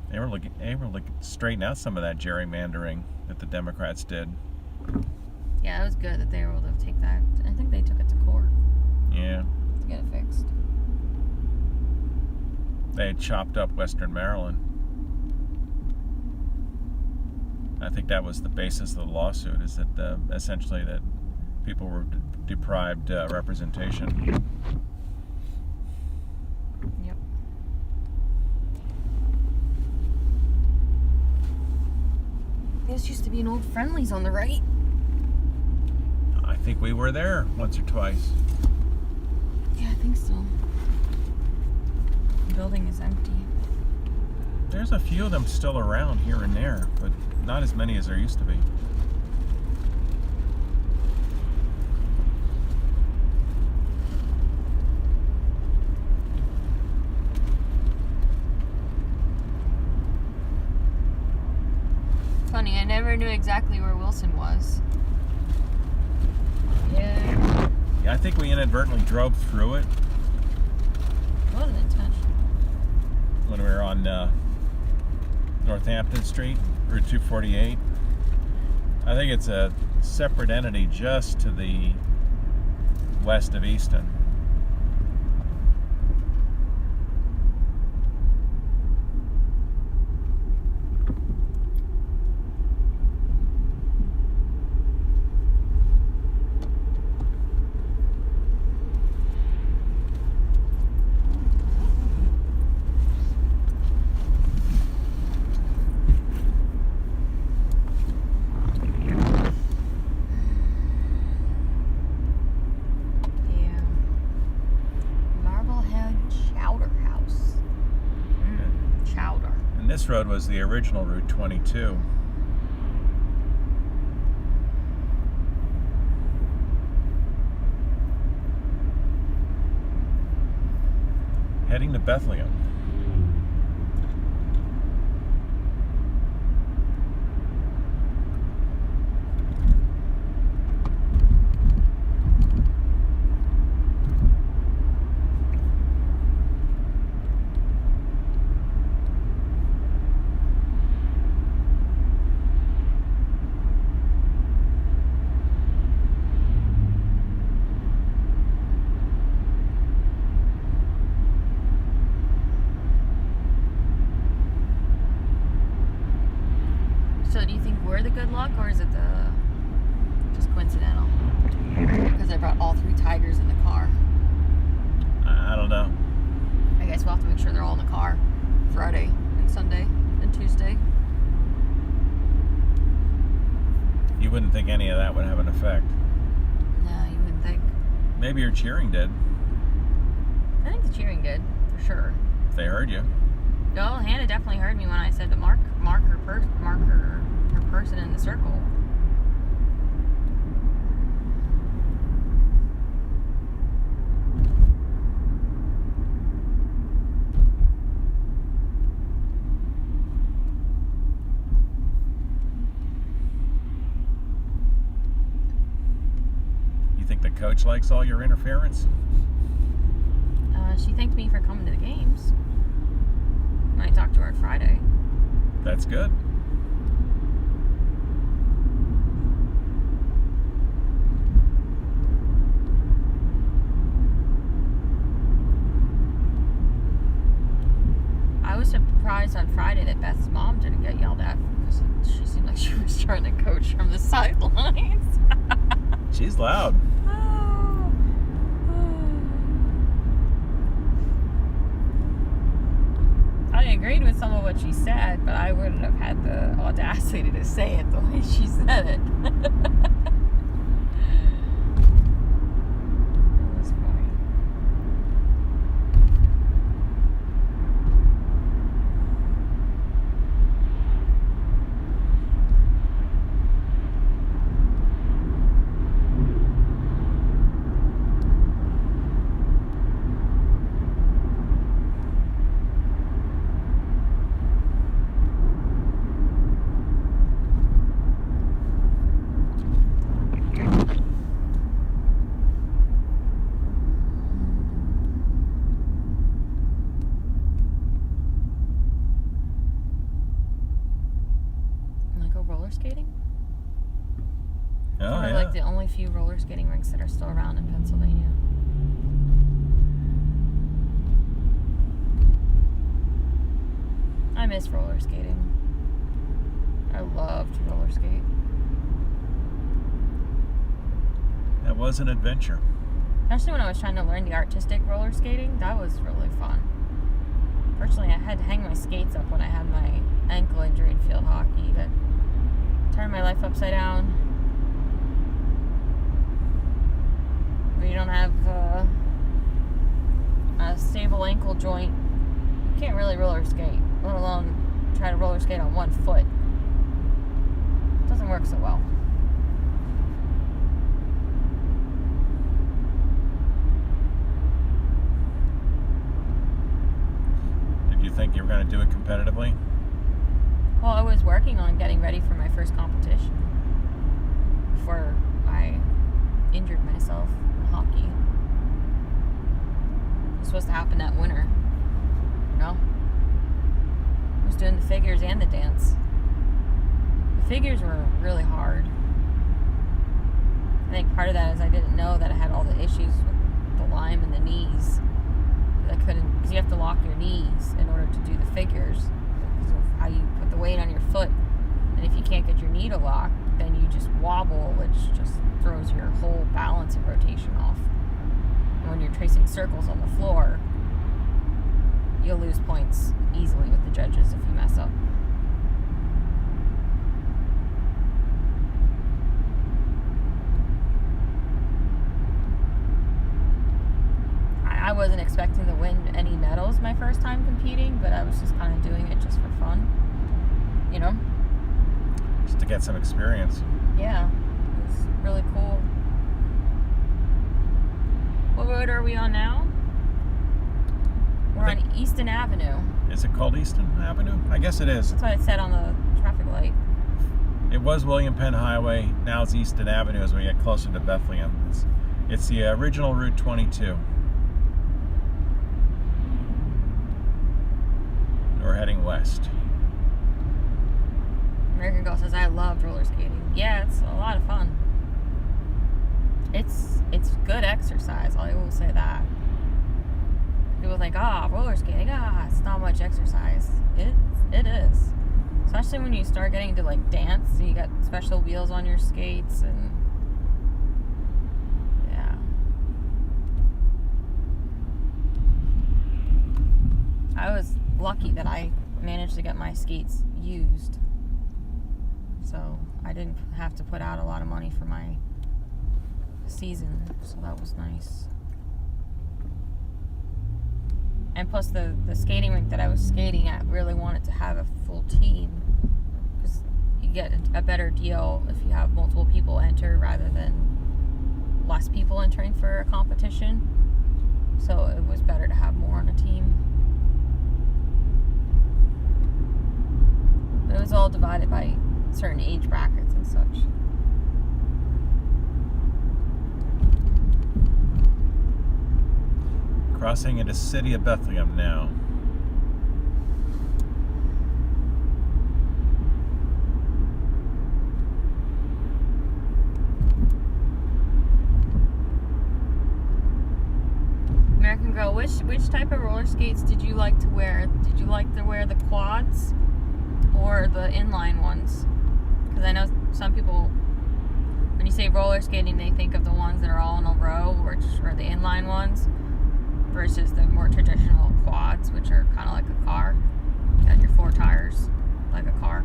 They were able to straighten out some of that gerrymandering that the Democrats did. Yeah, it was good that they were able to take that. I think they took it to court Yeah. to get it fixed. They had chopped up Western Maryland. I think that was the basis of the lawsuit, is that essentially that people were deprived representation. Yep. This used to be an old Friendly's on the right. I think we were there once or twice. Yeah, I think so. The building is empty. There's a few of them still around here and there, but not as many as there used to be. Funny, I never knew exactly where Wilson was. Yeah. Yeah, I think we inadvertently drove through it It wasn't intentional. when we were on Northampton Street, Route 248. I think it's a separate entity just to the west of Easton. Yeah. Marblehead Chowder House. Chowder. And this road was the original Route 22. Heading to Bethlehem. So do you think we're the good luck, or is it just coincidental? Because I brought all 3 tigers in the car. I don't know. I guess we'll have to make sure they're all in the car Friday and Sunday and Tuesday. You wouldn't think any of that would have an effect. No, you wouldn't think. Maybe your cheering did. I think the cheering did, for sure. If they heard you. No, Hannah definitely heard me when I said to mark her person in the circle. You think the coach likes all your interference? She thanked me for coming to the games when I talked to her on Friday. That's good. I was surprised on Friday that Beth's mom didn't get yelled at because she seemed like she was trying to coach from the sidelines. She's loud. I agreed with some of what she said, but I wouldn't have had the audacity to say it the way she said it. It was funny. roller skating. It's Oh, one of yeah. like the only few roller skating rinks that are still around in Pennsylvania. I miss roller skating. I loved to roller skate. That was an adventure. Especially when I was trying to learn the artistic roller skating, that was really fun. Fortunately, I had to hang my skates up when I had my ankle injury in field hockey that turned my life upside down. When you don't have a stable ankle joint, you can't really roller skate, let alone try to roller skate on one foot. It doesn't work so well. Did you think you were going to do it competitively? Well, I was working on getting ready for my first competition before I injured myself in hockey. It was supposed to happen that winter. You know? I was doing the figures and the dance. The figures were really hard. I think part of that is I didn't know that I had all the issues with the Lyme and the knees. I couldn't, because you have to lock your knees in order to do the figures because of how you put the weight on your foot. And if you can't get your knee to lock, then you just wobble, which just throws your whole balance and rotation off. And when you're tracing circles on the floor, you'll lose points easily with the judges if you mess up. I wasn't expecting to win any medals my first time competing, but I was just kind of doing it just for fun, you know? Just to get some experience. Yeah, it was really cool. What road are we on now? We're on Easton Avenue. Is it called Easton Avenue? I guess it is. That's what it said on the traffic light. It was William Penn Highway. Now it's Easton Avenue as we get closer to Bethlehem. It's the original Route 22. We're heading west. American Girl says, I love roller skating. Yeah, it's a lot of fun. It's good exercise, I will say that. People think, roller skating, it's not much exercise. It is. Especially when you start getting to like dance, so you got special wheels on your skates and yeah. I was lucky that I managed to get my skates used, so I didn't have to put out a lot of money for my season, so that was nice. And plus the skating rink that I was skating at really wanted to have a full team because you get a better deal if you have multiple people enter rather than less people entering for a competition, so it was better to have more on a team. It was all divided by certain age brackets and such. Crossing into city of Bethlehem now. American Girl, which type of roller skates did you like to wear? Did you like to wear the quads or the inline ones? Because I know some people, when you say roller skating, they think of the ones that are all in a row, which are the inline ones, versus the more traditional quads, which are kind of like a car. You got your 4 tires, like a car.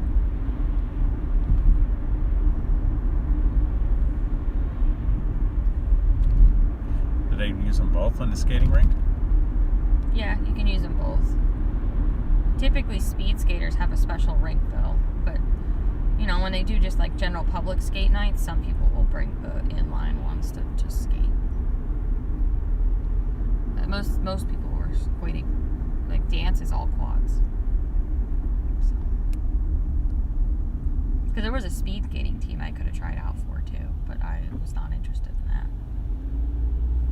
Do they use them both on the skating rink? Yeah, you can use them both. Typically, speed skaters have a special rink, though. But, you know, when they do just like general public skate nights, some people will bring the inline ones to just skate. Most people were skating, like dance is all quads. Because there was a speed skating team I could have tried out for too, but I was not interested in that.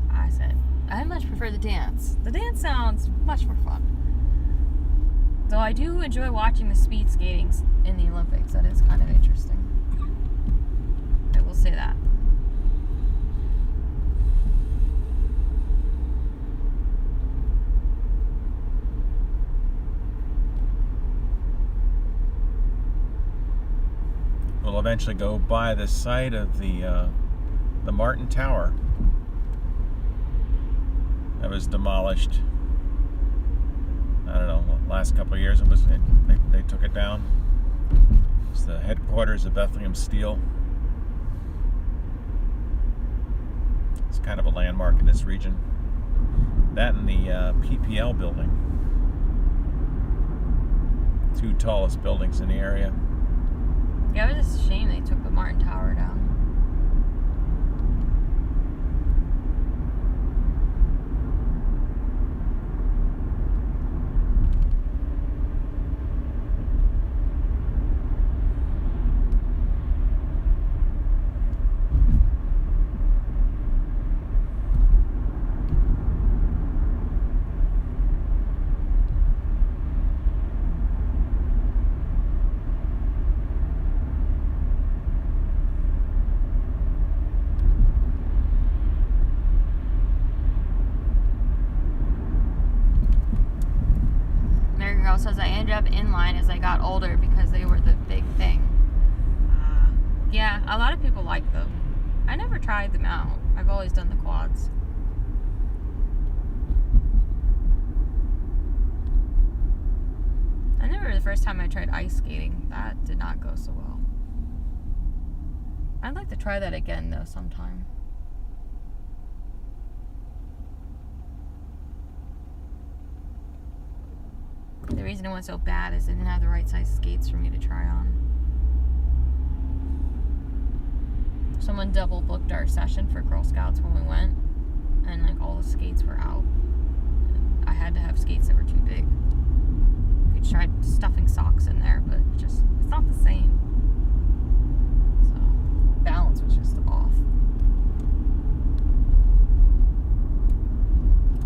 I said, I much prefer the dance. The dance sounds much more fun. Though I do enjoy watching the speed skating in the Olympics. That is kind of interesting. eventually go by the site of the Martin Tower that was demolished. I don't know, last couple of years they took it down. It's the headquarters of Bethlehem Steel. It's kind of a landmark in this region. That and the PPL building. Two tallest buildings in the area. Yeah, it was a shame they took the Martin Tower down. Says I ended up in line as I got older because they were the big thing. Yeah, a lot of people like them. I never tried them out. I've always done the quads. I remember the first time I tried ice skating. That did not go so well. I'd like to try that again though sometime. The reason it went so bad is they didn't have the right size skates for me to try on. Someone double booked our session for Girl Scouts when we went, and like all the skates were out. I had to have skates that were too big. We tried stuffing socks in there, but just it's not the same. So balance was just off.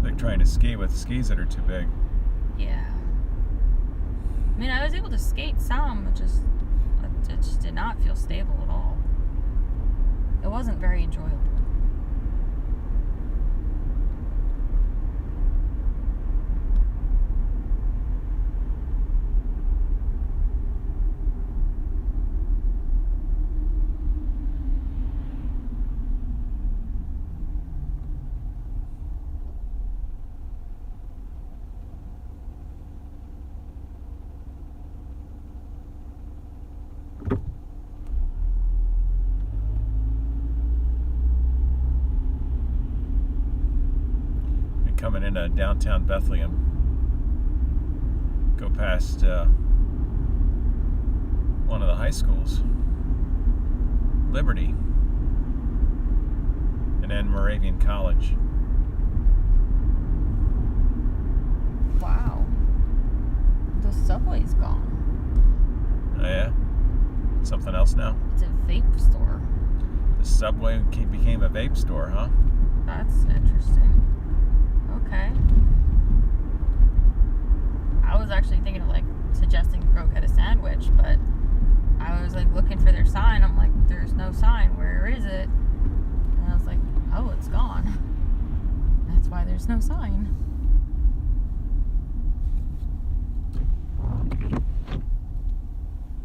They're trying to ski with skis that are too big. Yeah. I mean, I was able to skate some, but it just did not feel stable at all. It wasn't very enjoyable. Coming into downtown Bethlehem, go past one of the high schools, Liberty, and then Moravian College. Wow. The subway's gone. Oh yeah? Something else now? It's a vape store. The subway became a vape store, huh? That's interesting. Okay. I was actually thinking of like suggesting to go get a sandwich, but I was like looking for their sign. I'm like, there's no sign. Where is it? And I was like, oh, it's gone. That's why there's no sign.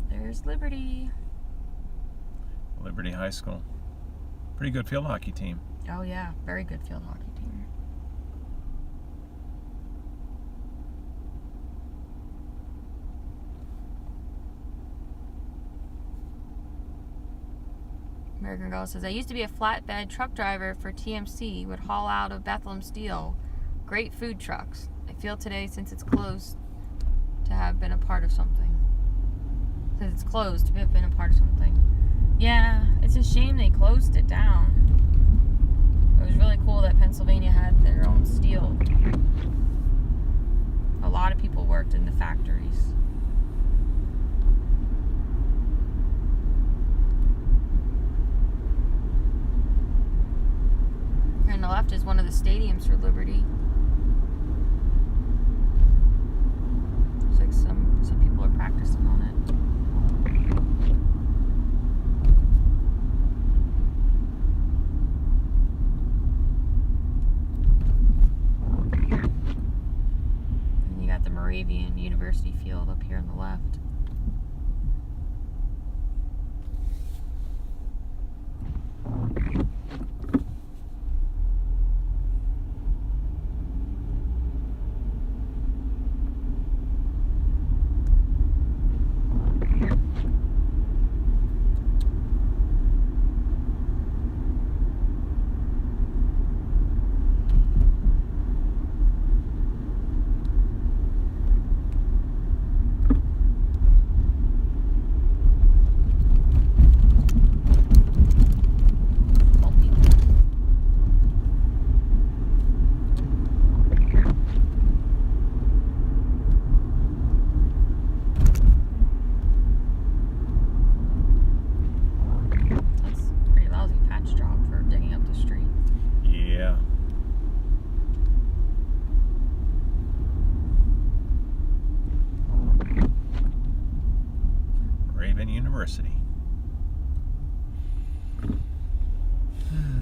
There's Liberty. Liberty High School. Pretty good field hockey team. Oh yeah, very good field hockey team. American Girl says, I used to be a flatbed truck driver for TMC, would haul out of Bethlehem Steel. Great food trucks. I feel today, since it's closed, to have been a part of something. Since it's closed, to have been a part of something. Yeah, it's a shame they closed it down. It was really cool that Pennsylvania had their own steel. A lot of people worked in the factories. Here on the left is one of the stadiums for Liberty. Looks like some people are practicing on it. And you got the Moravian University field up here on the left.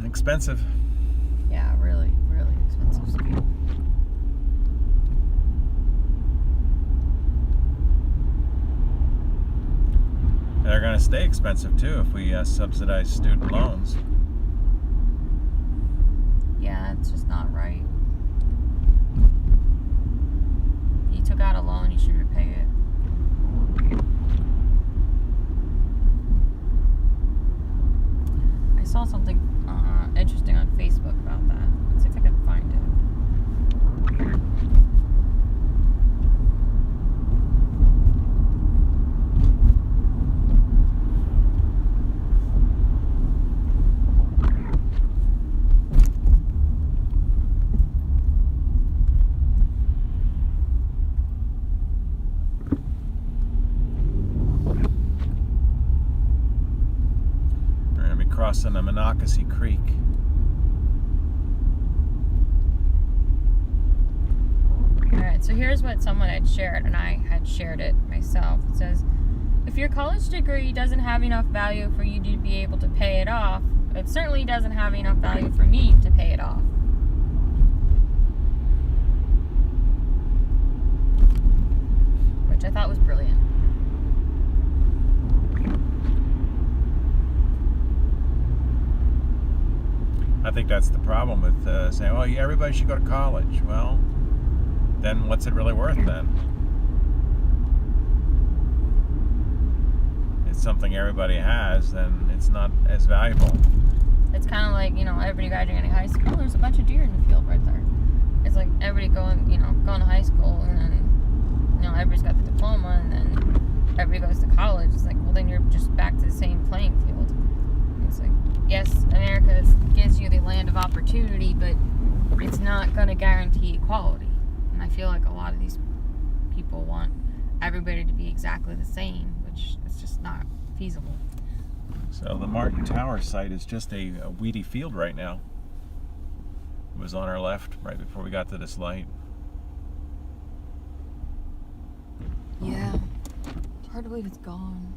expensive. Yeah, really, really expensive ski. They're going to stay expensive too if we subsidize student loans. Yeah, it's just not right. You took out a loan, you should repay it. I saw something interesting on Facebook about that. Let's see if I can find it. Crossing the Monocacy Creek. Alright, so here's what someone had shared, and I had shared it myself. It says, if your college degree doesn't have enough value for you to be able to pay it off, it certainly doesn't have enough value for me to pay it off. Which I thought was brilliant. I think that's the problem with saying, "Oh, yeah, everybody should go to college." Well, then what's it really worth then? It's something everybody has, then it's not as valuable. It's kind of like, everybody graduating high school. Oh, there's a bunch of deer in the field right there. It's like everybody going to high school, and then, everybody's got the diploma, and then everybody goes to college. It's like, well, then you're just back to the same playing field. It's like, yes, America gives you the land of opportunity, but it's not going to guarantee equality. And I feel like a lot of these people want everybody to be exactly the same, which is just not feasible. So the Martin Tower site is just a weedy field right now. It was on our left right before we got to this light. Yeah, it's hard to believe it's gone.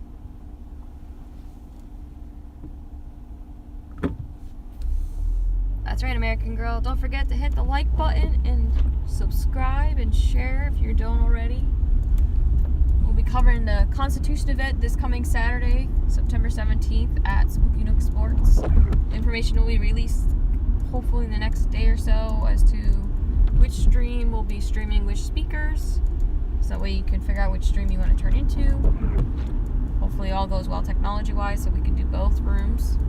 That's right, American Girl. Don't forget to hit the like button and subscribe and share if you don't already. We'll be covering the Constitution event this coming Saturday, September 17th at Spooky Nook Sports. Information will be released hopefully in the next day or so as to which stream will be streaming which speakers. So that way you can figure out which stream you want to turn into. Hopefully all goes well technology-wise so we can do both rooms.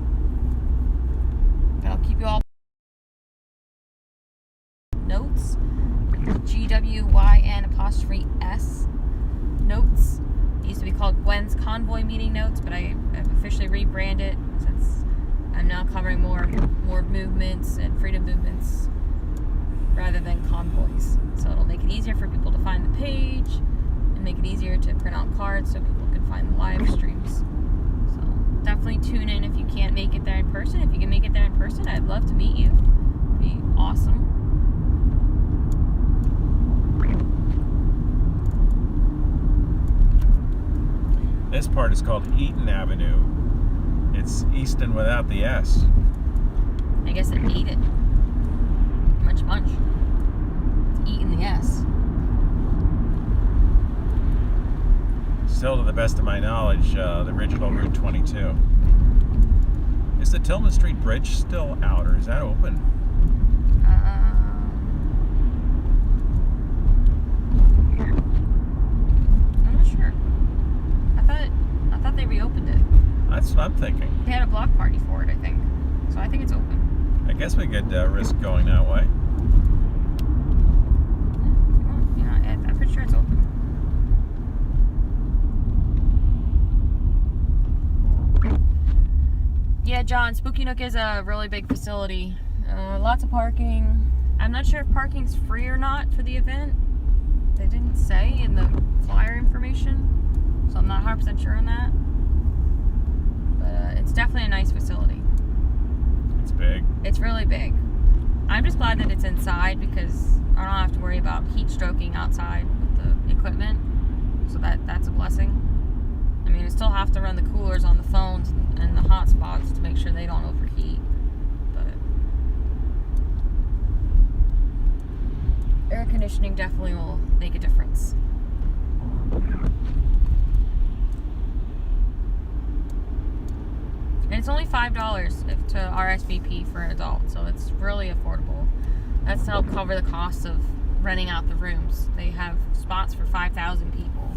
But I'll keep you all notes. GWYN''S notes. It used to be called Gwen's Convoy Meeting Notes, but I have officially rebranded since I'm now covering more movements and freedom movements rather than convoys. So it'll make it easier for people to find the page and make it easier to print out cards so people can find the live streams. So definitely tune in if you can't make it there in person. If you can make it there in person, I'd love to meet you. It'd be awesome. This part is called Eaton Avenue. It's Easton without the S. I guess it ate it. Munch munch. It's eating the S. Still, to the best of my knowledge, the original Route 22. Is the Tillman Street Bridge still out, or is that open? I'm not sure. I thought they reopened it. That's what I'm thinking. They had a block party for it, I think. So I think it's open. I guess we could risk going that way. Yeah, I'm pretty sure it's open. Yeah, John, Spooky Nook is a really big facility. Lots of parking. I'm not sure if parking's free or not for the event. They didn't say in the flyer information, so I'm not 100% sure on that. But it's definitely a nice facility. It's big. It's really big. I'm just glad that it's inside because I don't have to worry about heat stroking outside with the equipment. So that's a blessing. I mean, I still have to run the coolers on the phones and the hot spots to make sure they don't overheat. But conditioning definitely will make a difference. And it's only $5 to RSVP for an adult, so it's really affordable. That's to help cover the cost of renting out the rooms. They have spots for 5,000 people,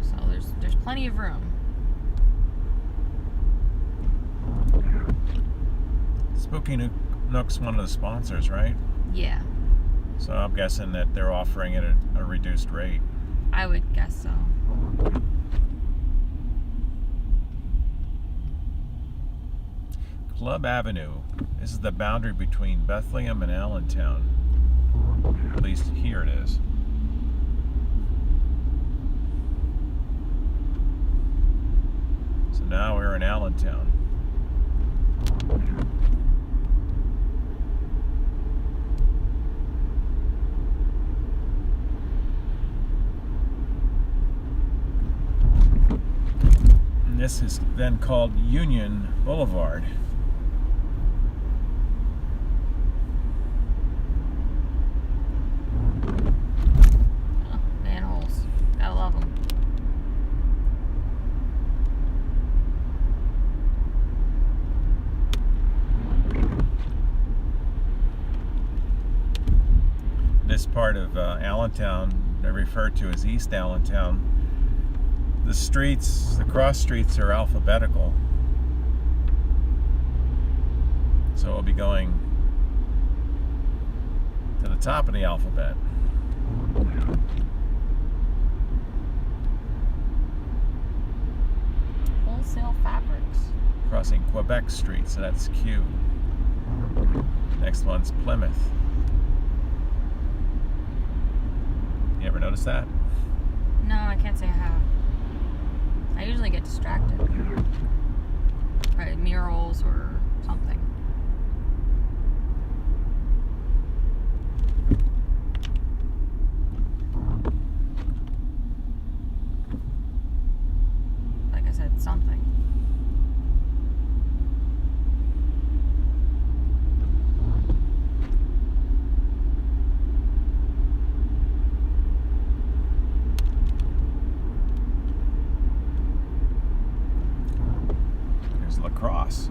so there's plenty of room. Spooky Nook's one of the sponsors, right? Yeah, So I'm guessing that they're offering it at a reduced rate. I would guess so. Club Avenue. This is the boundary between Bethlehem and Allentown. At least here it is. So now we're in Allentown. And this is then called Union Boulevard. Oh, manholes. Gotta love them. This part of Allentown, they refer to as East Allentown. The streets, the cross streets are alphabetical. So we'll be going to the top of the alphabet. Wholesale fabrics. Crossing Quebec Street, so that's Q. Next one's Plymouth. You ever notice that? No, I can't say I have. I usually get distracted. Right, murals or something. Like I said, something. There's Lacrosse.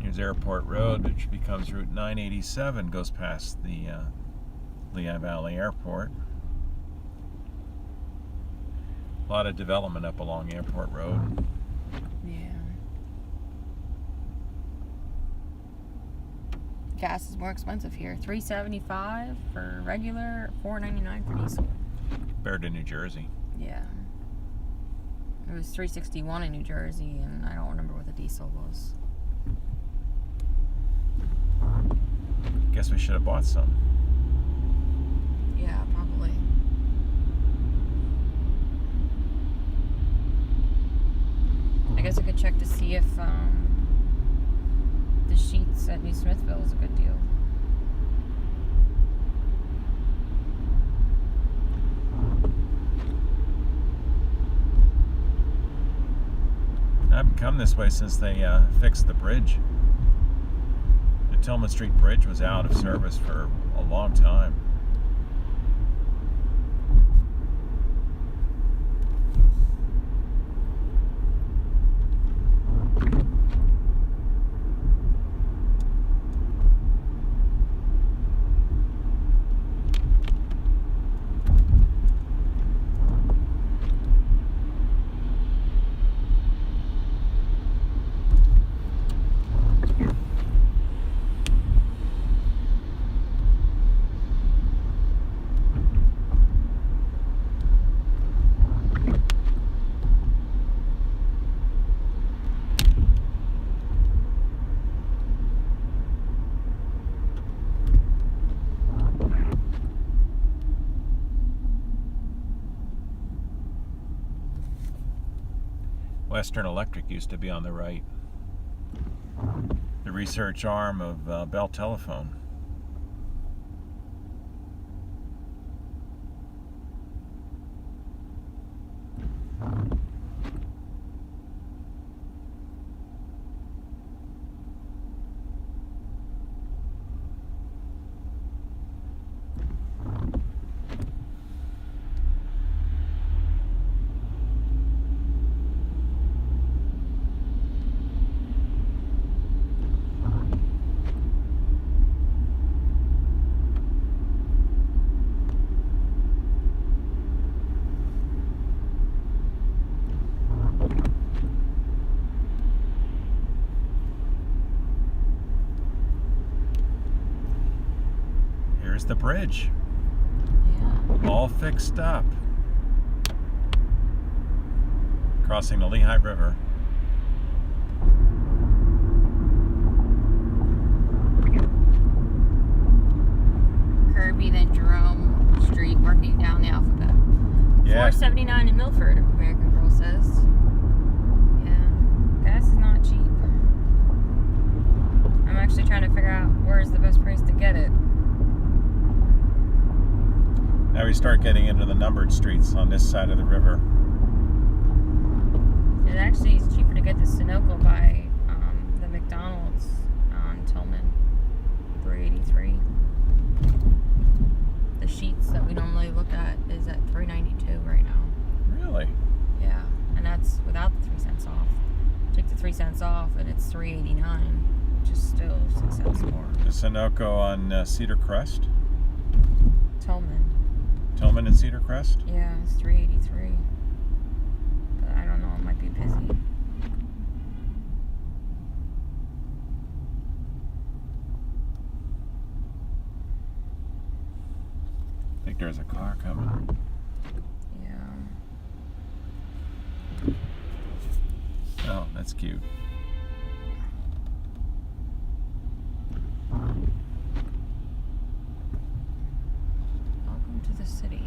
Here's Airport Road, which becomes Route 987, goes past the Lehigh Valley Airport. A lot of development up along Airport Road. Yeah. Gas is more expensive here. $3.75 for regular, $4.99 for diesel. Compared to New Jersey. Yeah. It was $3.61 in New Jersey, and I don't remember what the diesel was. Guess we should have bought some. Yeah, probably. I guess I could check to see if the sheets at New Smithville is a good deal. I haven't come this way since they fixed the bridge. The Tillman Street Bridge was out of service for a long time. Western Electric used to be on the right. The research arm of Bell Telephone. Here's the bridge. Yeah. All fixed up. Crossing the Lehigh River. Kirby, then Jerome Street, working down the alphabet. Yeah. 479 in Milford, American Girl says. Yeah. Gas is not cheap. I'm actually trying to figure out where's the best place to get it. Now we start getting into the numbered streets on this side of the river. It actually is cheaper to get the Sunoco by the McDonald's on Tillman, 383. The sheets that we normally look at is at 392 right now. Really? Yeah, and that's without the 3 cents off. Take the 3 cents off, and it's 389, which is still 6 cents more. The Sunoco on Cedar Crest? Tillman. Tillman and Cedar Crest? Yeah, it's 383. But I don't know, it might be busy. I think there's a car coming. Yeah. Oh, that's cute. Welcome to the city.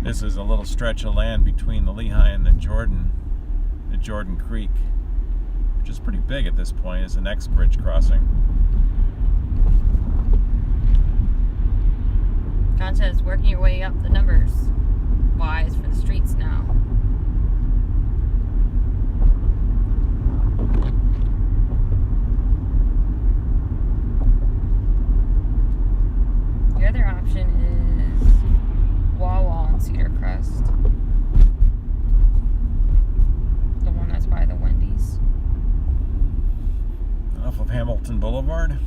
This is a little stretch of land between the Lehigh and the Jordan Creek, which is pretty big at this point. It's the next bridge crossing. John says, working your way up the numbers wise for the streets now. The other option is Wawa on Cedar Crest. The one that's by the Wendy's. Off of Hamilton Boulevard.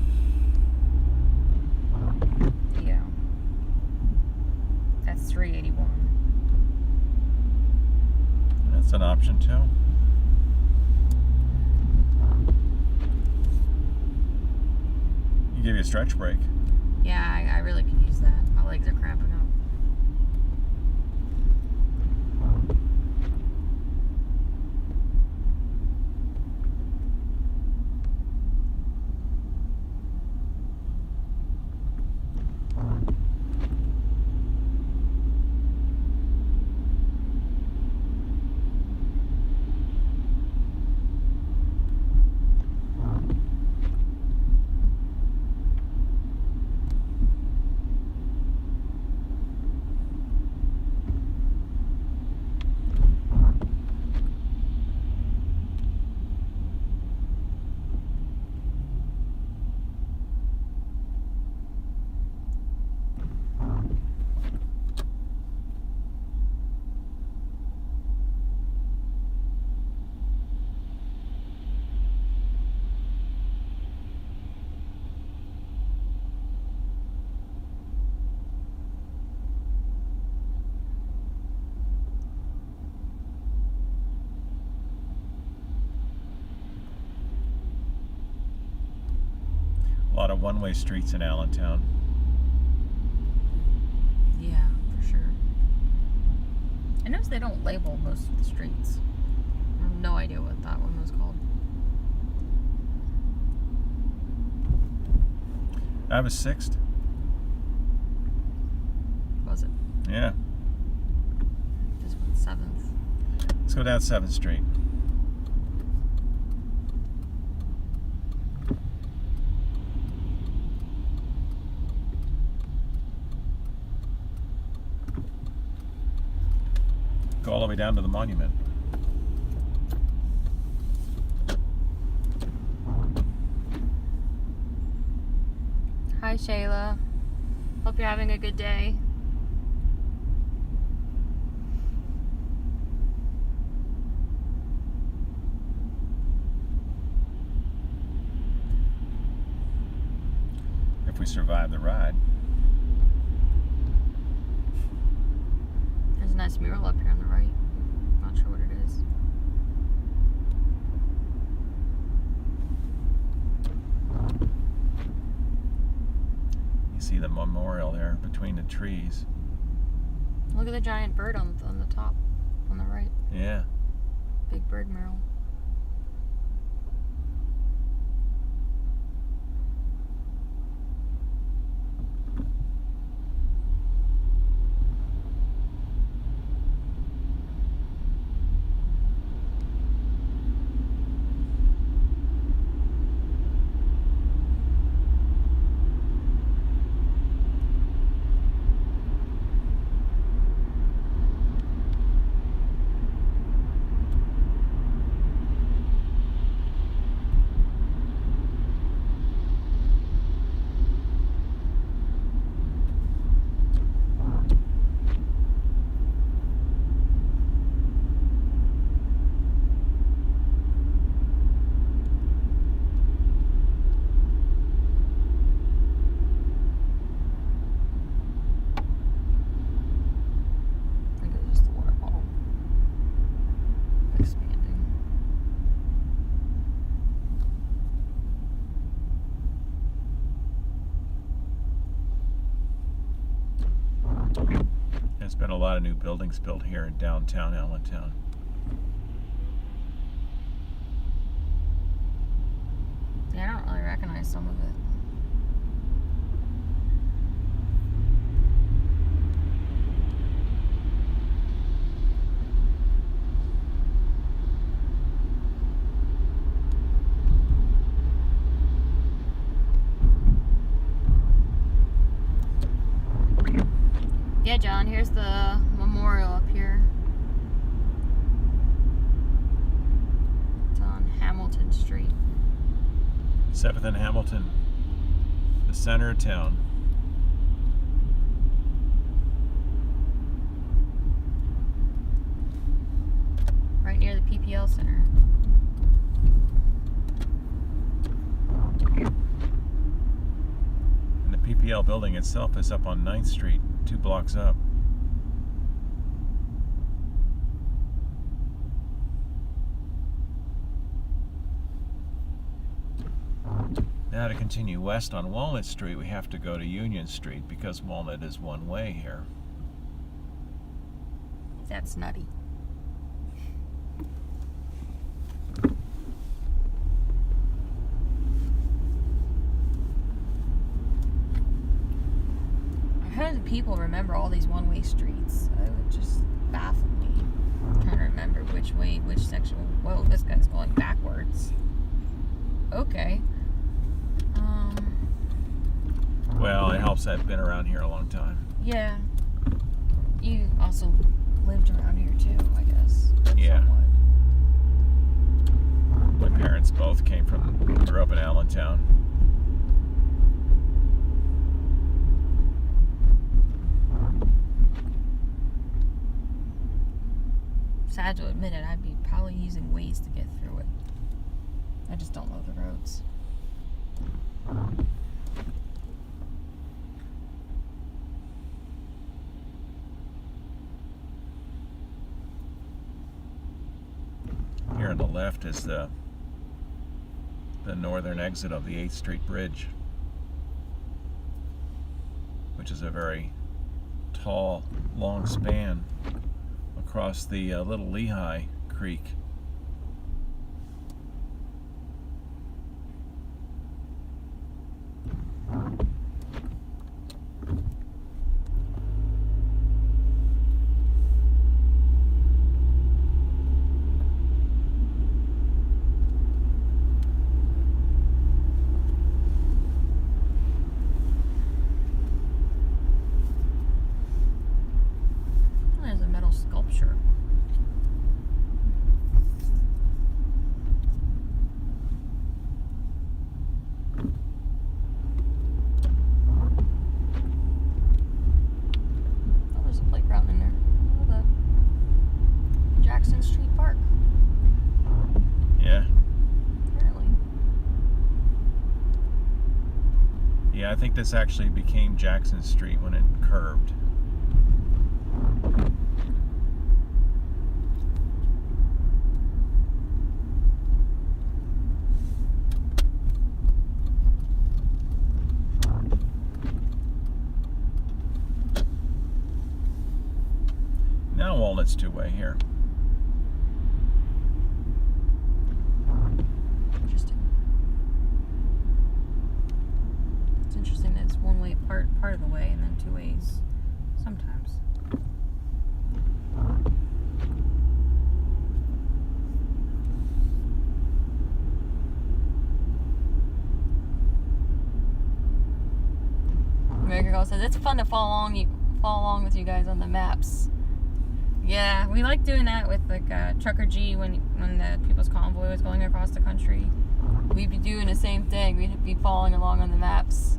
Yeah. That's 381. That's an option too. You give you a stretch break. Yeah, I really could use that. My legs are cramping up. A lot of one-way streets in Allentown. Yeah, for sure. I noticed they don't label most of the streets. I have no idea what that one was called. I was 6th. Was it? Yeah. Just went 7th. Let's go down 7th Street. Go all the way down to the monument. Hi, Shayla. Hope you're having a good day. If we survive the ride. There's a nice mural up here on the right. Not sure what it is. You see the memorial there between the trees. Look at the giant bird on the top, on the right. Yeah. Big bird mural. I think it was just the waterfall expanding. There's been a lot of new buildings built here in downtown Allentown. Yeah, I don't really recognize some of it. Yeah, John, here's the memorial up here. It's on Hamilton Street. 7th and Hamilton, the center of town. Right near the PPL Center. And the PPL building itself is up on 9th Street, 2 blocks up. Now to continue west on Walnut Street, we have to go to Union Street because Walnut is one way here. That's nutty. How do people remember all these one-way streets? It would just baffle me. I'm trying to remember which way, which section. Whoa, this guy's going backwards. Okay. Well, it helps I've been around here a long time. Yeah. You also lived around here too, I guess. Yeah. Somewhat. My parents both grew up in Allentown. Sad to admit it, I'd be probably using Waze to get through it. I just don't know the roads. Here on the left is the northern exit of the 8th Street Bridge, which is a very tall, long span across the Little Lehigh Creek. Yeah, I think this actually became Jackson Street when it curved. Now Walnut's two-way here. Interesting. It's interesting that it's one way part of the way and then two ways sometimes. American Girl says it's fun to follow along with you guys on the maps. Yeah, we like doing that with like Trucker G when the People's Convoy was going across the country. We'd be doing the same thing. We'd be following along on the maps.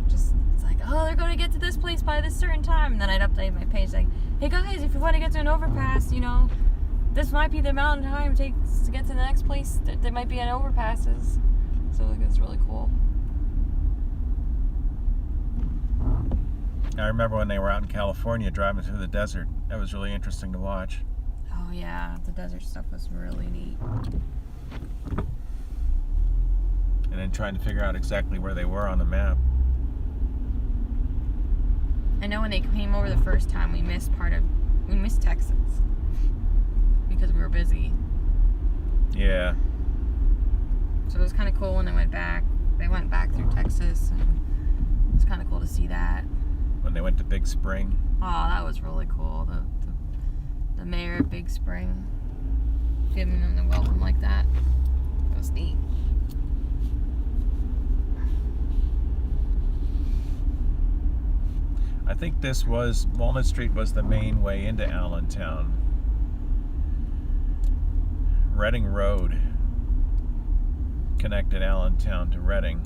Just, it's like, oh, they're going to get to this place by this certain time. And then I'd update my page like, hey guys, if you want to get to an overpass, you know, this might be the amount of time it takes to get to the next place. There might be an overpasses. So like, it's really cool. I remember when they were out in California driving through the desert. That was really interesting to watch. Oh yeah, the desert stuff was really neat. And then trying to figure out exactly where they were on the map. I know when they came over the first time, we missed Texas because we were busy. Yeah. So it was kind of cool when they went back. They went back through Texas, and it was kind of cool to see that. When they went to Big Spring. Oh, that was really cool. The mayor of Big Spring giving them the welcome like that. That was neat. I think Walnut Street was the main way into Allentown. Reading Road connected Allentown to Reading.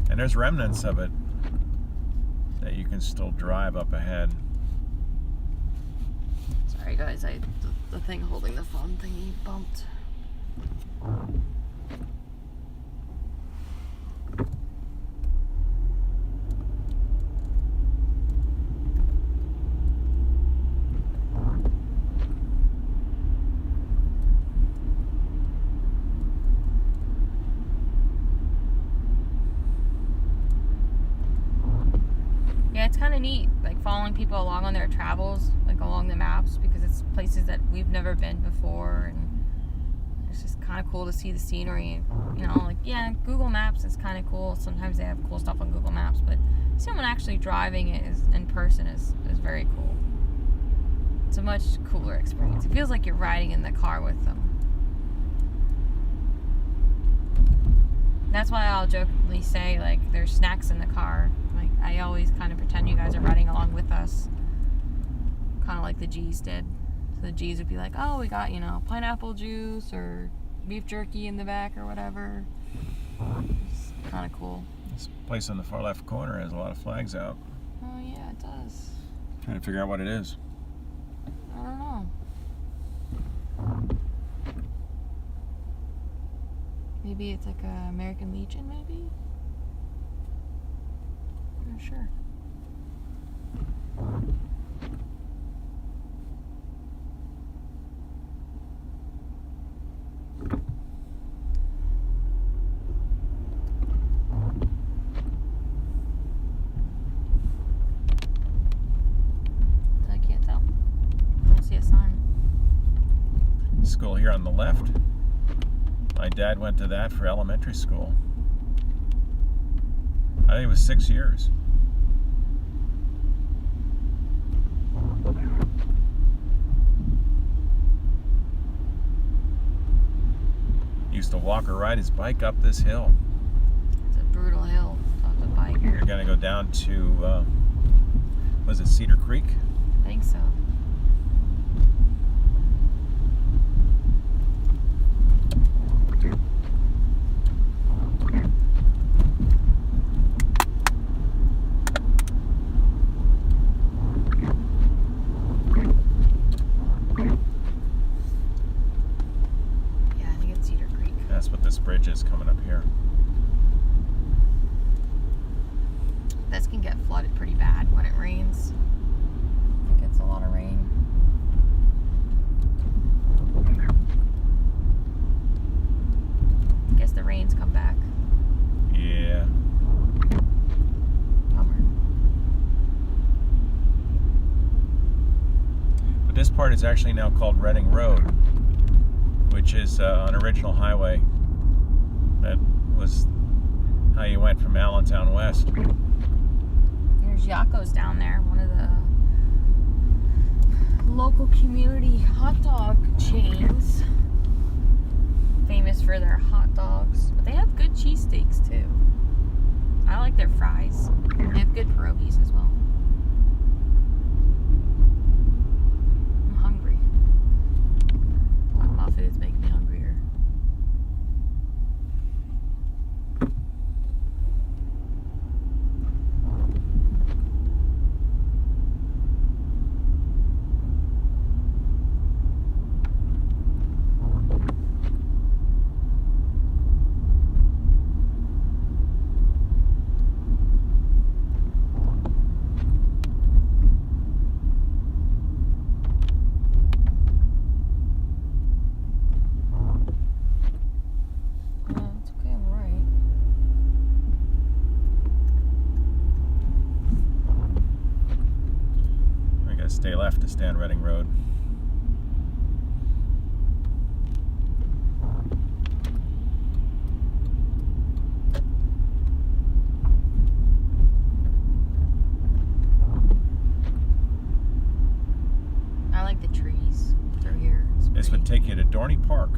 And there's remnants of it that you can still drive up ahead. Sorry guys, the thing holding the phone thingy bumped. Yeah, it's kind of neat, like following people along on their travels, like along the maps, because it's places that we've never been before, and it's just kind of cool to see the scenery. You know, like, yeah, Google Maps is kind of cool. Sometimes they have cool stuff on Google Maps, but someone actually driving it in person is very cool. It's a much cooler experience. It feels like you're riding in the car with them. That's why I'll jokingly say, like, there's snacks in the car. Like, I always kind of pretend you guys are riding along with us. Kind of like the G's did. So the G's would be like, oh, we got, you know, pineapple juice or beef jerky in the back or whatever. It's kind of cool. This place on the far left corner has a lot of flags out. Oh, yeah, it does. Trying to figure out what it is. I don't know. Maybe it's like a American Legion, maybe? I'm not sure. I can't tell. I don't see a sign. School here on the left. My dad went to that for elementary school. I think it was 6 years. He used to walk or ride his bike up this hill. It's a brutal hill on the bike. You're gonna go down to, was it Cedar Creek? I think so. That's what this bridge is coming up here. part is actually now called Reading Road, which is an original highway that was how you went from Allentown west. There's Yakko's down there, one of the local community hot dog chains. Famous for their hot dogs. But they have good cheesesteaks too. I like their fries. They have good pierogies as well. I'm hungry. Talking about foods make me hungrier. Stay left to stay on Reading Road. I like the trees through here. This would take you to Dorney Park.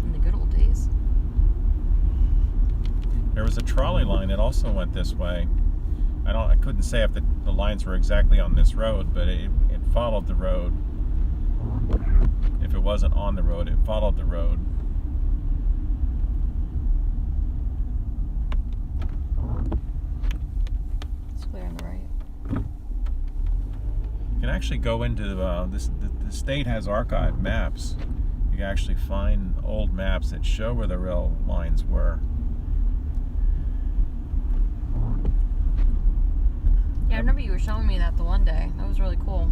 In the good old days. There was a trolley line that also went this way. I couldn't say if the lines were exactly on this road, but it followed the road. If it wasn't on the road, it followed the road. It's clear on the right. You can actually go into the state has archived maps. You can actually find old maps that show where the rail lines were. Yeah, I remember you were showing me that the one day. That was really cool.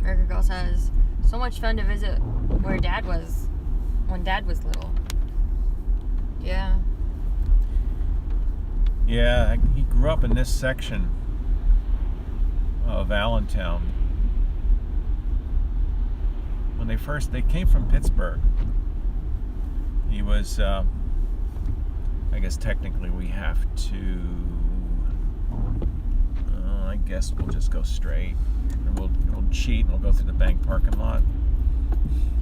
Erica Girl says, so much fun to visit where Dad was when Dad was little. Yeah. Yeah, he grew up in this section of Allentown. When they came from Pittsburgh. He was, I guess technically we have to, I guess we'll just go straight. And we'll cheat and we'll go through the bank parking lot.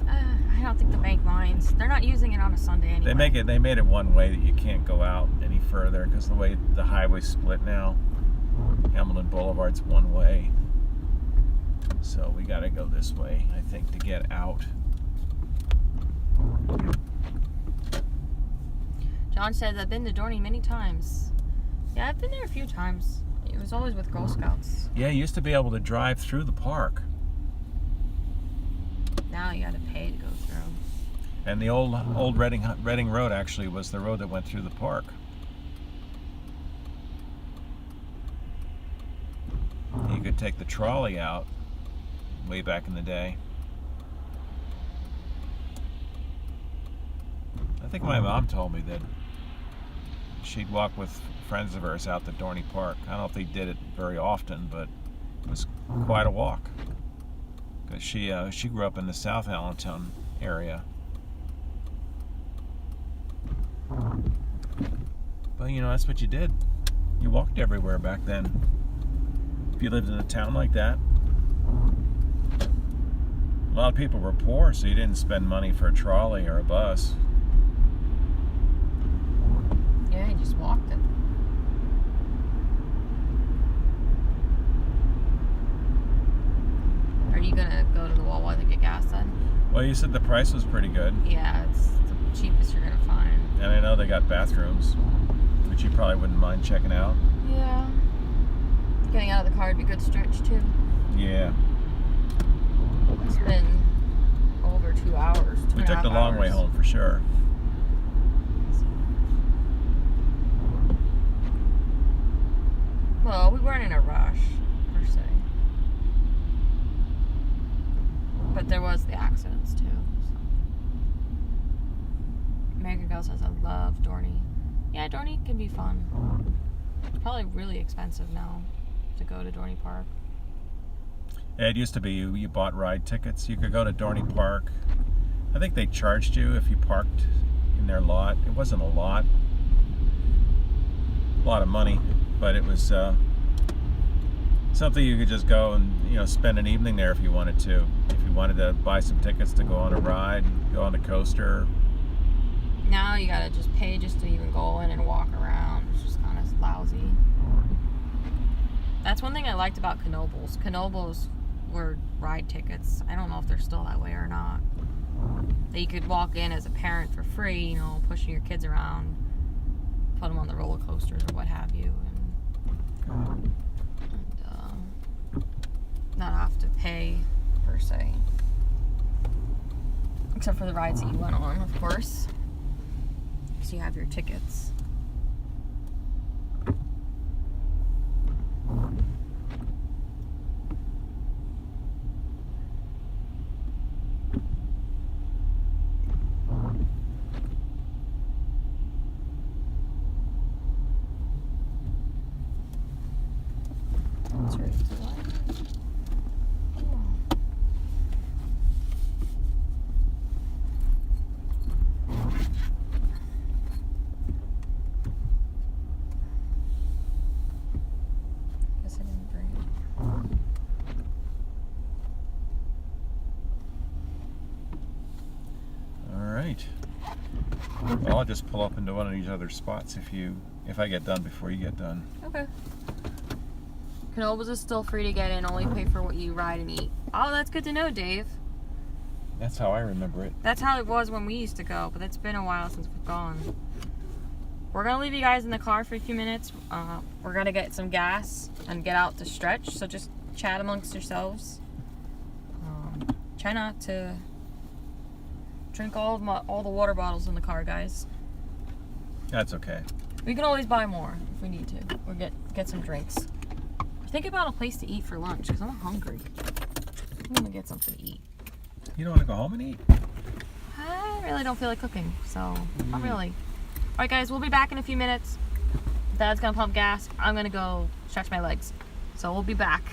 I don't think the bank minds. They're not using it on a Sunday anyway. They made it one way that you can't go out any further because the way the highway's split now. Hamilton Boulevard's one way. So we gotta go this way, I think, to get out. John says, I've been to Dorney many times. Yeah, I've been there a few times. It was always with Girl Scouts. Yeah, you used to be able to drive through the park. Now you gotta pay to go through. And the old Reading Road actually was the road that went through the park. You could take the trolley out way back in the day. I think my mom told me that she'd walk with friends of hers out to Dorney Park. I don't know if they did it very often, but it was quite a walk. Because she grew up in the South Allentown area. But you know, that's what you did. You walked everywhere back then. If you lived in a town like that. A lot of people were poor, so you didn't spend money for a trolley or a bus. Yeah, you just walked it. Are you gonna go to the Wawa to get gas then? Well, you said the price was pretty good. Yeah, it's the cheapest you're gonna find. And I know they got bathrooms, which you probably wouldn't mind checking out. Yeah. Getting out of the car would be a good stretch too. Yeah. It's been over 2 hours. We took the long way home for sure. Well, we weren't in a rush, per se. But there was the accidents too. So. American Girl says, I love Dorney. Yeah, Dorney can be fun. It's probably really expensive now to go to Dorney Park. It used to be you bought ride tickets. You could go to Dorney Park. I think they charged you if you parked in their lot. It wasn't a lot of money, but it was something you could just go and spend an evening there if you wanted to. If you wanted to buy some tickets to go on a ride, go on the coaster. Now you gotta just pay just to even go in and walk around. It's just kind of lousy. That's one thing I liked about Knoebels. Knoebels were ride tickets. I don't know if they're still that way or not. That you could walk in as a parent for free, pushing your kids around, put them on the roller coasters or what have you, and not have to pay per se. Except for the rides that you went on, of course. So you have your tickets. That's right. Guess I didn't bring it. All right. Well, I'll just pull up into one of these other spots if I get done before you get done. Okay. Knoebels is still free to get in, only pay for what you ride and eat. Oh, that's good to know, Dave. That's how I remember it. That's how it was when we used to go, but it's been a while since we've gone. We're gonna leave you guys in the car for a few minutes. We're gonna get some gas and get out to stretch, so just chat amongst yourselves. Try not to drink all the water bottles in the car, guys. That's okay. We can always buy more if we need to, or get some drinks. Think about a place to eat for lunch, because I'm hungry. I'm gonna get something to eat. You don't want to go home and eat? I really don't feel like cooking, so not really. Alright guys, we'll be back in a few minutes. Dad's gonna pump gas. I'm gonna go stretch my legs. So we'll be back.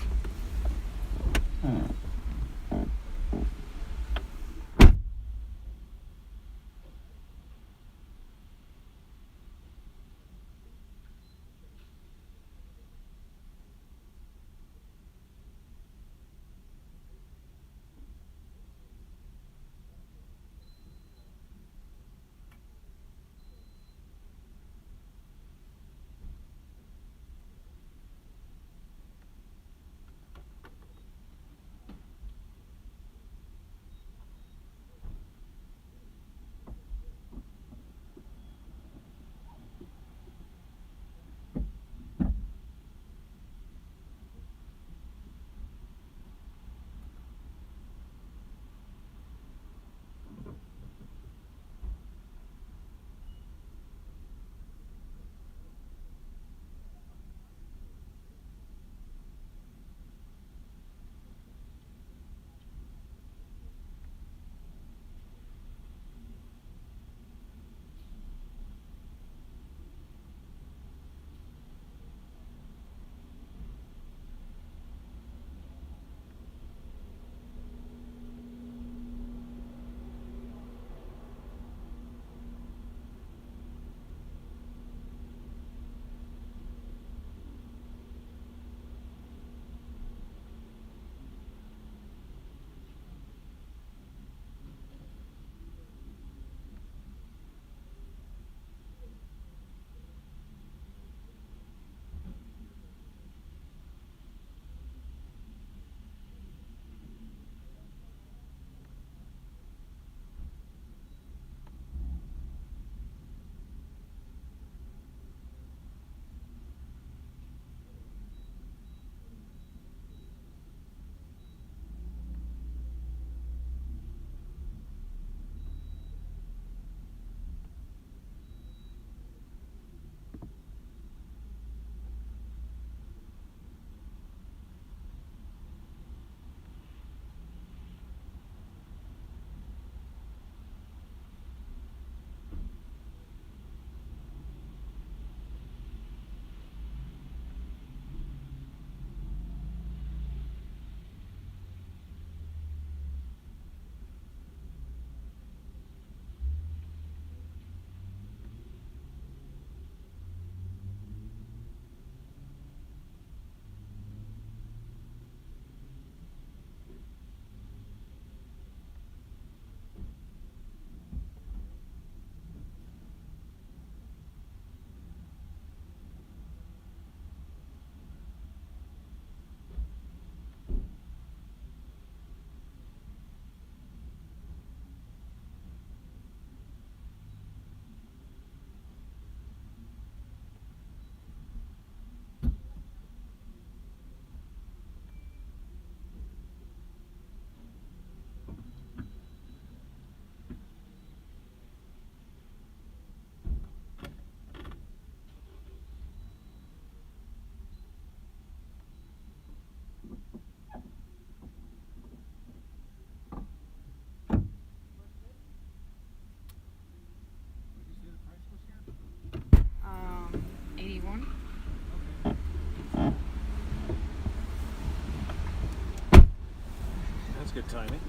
That's good timing.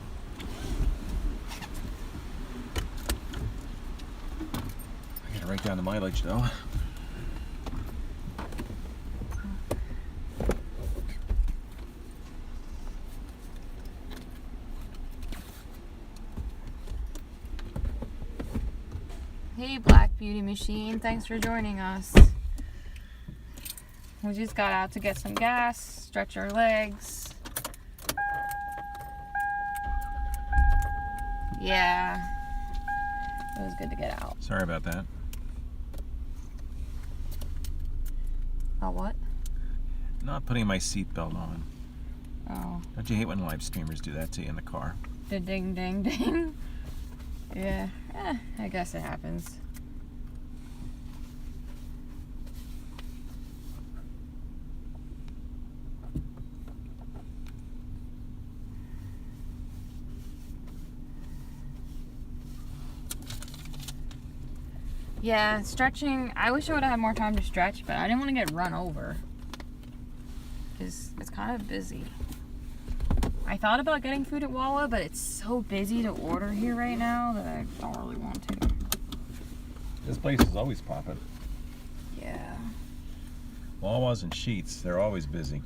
I gotta write down the mileage though. Hey, Black Beauty Machine, thanks for joining us. We just got out to get some gas, stretch our legs. Yeah, it was good to get out. Sorry about that. Oh, what? Not putting my seatbelt on. Oh. Don't you hate when live streamers do that to you in the car? The ding, ding, ding. Yeah, I guess it happens. Yeah, stretching. I wish I would have had more time to stretch, but I didn't want to get run over. It's kind of busy. I thought about getting food at Wawa, but it's so busy to order here right now that I don't really want to. This place is always popping. Yeah. Wawas and Sheets, they're always busy.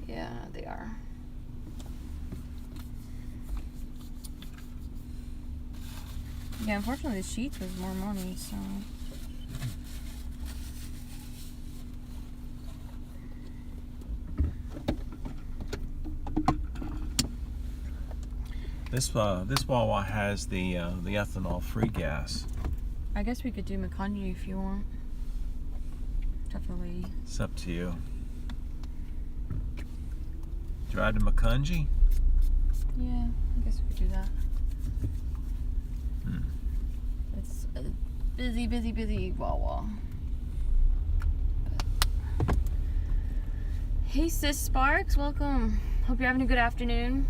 Yeah, they are. Yeah, unfortunately the Sheets was more money, so... This Wawa has the ethanol-free gas. I guess we could do McCungy if you want. Definitely. It's up to you. Drive to McCungy? Yeah, I guess we could do that. Hmm. It's a busy Wawa. Hey sis Sparks, welcome. Hope you're having a good afternoon.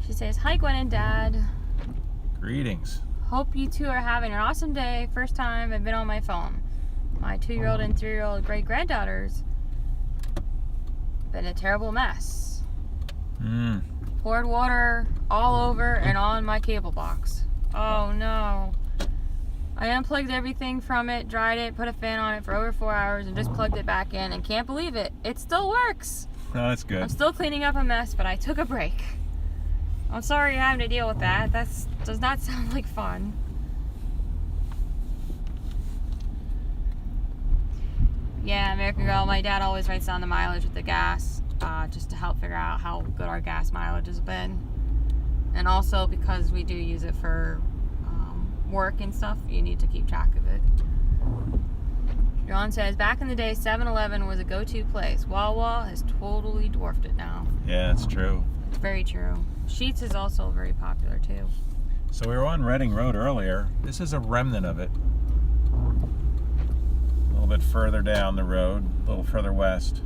She says, hi Gwen and Dad. Greetings. Hope you two are having an awesome day. First time I've been on my phone. My 2-year-old and 3-year-old great-granddaughters been a terrible mess. Poured water all over and on my cable box. Oh no. I unplugged everything from it, dried it, put a fan on it for over 4 hours, and just plugged it back in, and can't believe it. It still works. Oh, that's good. I'm still cleaning up a mess, but I took a break. I'm sorry you're having to deal with that. That does not sound like fun. Yeah, American Girl, my dad always writes down the mileage with the gas, just to help figure out how good our gas mileage has been. And also because we do use it for work and stuff, you need to keep track of it. John says, back in the day, 7-Eleven was a go-to place. Wawa has totally dwarfed it now. Yeah, it's true. It's very true. Sheets is also very popular too. So we were on Reading Road earlier. This is a remnant of it. A little bit further down the road, a little further west.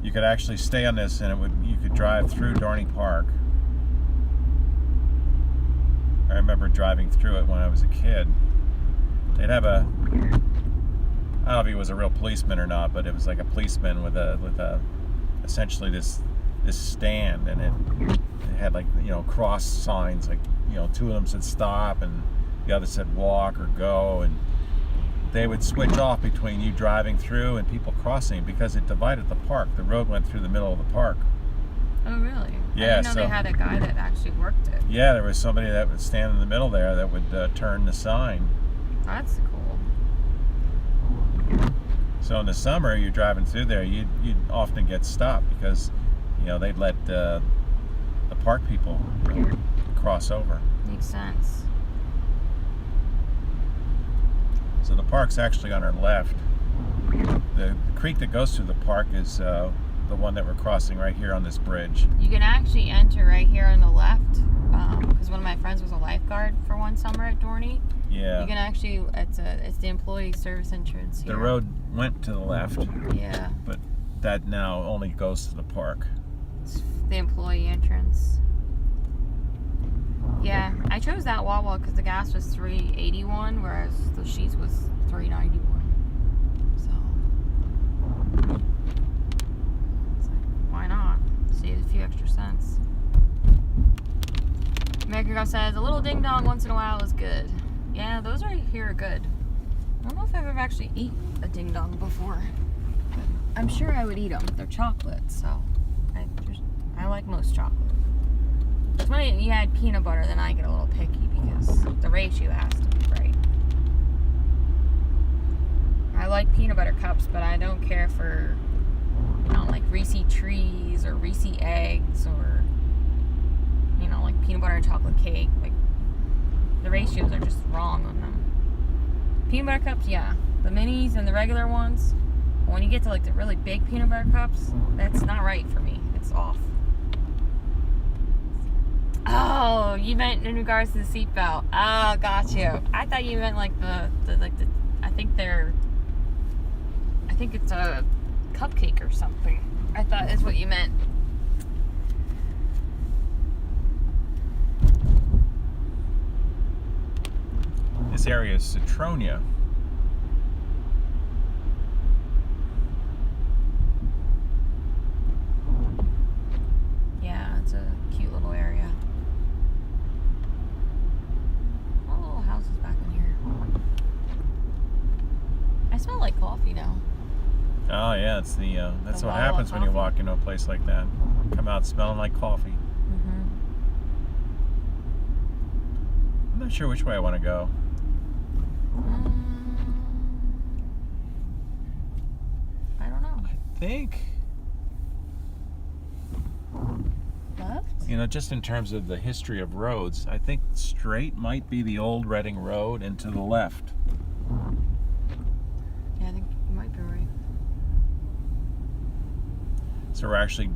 You could actually stay on this and you could drive through Dorney Park. I remember driving through it when I was a kid. They'd have I don't know if he was a real policeman or not, but it was like a policeman with essentially this stand, and it had, like, you know, cross signs, like, you know, 2 of them said stop and the other said walk or go, and they would switch off between you driving through and people crossing because it divided the park. The road went through the middle of the park. Oh, really? Yeah, I didn't know they had a guy that actually worked it. Yeah, there was somebody that would stand in the middle there that would turn the sign. That's cool. So in the summer, you're driving through there, you'd often get stopped because, you know, they'd let the park people, you know, cross over. Makes sense. So the park's actually on our left. The creek that goes through the park is the one that we're crossing right here on this bridge. You can actually enter right here on the left, because one of my friends was a lifeguard for one summer at Dorney. Yeah. You can actually, it's the employee service entrance here. The road went to the left. Yeah. But that now only goes to the park. It's the employee entrance. Yeah, I chose that Wawa because the gas was $3.81, whereas the Sheets was $3.91. So Biker Girl says, a little ding dong once in a while is good. Yeah, those right here are good. I don't know if I've ever actually eaten a ding dong before. I'm sure I would eat them. They're chocolate, so I like most chocolate. It's when you add peanut butter, then I get a little picky because the ratio has to be right. I like peanut butter cups, but I don't care for, like Reese trees or Reese eggs or, like peanut butter and chocolate cake. Like, the ratios are just wrong on them. Peanut butter cups, yeah. The minis and the regular ones. But when you get to like the really big peanut butter cups, that's not right for me. It's off. Oh, you meant in regards to the seatbelt. Oh, got you. I thought you meant like the I think it's a cupcake or something. I thought is what you meant. This area is Citronia. Yeah, it's a cute little area. All little houses back in here. I smell like coffee now. Oh yeah, it's that's The what wall happens of when you coffee. walk into a place like that. Come out smelling like coffee. Mm-hmm. I'm not sure which way I want to go. I don't know. I think, Left? just in terms of the history of roads, I think straight might be the old Reading Road, and to the left. Yeah, I think you might be right. So we're actually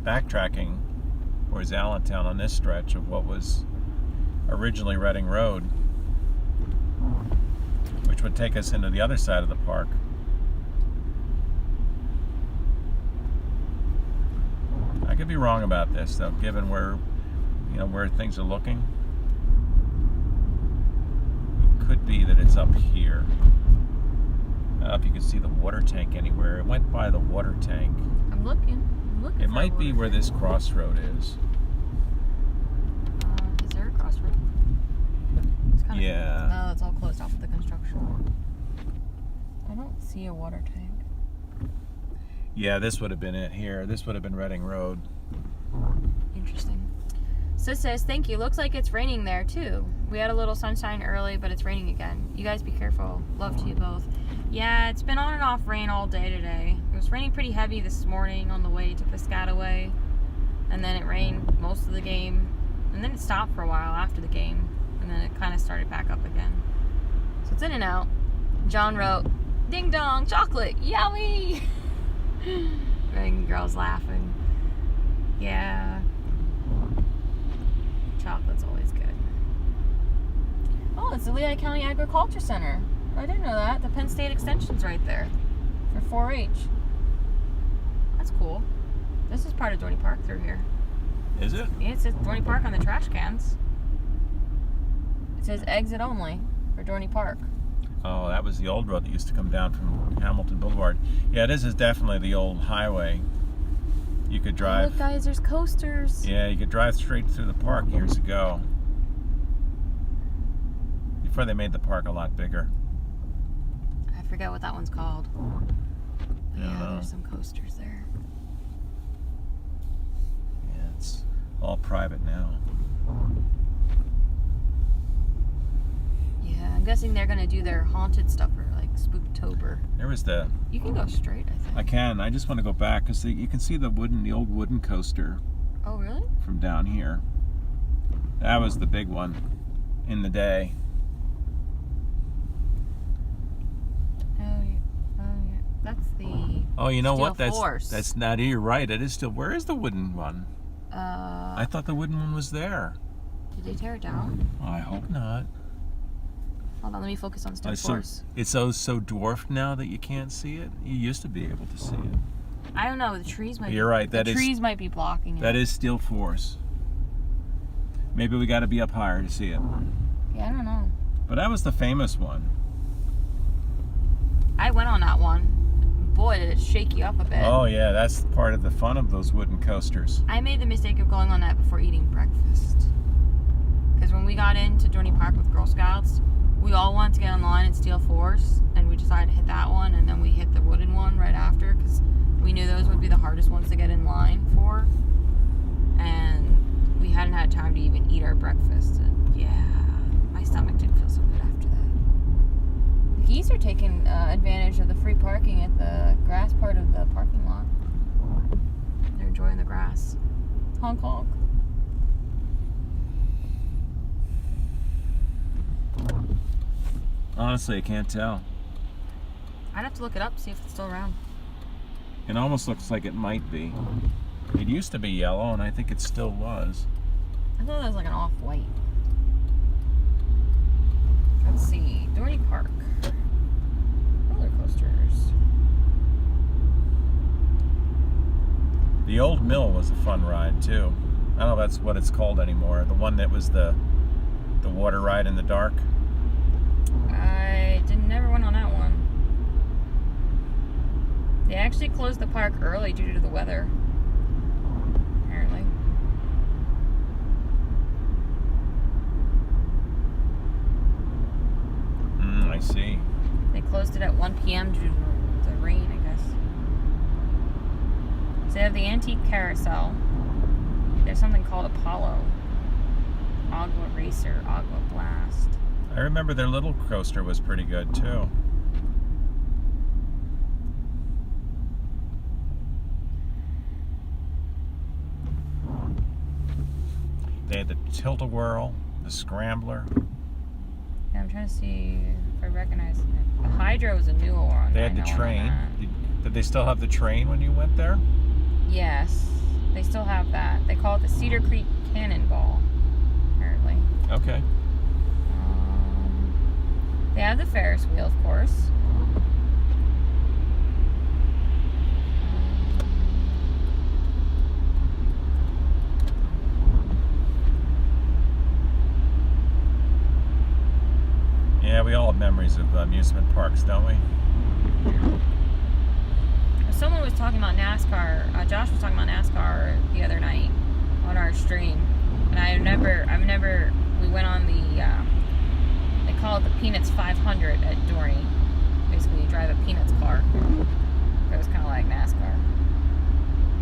backtracking towards Allentown on this stretch of what was originally Reading Road, which would take us into the other side of the park. I could be wrong about this though, given where things are looking. It could be that it's up here. I don't know if you can see the water tank anywhere. It went by the water tank. I'm looking. It might be where this crossroad is. Is there a crossroad? It's kind of Yeah. No, it's all closed off with the construction. I don't see a water tank. Yeah, this would have been it here. This would have been Reading Road. Interesting. Sis says, thank you. Looks like it's raining there too. We had a little sunshine early, but it's raining again. You guys be careful. Love to you both. Yeah, it's been on and off rain all day today. It was raining pretty heavy this morning on the way to Piscataway. And then it rained most of the game. And then it stopped for a while after the game. And then it kind of started back up again. So it's in and out. John wrote, ding dong, chocolate, yummy! And girls laughing. Yeah. Chocolate's always good. Oh, it's the Lehigh County Agriculture Center. I didn't know that. The Penn State Extension's right there for 4-H. That's cool. This is part of Dorney Park through here. Is it? Yeah, it says Dorney Park on the trash cans. It says exit only for Dorney Park. Oh, that was the old road that used to come down from Hamilton Boulevard. Yeah, this is definitely the old highway. You could Oh, drive. look, guys, there's coasters. Yeah, you could drive straight through the park years ago. Before they made the park a lot bigger. I forget what that one's called. But yeah, Yeah. there's some coasters there. Yeah, it's all private now. Yeah, I'm guessing they're gonna do their haunted stuff for like Spooktober. There was the. You can go straight, I think. I can. I just want to go back because you can see the old wooden coaster Oh, really? from down here. That was the big one in the day. Oh, yeah. That's the. Oh, you know what? Steel Force. That's not. You're right. It is still. Where is the wooden one? I I thought the wooden one was there. Did they tear it down? I hope not. Hold on, let me focus on Steel It's Force. so dwarfed now that you can't see it. You used to be able to see it. I don't know. The trees might. You're right. The trees might be blocking it. That is Steel Force. Maybe we got to be up higher to see it. Yeah, I don't know. But that was the famous one. I went on that one boy, did it shake you up a bit. Oh yeah, that's part of the fun of those wooden coasters. I made the mistake of going on that before eating breakfast. Because when we got into Dorney Park with Girl Scouts, we all wanted to get on line and steal force, and we decided to hit that one, and then we hit the wooden one right after, because we knew those would be the hardest ones to get in line for. And we hadn't had time to even eat our breakfast, and yeah, my stomach didn't feel so good after that. The geese are taking advantage of the free parking at the grass part of the parking lot. They're enjoying the grass. Honk honk. Honestly, I can't tell. I'd have to look it up, see if it's still around. It almost looks like it might be. It used to be yellow, and I think it still was. I thought that was like an off-white. Let's see. Dorney Park. Roller coasters. The old mill was a fun ride, too. I don't know if that's what it's called anymore. The one that was the water ride in the dark. I never went on that one. They actually closed the park early due to the weather. Apparently. I see. They closed it at 1 p.m. due to the rain, I guess. So they have the antique carousel. There's something called Apollo. Agua Racer, Agua Blast. I remember their little coaster was pretty good, too. They had the Tilt-A-Whirl, the Scrambler. Yeah, I'm trying to see if I recognize it. The Hydra was a newer one. They had the train. Did they still have the train when you went there? Yes, they still have that. They call it the Cedar Creek Cannonball, apparently. Okay. They have the Ferris wheel, of course. Yeah, we all have memories of amusement parks, don't we? Someone was talking about NASCAR. Josh was talking about NASCAR the other night on our stream, and I remember we went on the. They call it the Peanuts 500 at Dorney. Basically, you drive a Peanuts car. It was kind of like NASCAR.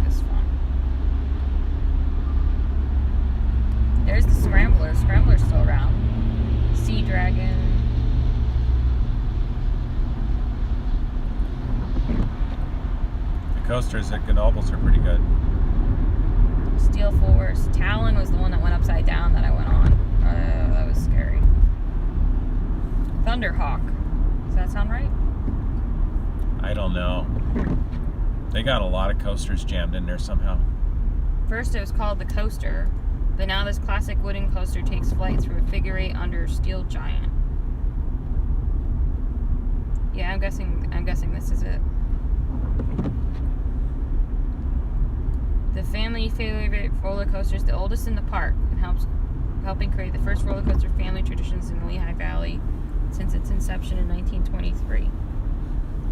It was fun. There's the Scrambler. Scrambler's still around. Sea Dragon. The coasters at Knoebels are pretty good. Steel Force. Talon was the one that went upside down that I went on. That was scary. Thunderhawk. Does that sound right? I don't know. They got a lot of coasters jammed in there somehow. First it was called the Coaster, but now this classic wooden coaster takes flight through a figure eight under Steel Giant. Yeah, I'm guessing this is it. The family favorite roller coaster is the oldest in the park and helping create the first roller coaster family traditions in the Lehigh Valley since its inception in 1923.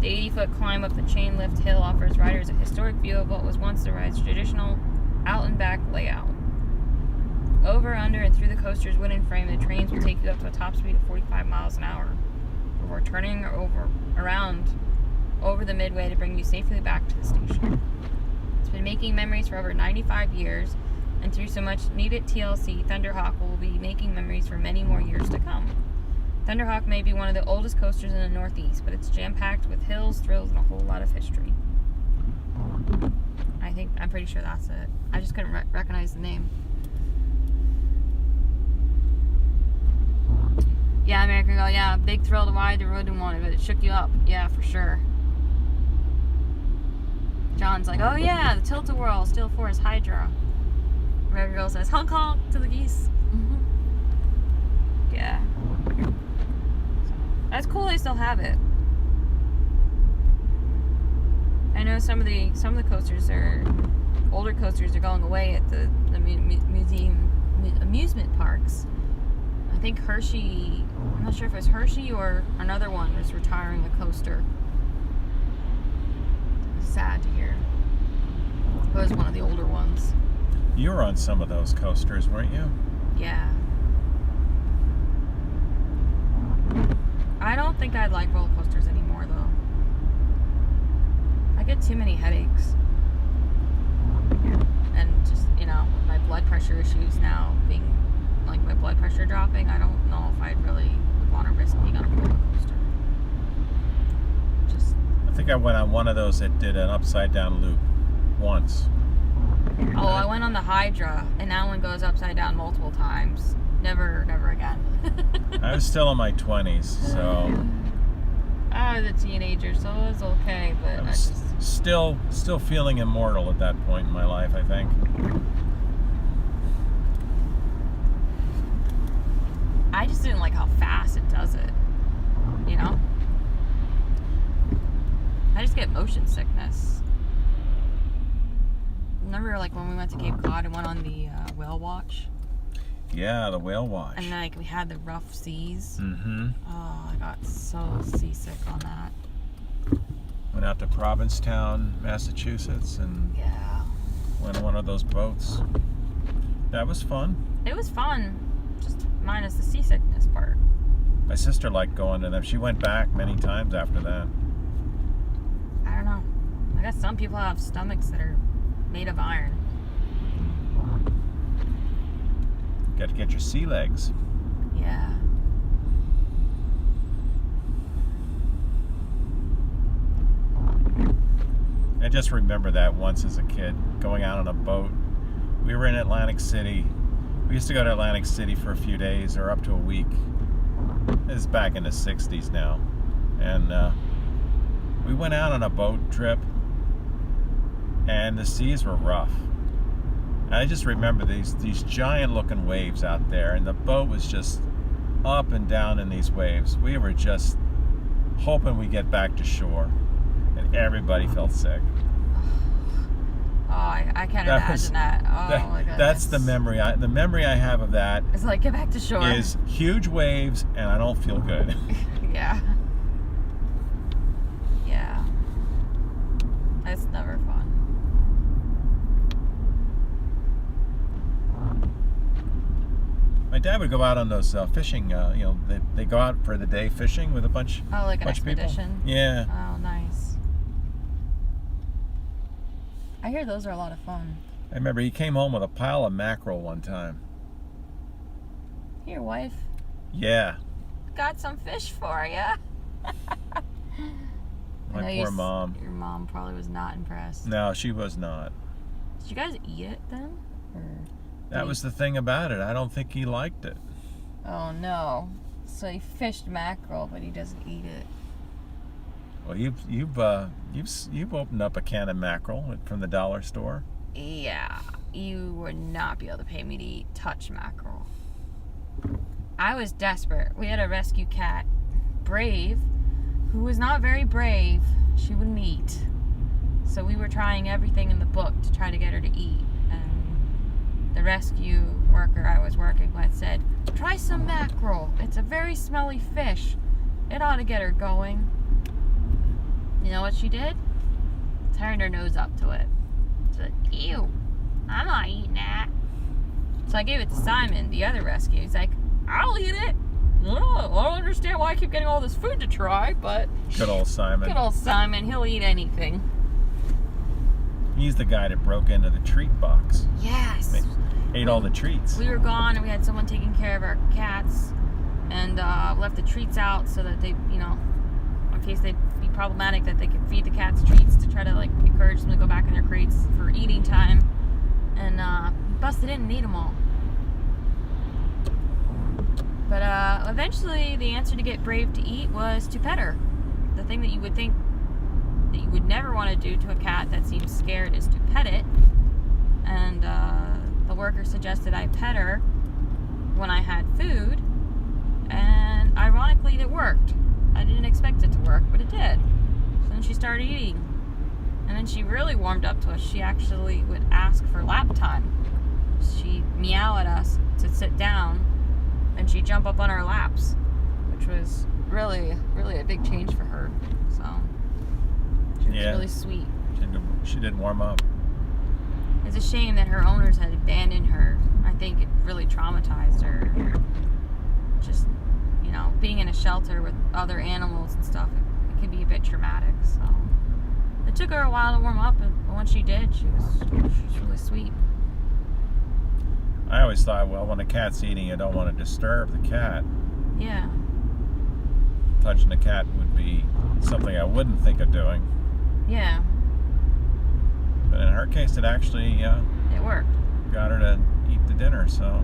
The 80-foot climb up the chain lift hill offers riders a historic view of what was once the ride's traditional out and back layout. Over, under, and through the coaster's wooden frame, the trains will take you up to a top speed of 45 miles an hour before turning around over the midway to bring you safely back to the station. It's been making memories for over 95 years, and through so much needed TLC, Thunderhawk will be making memories for many more years to come. Thunderhawk may be one of the oldest coasters in the Northeast, but it's jam-packed with hills, thrills, and a whole lot of history. I'm pretty sure that's it. I just couldn't recognize the name. Yeah, American Girl, yeah, big thrill to ride the wooden one, but it shook you up. Yeah, for sure. John's like, oh yeah, the Tilt-A-Whirl, Steel Force, Hydra. American Girl says, honk honk to the geese. Yeah. That's cool they still have it. I know some of the coasters older coasters are going away at the amusement parks. I think Hershey, I'm not sure if it was Hershey or another one was retiring a coaster. sad to hear. It was one of the older ones. You were on some of those coasters, weren't you? Yeah. I don't think I'd like roller coasters anymore, though. I get too many headaches. And just, you know, with my blood pressure issues now being, like, my blood pressure dropping, I don't know if I really would want to risk being on a roller coaster. Just... I think I went on one of those that did an upside down loop once. Oh, I went on the Hydra, and that one goes upside down multiple times. Never again. I was still in my 20s, so I was a teenager, so it was okay, but I was still feeling immortal at that point in my life, I think. I just didn't like how fast it does it, you know? I just get motion sickness. Remember, like, when we went to Cape Cod and went on the whale watch? Yeah, the whale watch. And, like, we had the rough seas. Mm-hmm. Oh, I got so seasick on that. Went out to Provincetown, Massachusetts, and Yeah. went on one of those boats. That was fun. It was fun, just minus the seasickness part. My sister liked going to them. She went back many times after that. I don't know. I guess some people have stomachs that are made of iron. Got to get your sea legs. Yeah. I just remember that once as a kid, going out on a boat. We were in Atlantic City. We used to go to Atlantic City for a few days or up to a week. This is back in the 60s now. And we went out on a boat trip, and the seas were rough. I just remember these giant looking waves out there, and the boat was just up and down in these waves. We were just hoping we'd get back to shore, and everybody felt sick. Oh, I can't imagine that. Oh my goodness. That's the memory. The memory I have of that It's like, get back to shore. is huge waves, and I don't feel good. Yeah. Yeah. It's never fun. My dad would go out on those fishing. They go out for the day fishing with a bunch. Oh, like an bunch of people. expedition? Yeah. Oh, nice. I hear those are a lot of fun. I remember he came home with a pile of mackerel one time. Here, wife. Yeah. Got some fish for you. My poor mom. Your mom probably was not impressed. No, she was not. Did you guys eat it then? Or... That was the thing about it. I don't think he liked it. Oh no! So he fished mackerel, but he doesn't eat it. Well, you've opened up a can of mackerel from the dollar store. Yeah, you would not be able to pay me to touch mackerel. I was desperate. We had a rescue cat, Brave, who was not very brave. She wouldn't eat. So we were trying everything in the book to try to get her to eat. And the rescue worker I was working with said, try some mackerel. It's a very smelly fish. It ought to get her going. You know what she did? Turned her nose up to it. She's like, ew, I'm not eating that. So I gave it to Simon, the other rescue. He's like, I'll eat it. Oh, I don't understand why I keep getting all this food to try, but... Good old Simon. Good old Simon. He'll eat anything. He's the guy that broke into the treat box. Yes. Ate all the treats. We were gone, and we had someone taking care of our cats, and left the treats out so that they, you know, in case they'd be problematic, that they could feed the cats treats to try to, like, encourage them to go back in their crates for eating time. And busted in and ate them all. But eventually, the answer to get Brave to eat was to pet her. The thing that you would think that you would never want to do to a cat that seems scared is to pet it. And the worker suggested I pet her when I had food. And ironically, it worked. I didn't expect it to work, but it did. So then she started eating. And then she really warmed up to us. She actually would ask for lap time. She'd meow at us to sit down, and she'd jump up on our laps, which was really, really a big change for her. So she was really sweet. She didn't warm up. It's a shame that her owners had abandoned her. I think it really traumatized her. Just, being in a shelter with other animals and stuff, it can be a bit traumatic. So it took her a while to warm up, but once she did, she was really sweet. I always thought, well, when a cat's eating, you don't want to disturb the cat. Yeah. Touching the cat would be something I wouldn't think of doing. Yeah. But in her case, it actually it worked. Got her to eat the dinner, so.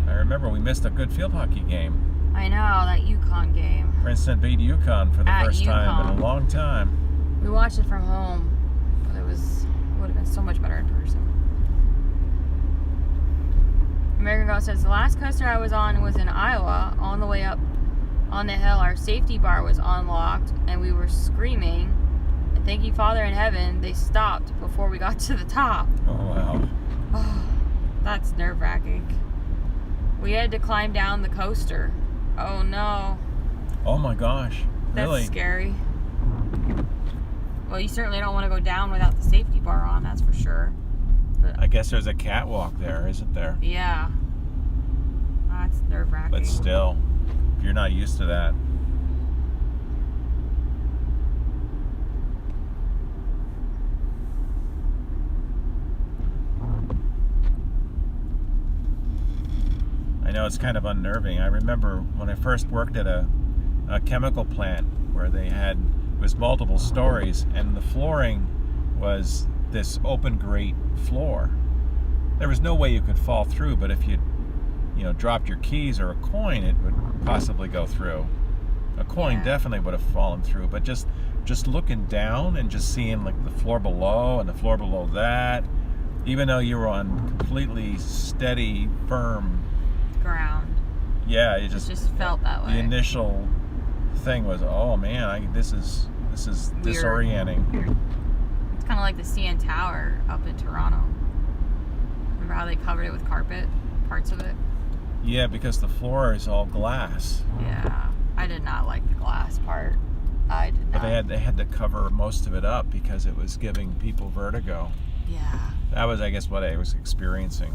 I remember we missed a good field hockey game. I know, that Yukon game. Princeton beat Yukon for the At first time in a long time. We watched it from home, but it would have been so much better in person. American Girl says, the last coaster I was on was in Iowa. On the way up on the hill, our safety bar was unlocked, and we were screaming. And thank you, Father in heaven, they stopped before we got to the top. Oh, wow. Oh, that's nerve-wracking. We had to climb down the coaster. Oh, no. Oh, my gosh. That's Really? scary. Well, you certainly don't want to go down without the safety bar on, that's for sure. But I guess there's a catwalk there, isn't there? yeah. That's nerve-wracking. But still, if you're not used to that. I know it's kind of unnerving. I remember when I first worked at a chemical plant where they had was multiple stories, and the flooring was this open grate floor. There was no way you could fall through, but if you dropped your keys or a coin, it would possibly go through. A coin definitely would have fallen through, but just looking down and just seeing like the floor below and the floor below that, even though you were on completely steady, firm ground. Yeah, It just felt that way. The initial thing was, oh man, this is Weird. disorienting. It's kind of like the CN Tower up in Toronto. Remember how they covered it with carpet, parts of it? Yeah, because the floor is all glass. Yeah, I did not like the glass part. I did not. But they had to cover most of it up because it was giving people vertigo. Yeah. That was, I guess, what I was experiencing.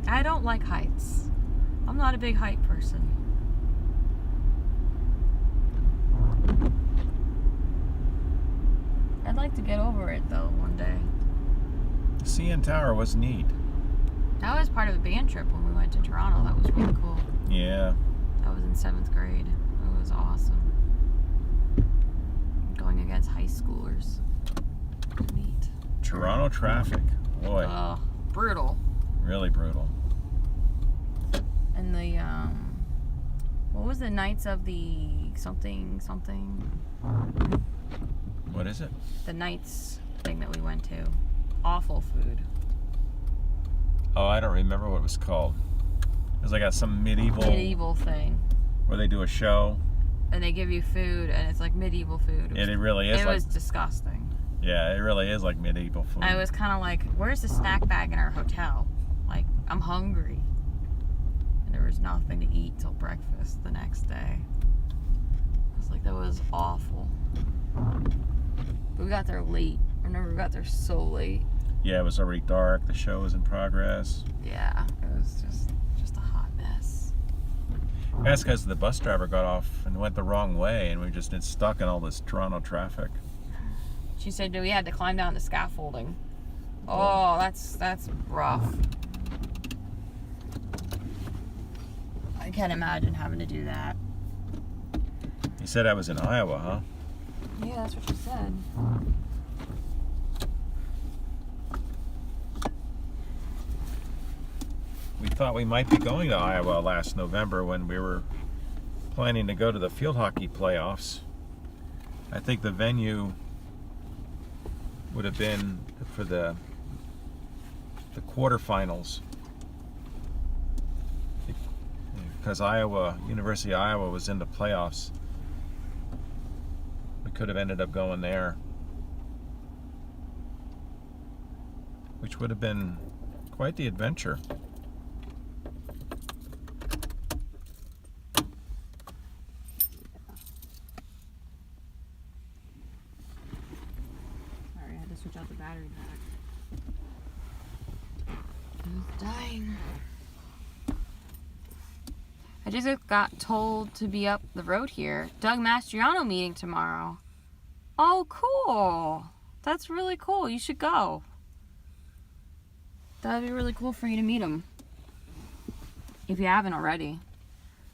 I don't like heights. I'm not a big height person. I'd like to get over it though one day. The CN Tower was neat. That was part of a band trip when we went to Toronto. That was really cool. Yeah. That was in 7th grade. It was awesome. Going against high schoolers. Neat. Toronto traffic. Boy. Brutal. Really brutal. And the, what was the Knights of the something? What is it? The Knights thing that we went to. Awful food. Oh, I don't remember what it was called. It was like some medieval thing. where they do a show. And they give you food, and it's like medieval food. It really is. It was disgusting. Yeah, it really is like medieval food. I was kind of like, where's the snack bag in our hotel? Like, I'm hungry. And there was nothing to eat till breakfast the next day. I was like, that was awful. But we got there late. I remember we got there so late. Yeah, it was already dark. The show was in progress. Yeah, it was just a hot mess. That's because the bus driver got off and went the wrong way, and we just been stuck in all this Toronto traffic. She said we had to climb down the scaffolding. Oh, that's rough. I can't imagine having to do that. You said I was in Iowa, huh? Yeah, that's what she said. We thought we might be going to Iowa last November when we were planning to go to the field hockey playoffs. I think the venue would have been for the quarterfinals, because University of Iowa was in the playoffs. We could have ended up going there, which would have been quite the adventure. dying. I just got told to be up the road here. Doug Mastriano meeting tomorrow. Oh, cool. That's really cool. You should go. That'd be really cool for you to meet him. If you haven't already.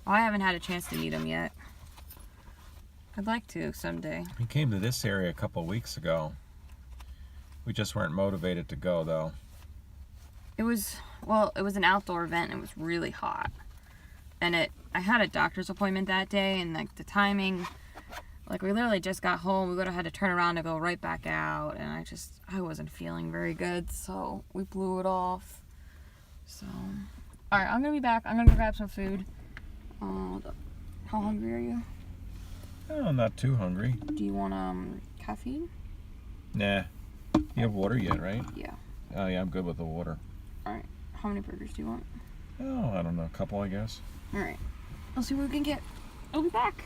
Well, I haven't had a chance to meet him yet. I'd like to someday. He came to this area a couple of weeks ago. We just weren't motivated to go, though. It was an outdoor event. It was really hot. And I had a doctor's appointment that day, and like the timing, like we literally just got home. We would have had to turn around to go right back out, and I wasn't feeling very good, so we blew it off. So, all right, I'm gonna be back. I'm gonna go grab some food. How hungry are you? Oh, I'm not too hungry. Do you want caffeine? Nah. You have water yet, right? Yeah. Oh, yeah, I'm good with the water. All right. How many burgers do you want? Oh, I don't know. A couple, I guess. All right. I'll see what we can get. I'll be back.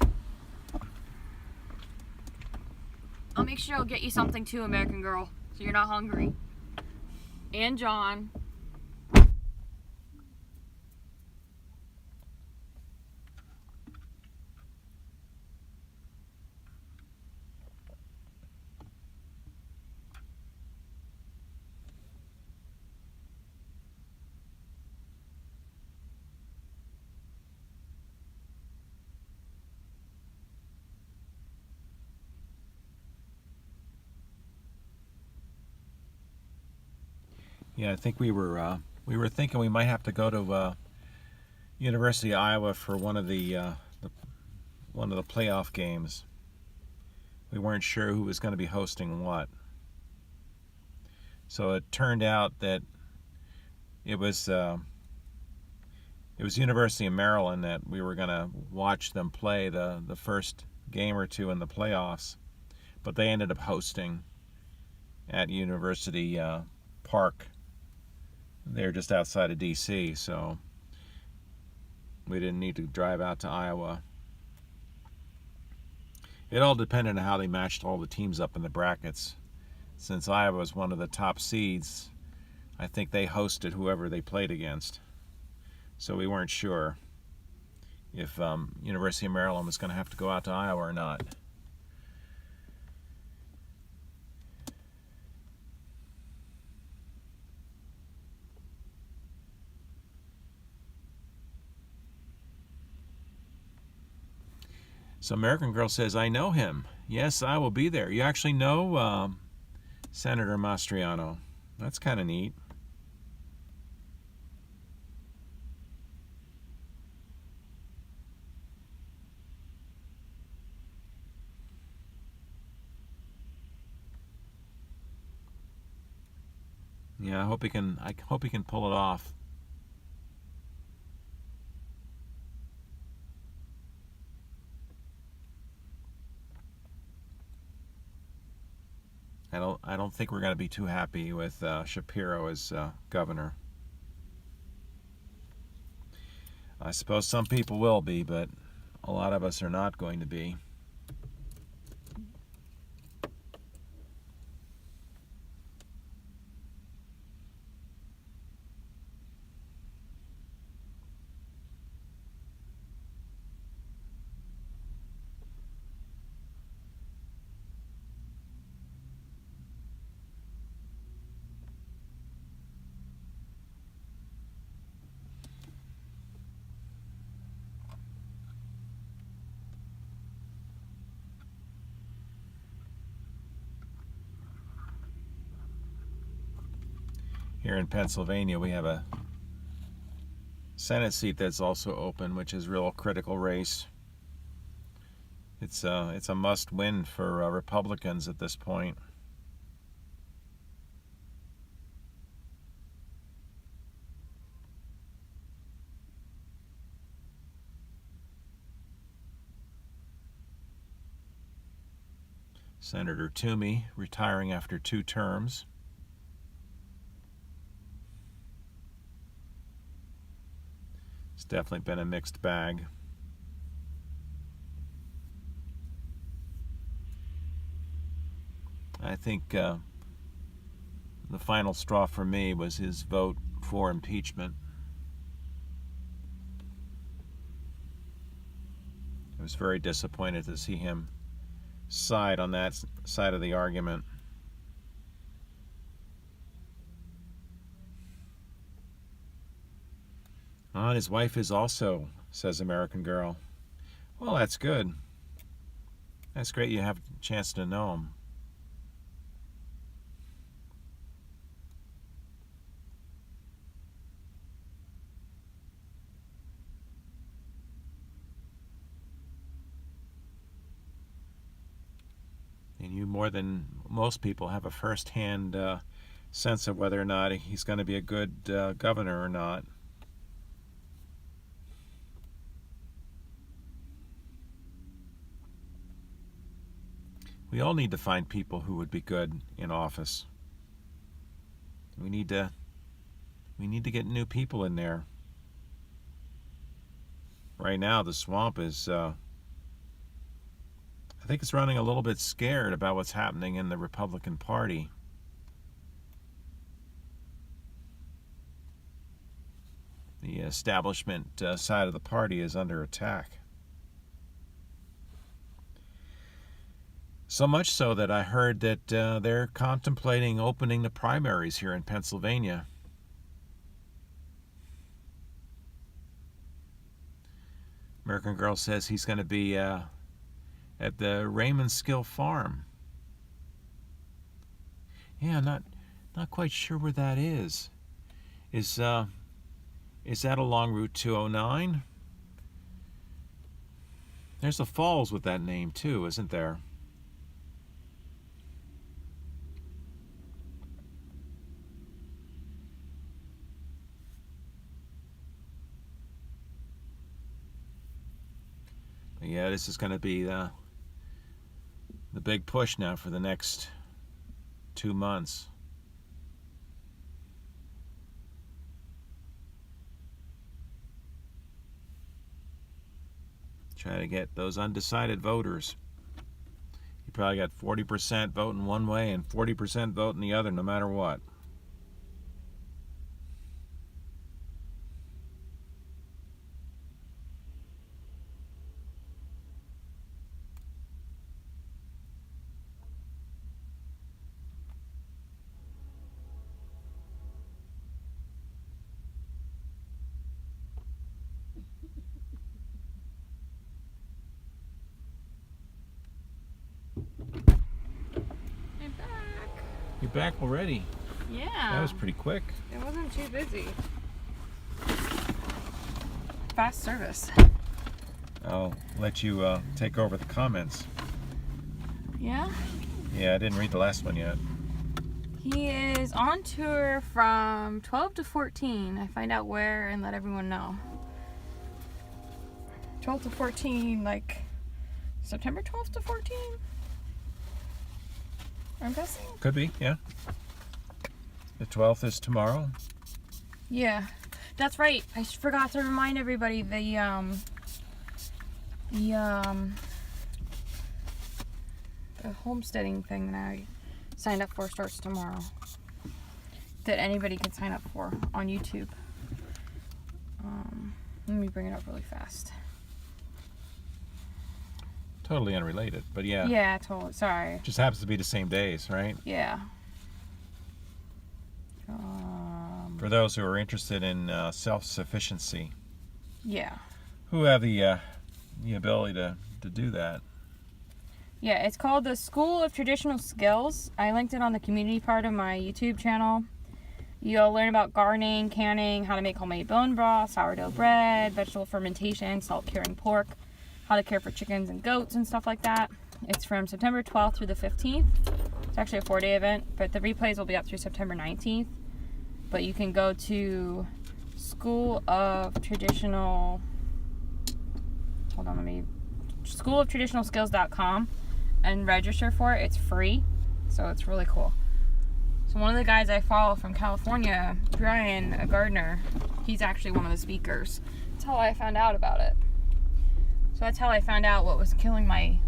I'll make sure I'll get you something too, American Girl, so you're not hungry. And John. Yeah, I think we were thinking we might have to go to University of Iowa for one of the playoff games. We weren't sure who was going to be hosting what. So it turned out that it was University of Maryland that we were going to watch them play the first game or two in the playoffs, but they ended up hosting at University Park. They're just outside of D.C., so we didn't need to drive out to Iowa. It all depended on how they matched all the teams up in the brackets. Since Iowa was one of the top seeds, I think they hosted whoever they played against. So we weren't sure if University of Maryland was going to have to go out to Iowa or not. So American Girl says, I know him. Yes, I will be there. You actually know Senator Mastriano. That's kind of neat. Yeah, I hope he can pull it off. I don't think we're going to be too happy with Shapiro as governor. I suppose some people will be, but a lot of us are not going to be. Here in Pennsylvania, we have a Senate seat that's also open, which is a real critical race. It's a must-win for Republicans at this point. Senator Toomey retiring after 2 terms. It's definitely been a mixed bag. I think the final straw for me was his vote for impeachment. I was very disappointed to see him side on that side of the argument. And his wife is also, says American Girl. Well, that's good. That's great you have a chance to know him. And you, more than most people, have a first-hand sense of whether or not he's going to be a good governor or not. We all need to find people who would be good in office. We need to get new people in there. Right now, the swamp is, I think it's running a little bit scared about what's happening in the Republican Party. The establishment side of the party is under attack. So much so that I heard that they're contemplating opening the primaries here in Pennsylvania. American Girl says he's going to be at the Raymond Skill Farm. Yeah, not quite sure where that is. Is that along Route 209? There's a falls with that name too, isn't there? Yeah, this is going to be the big push now for the next 2 months. Try to get those undecided voters. You probably got 40% voting one way and 40% voting the other, no matter what. I'm back. You're back already? Yeah. That was pretty quick. It wasn't too busy. Fast service. I'll let you take over the comments. Yeah? Yeah, I didn't read the last one yet. He is on tour from 12 to 14. I find out where and let everyone know. 12 to 14, like September 12th to 14? I'm guessing? Could be, yeah. The 12th is tomorrow. Yeah, that's right. I forgot to remind everybody the homesteading thing that I signed up for starts tomorrow. That anybody can sign up for on YouTube. Let me bring it up really fast. Totally unrelated, but yeah. Yeah, totally. Sorry. Just happens to be the same days, right? Yeah. For those who are interested in self-sufficiency. Yeah. Who have the ability to do that. Yeah, it's called the School of Traditional Skills. I linked it on the community part of my YouTube channel. You'll learn about gardening, canning, how to make homemade bone broth, sourdough bread, vegetable fermentation, salt curing pork, how to care for chickens and goats and stuff like that. It's from September 12th through the 15th. It's actually a 4-day event, but the replays will be up through September 19th. But you can go to schooloftraditionalskills.com and register for it. It's free, so it's really cool. So one of the guys I follow from California, Brian, a gardener, he's actually one of the speakers. That's how I found out about it. So that's how I found out what was killing my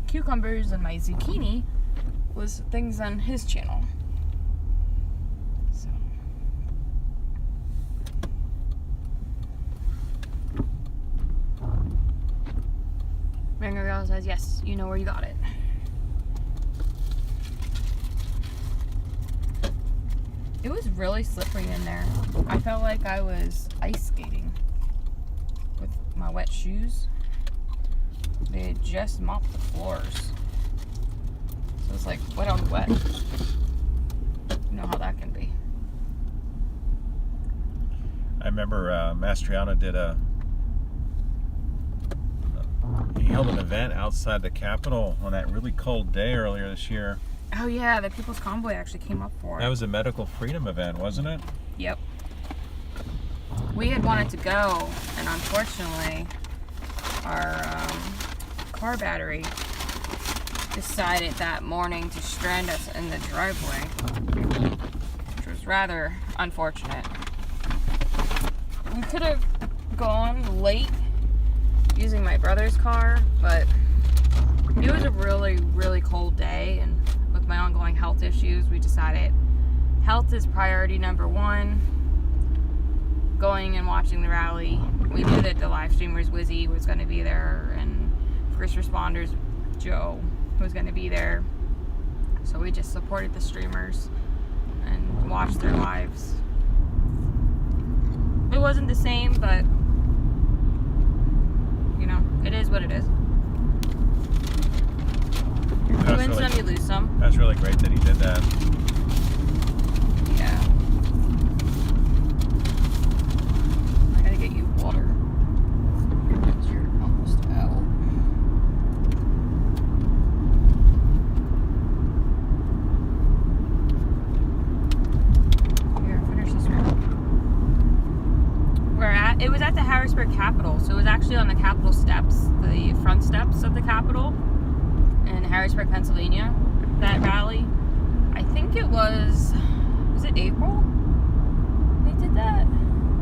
cucumbers and my zucchini was things on his channel. girl says, yes, you know where you got it. It was really slippery in there. I felt like I was ice skating with my wet shoes. They had just mopped the floors. So it's like wet on wet. You know how that can be. I remember Mastriano he held an event outside the Capitol on that really cold day earlier this year. Oh yeah, the People's Convoy actually came up for it. That was a medical freedom event, wasn't it? Yep. We had wanted to go, and unfortunately, our car battery decided that morning to strand us in the driveway, which was rather unfortunate. We could have gone late using my brother's car, but it was a really, really cold day, and with my ongoing health issues, we decided health is priority number one. Going and watching the rally. We knew that the live streamers, Wizzy, was going to be there, and first responders, Joe, was going to be there. So we just supported the streamers and watched their lives. It wasn't the same, but you know, it is what it is. You win some, you lose some. That's really great that he did that. Yeah. I gotta get you water. Because you're almost out. Here, finish this one. It was at the Harrisburg Capitol, so it was actually on the Capitol steps, the front steps of the Capitol in Harrisburg, Pennsylvania, that rally. I think it was it April they did that?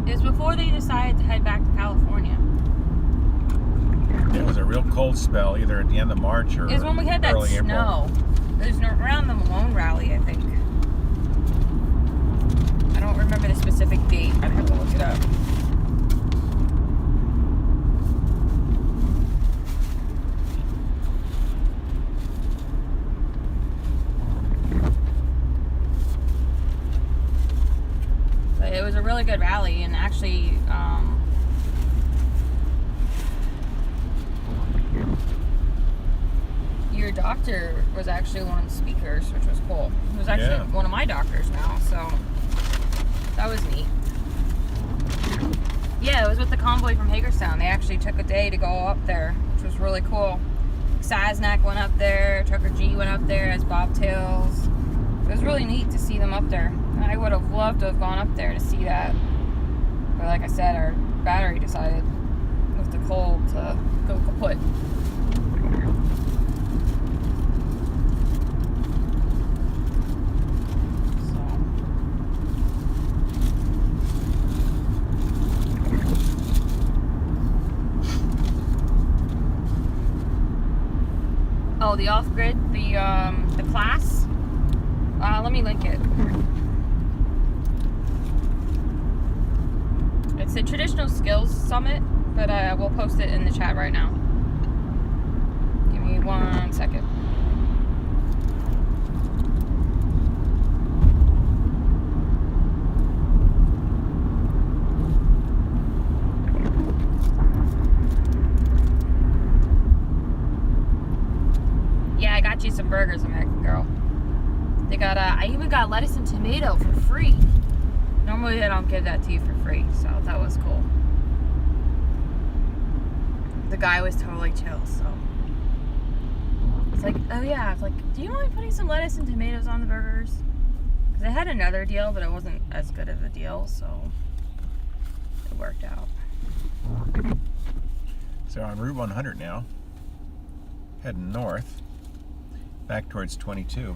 It was before they decided to head back to California. It was a real cold spell, either at the end of March or it was when we had that early snow. April. It was around the Malone rally, I think. I don't remember the specific date. I'd have to look it up. It was a really good rally, and actually, your doctor was actually one of the speakers, which was cool. He was actually one of my doctors now, so that was neat. Yeah, it was with the convoy from Hagerstown. They actually took a day to go up there, which was really cool. Saznak went up there, Trucker G went up there as bobtails. It was really neat to see them up there. I would have loved to have gone up there to see that. But like I said, our battery decided with the cold to go kaput. Oh, the off-grid, the class. Let me link it. It's the Traditional Skills Summit, but we'll post it in the chat right now. Give me 1 second. Yeah, I got you some burgers, American Girl. They got I even got lettuce and tomato for free. Normally they don't give that to you for free, so that was cool. The guy was totally chill, so it's like, oh yeah, it's like, do you mind putting some lettuce and tomatoes on the burgers? Because I had another deal, but it wasn't as good of a deal, so it worked out. So on Route 100 now, heading north, back towards 22.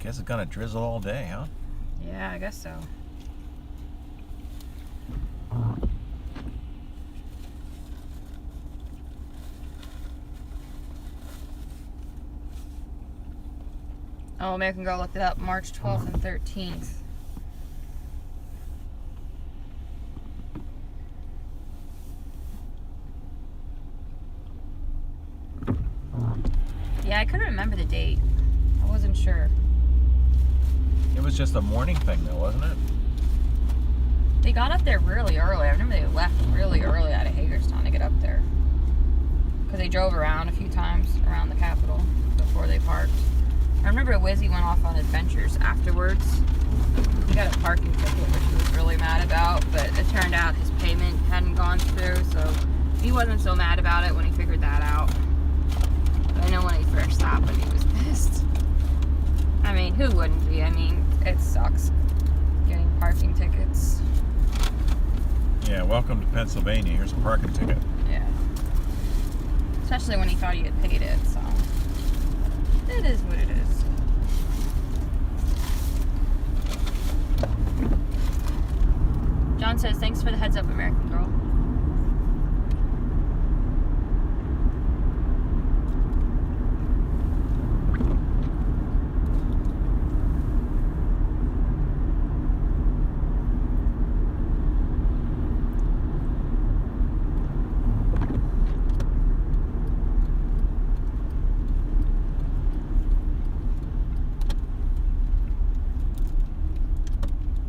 Guess it's gonna drizzle all day, huh? Yeah, I guess so. Oh, American Girl looked it up. March 12th and 13th. Yeah, I couldn't remember the date. I wasn't sure. It was just a morning thing, though, wasn't it? They got up there really early. I remember they left really early out of Hagerstown to get up there. Because they drove around a few times around the Capitol before they parked. I remember Wizzy went off on adventures afterwards. He got a parking ticket, which he was really mad about, but it turned out his payment hadn't gone through, so he wasn't so mad about it when he figured that out. But I know when he first stopped, he was pissed. I mean, who wouldn't be? I mean, it sucks getting parking tickets. Yeah, welcome to Pennsylvania. Here's a parking ticket. Yeah. Especially when he thought he had paid it, so. It is what it is. John says, thanks for the heads up, American Girl.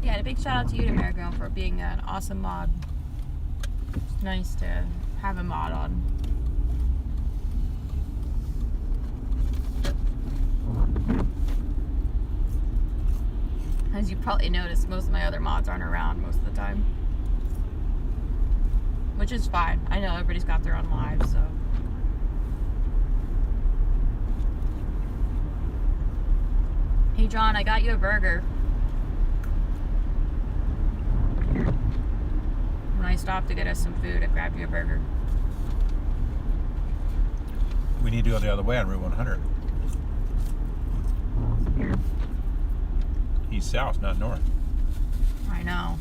Yeah, a big shout out to you, American Girl, for being an awesome mod. It's nice to have a mod on. As you probably noticed, most of my other mods aren't around most of the time. Which is fine. I know everybody's got their own lives, so. Hey John, I got you a burger. When I stopped to get us some food, I grabbed you a burger. We need to go the other way on Route 100. East south, not north. I know.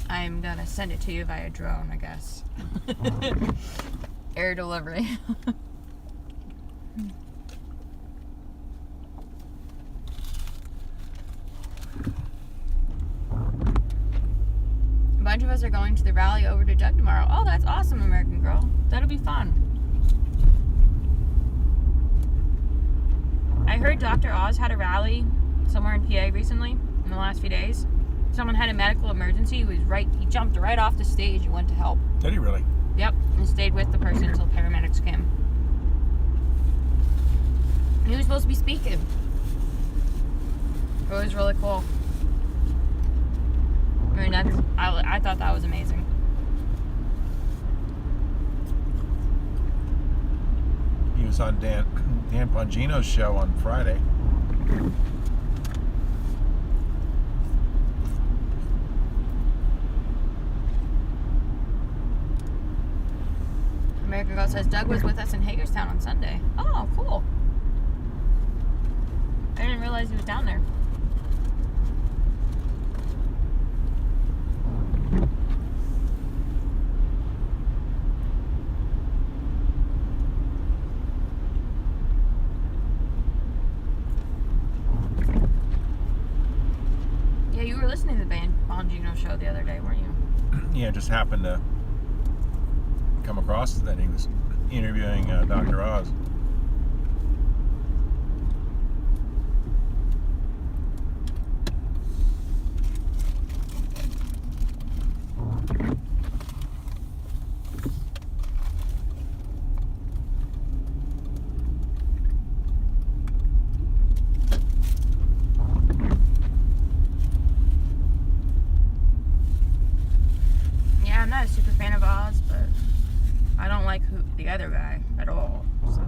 I'm gonna send it to you via drone, I guess. Air delivery. A bunch of us are going to the rally over to Doug tomorrow. Oh, that's awesome, American Girl. That'll be fun. I heard Dr. Oz had a rally somewhere in PA recently, in the last few days. Someone had a medical emergency. He jumped right off the stage and went to help. Did he really? Yep, and stayed with the person until paramedics came. And he was supposed to be speaking. It was really cool. I mean, I thought that was amazing. He was on Dan Bongino's show on Friday. American Girl says Doug was with us in Hagerstown on Sunday. Oh, cool. I didn't realize he was down there. Yeah, you were listening to the Bongino show the other day, weren't you? Yeah, just happened to come across that he was interviewing Dr. Oz. Yeah, I'm not a super fan of Oz, but I don't like the other guy at all. So.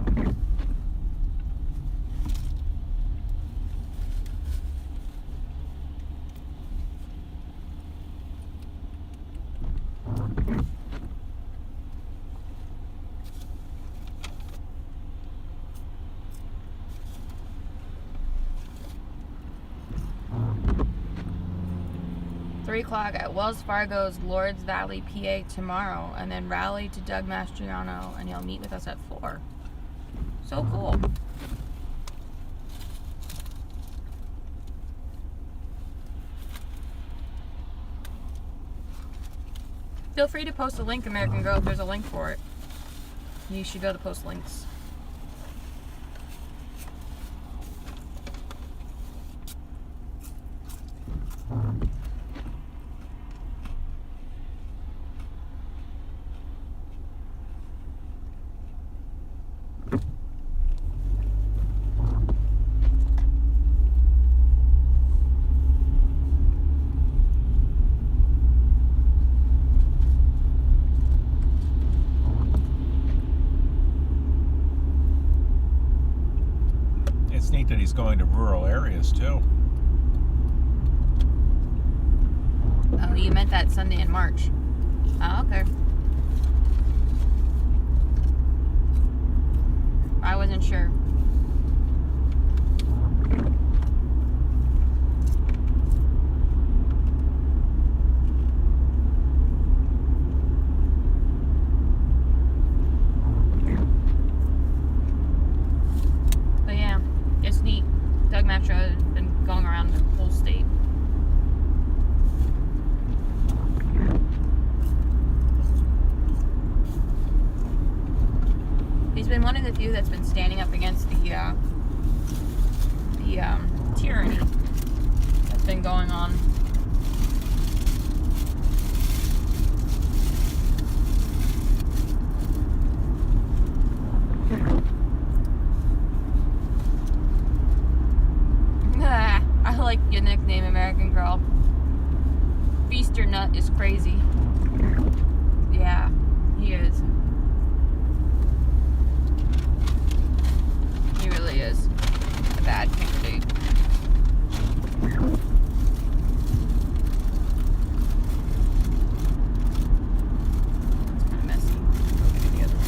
Three o'clock at Wells Fargo's Lords Valley, PA tomorrow, and then rally to Doug Mastriano, and he'll meet with us at 4. So cool. Feel free to post a link, American Girl, if there's a link for it. You should be able to post links. It's neat that he's going to rural areas too. Oh, you meant that Sunday in March. Oh, okay. I wasn't sure. But yeah, it's neat. Doug Metro has been going around the whole state. He's been one of the few that's been standing up against the tyranny that's been going on. I like your nickname, American Girl. Feaster Nut is crazy. Yeah, he is. He really is a bad candidate. It's kind of messy. Look at the other one.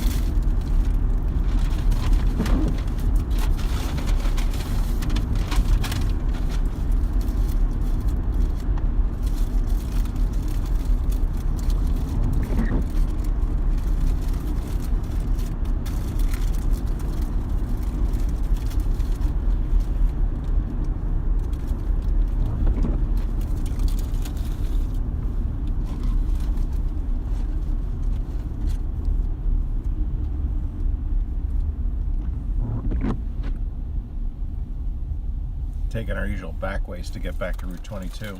Taking our usual back ways to get back to Route 22.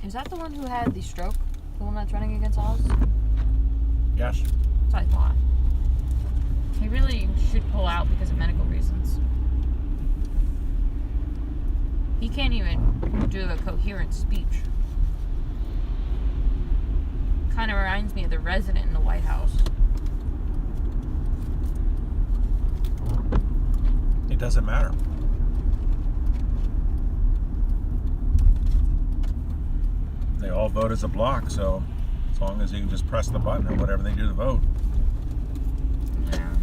Is that the one who had the stroke? The one that's running against Oz? Yes. That's what I thought. He really should pull out because of medical reasons. He can't even do a coherent speech. Kind of reminds me of the resident in the White House. It doesn't matter. They all vote as a block, so as long as you can just press the button or whatever they do to vote. Yeah.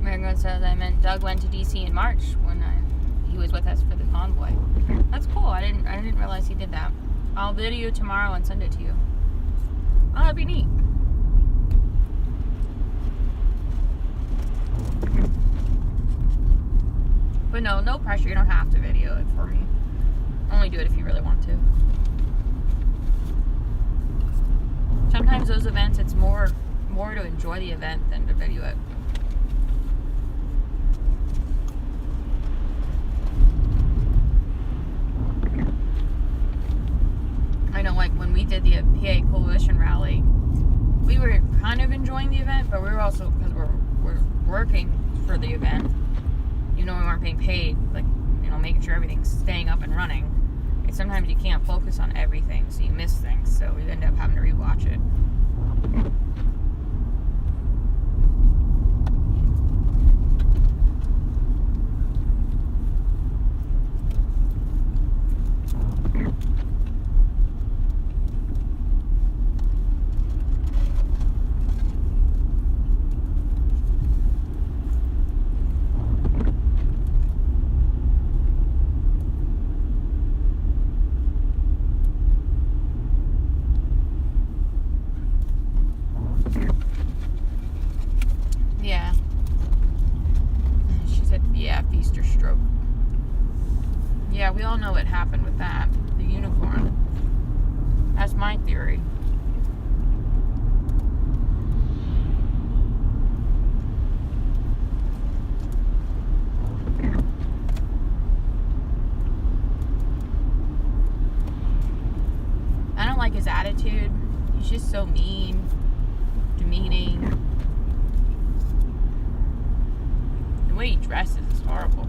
American says I meant Doug went to DC in March when he was with us for the convoy. That's cool. I didn't realize he did that. I'll video tomorrow and send it to you. Oh, that'd be neat. But no pressure. You don't have to video it for me. Only do it if you really want to. Sometimes those events, it's more to enjoy the event than to video it. I know, like when we did the PA Coalition rally, we were kind of enjoying the event, but we were also, because we're working for the event, even though we weren't being paid, like, you know, making sure everything's staying up and running. And sometimes you can't focus on everything, so you miss things. So we end up having to rewatch it. Yeah, feast or stroke. Yeah, we all know what happened with that. The unicorn. That's my theory. I don't like his attitude. He's just so mean, demeaning. The way he dresses is horrible.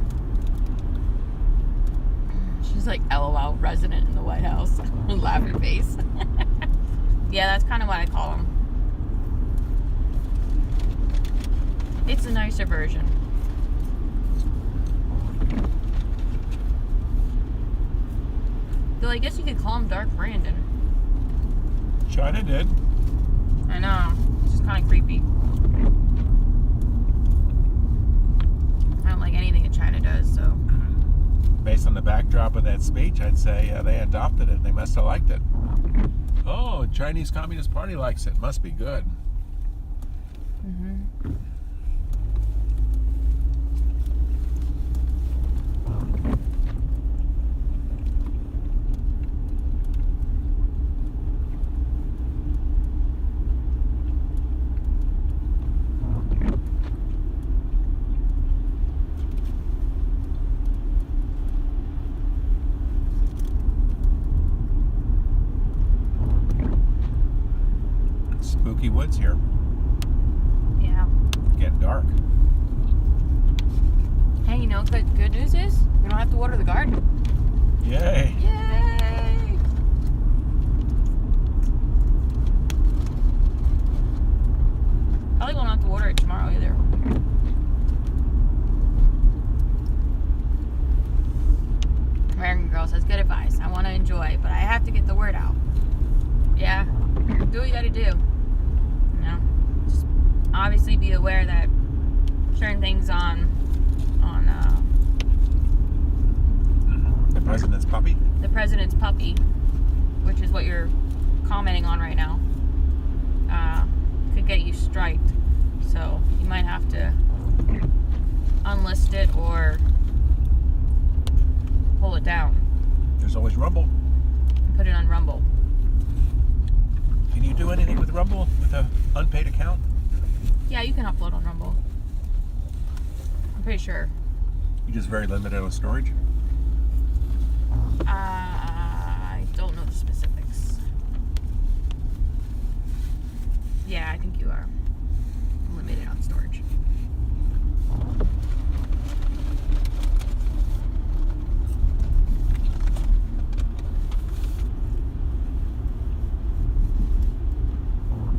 She's like, LOL, resident in the White House. Laughing face. Yeah, that's kind of what I call him. It's a nicer version. Though I guess you could call him Dark Brandon. China did. I know. It's just kind of creepy. I don't like anything that China does, so. Based on the backdrop of that speech, I'd say they adopted it. They must have liked it. Oh, Chinese Communist Party likes it. Must be good. Mm-hmm. Spooky woods here. Yeah. Getting dark. Hey, you know, good news is we don't have to water the garden. Yay. Yay! Probably won't have to water it tomorrow either. American Girl says, good advice. I want to enjoy, but I have to get the word out. Yeah, do what you gotta do. You know, just obviously be aware that certain things on The president's puppy. the president's puppy, which is what you're commenting on right now, could get you striked. So you might have to unlist it or pull it down There's always Rumble. and put it on Rumble. Can you do anything with Rumble with an unpaid account? Yeah, you can upload on Rumble. I'm pretty sure. You're just very limited on storage. I don't know the specifics. Yeah, I think you are limited on storage.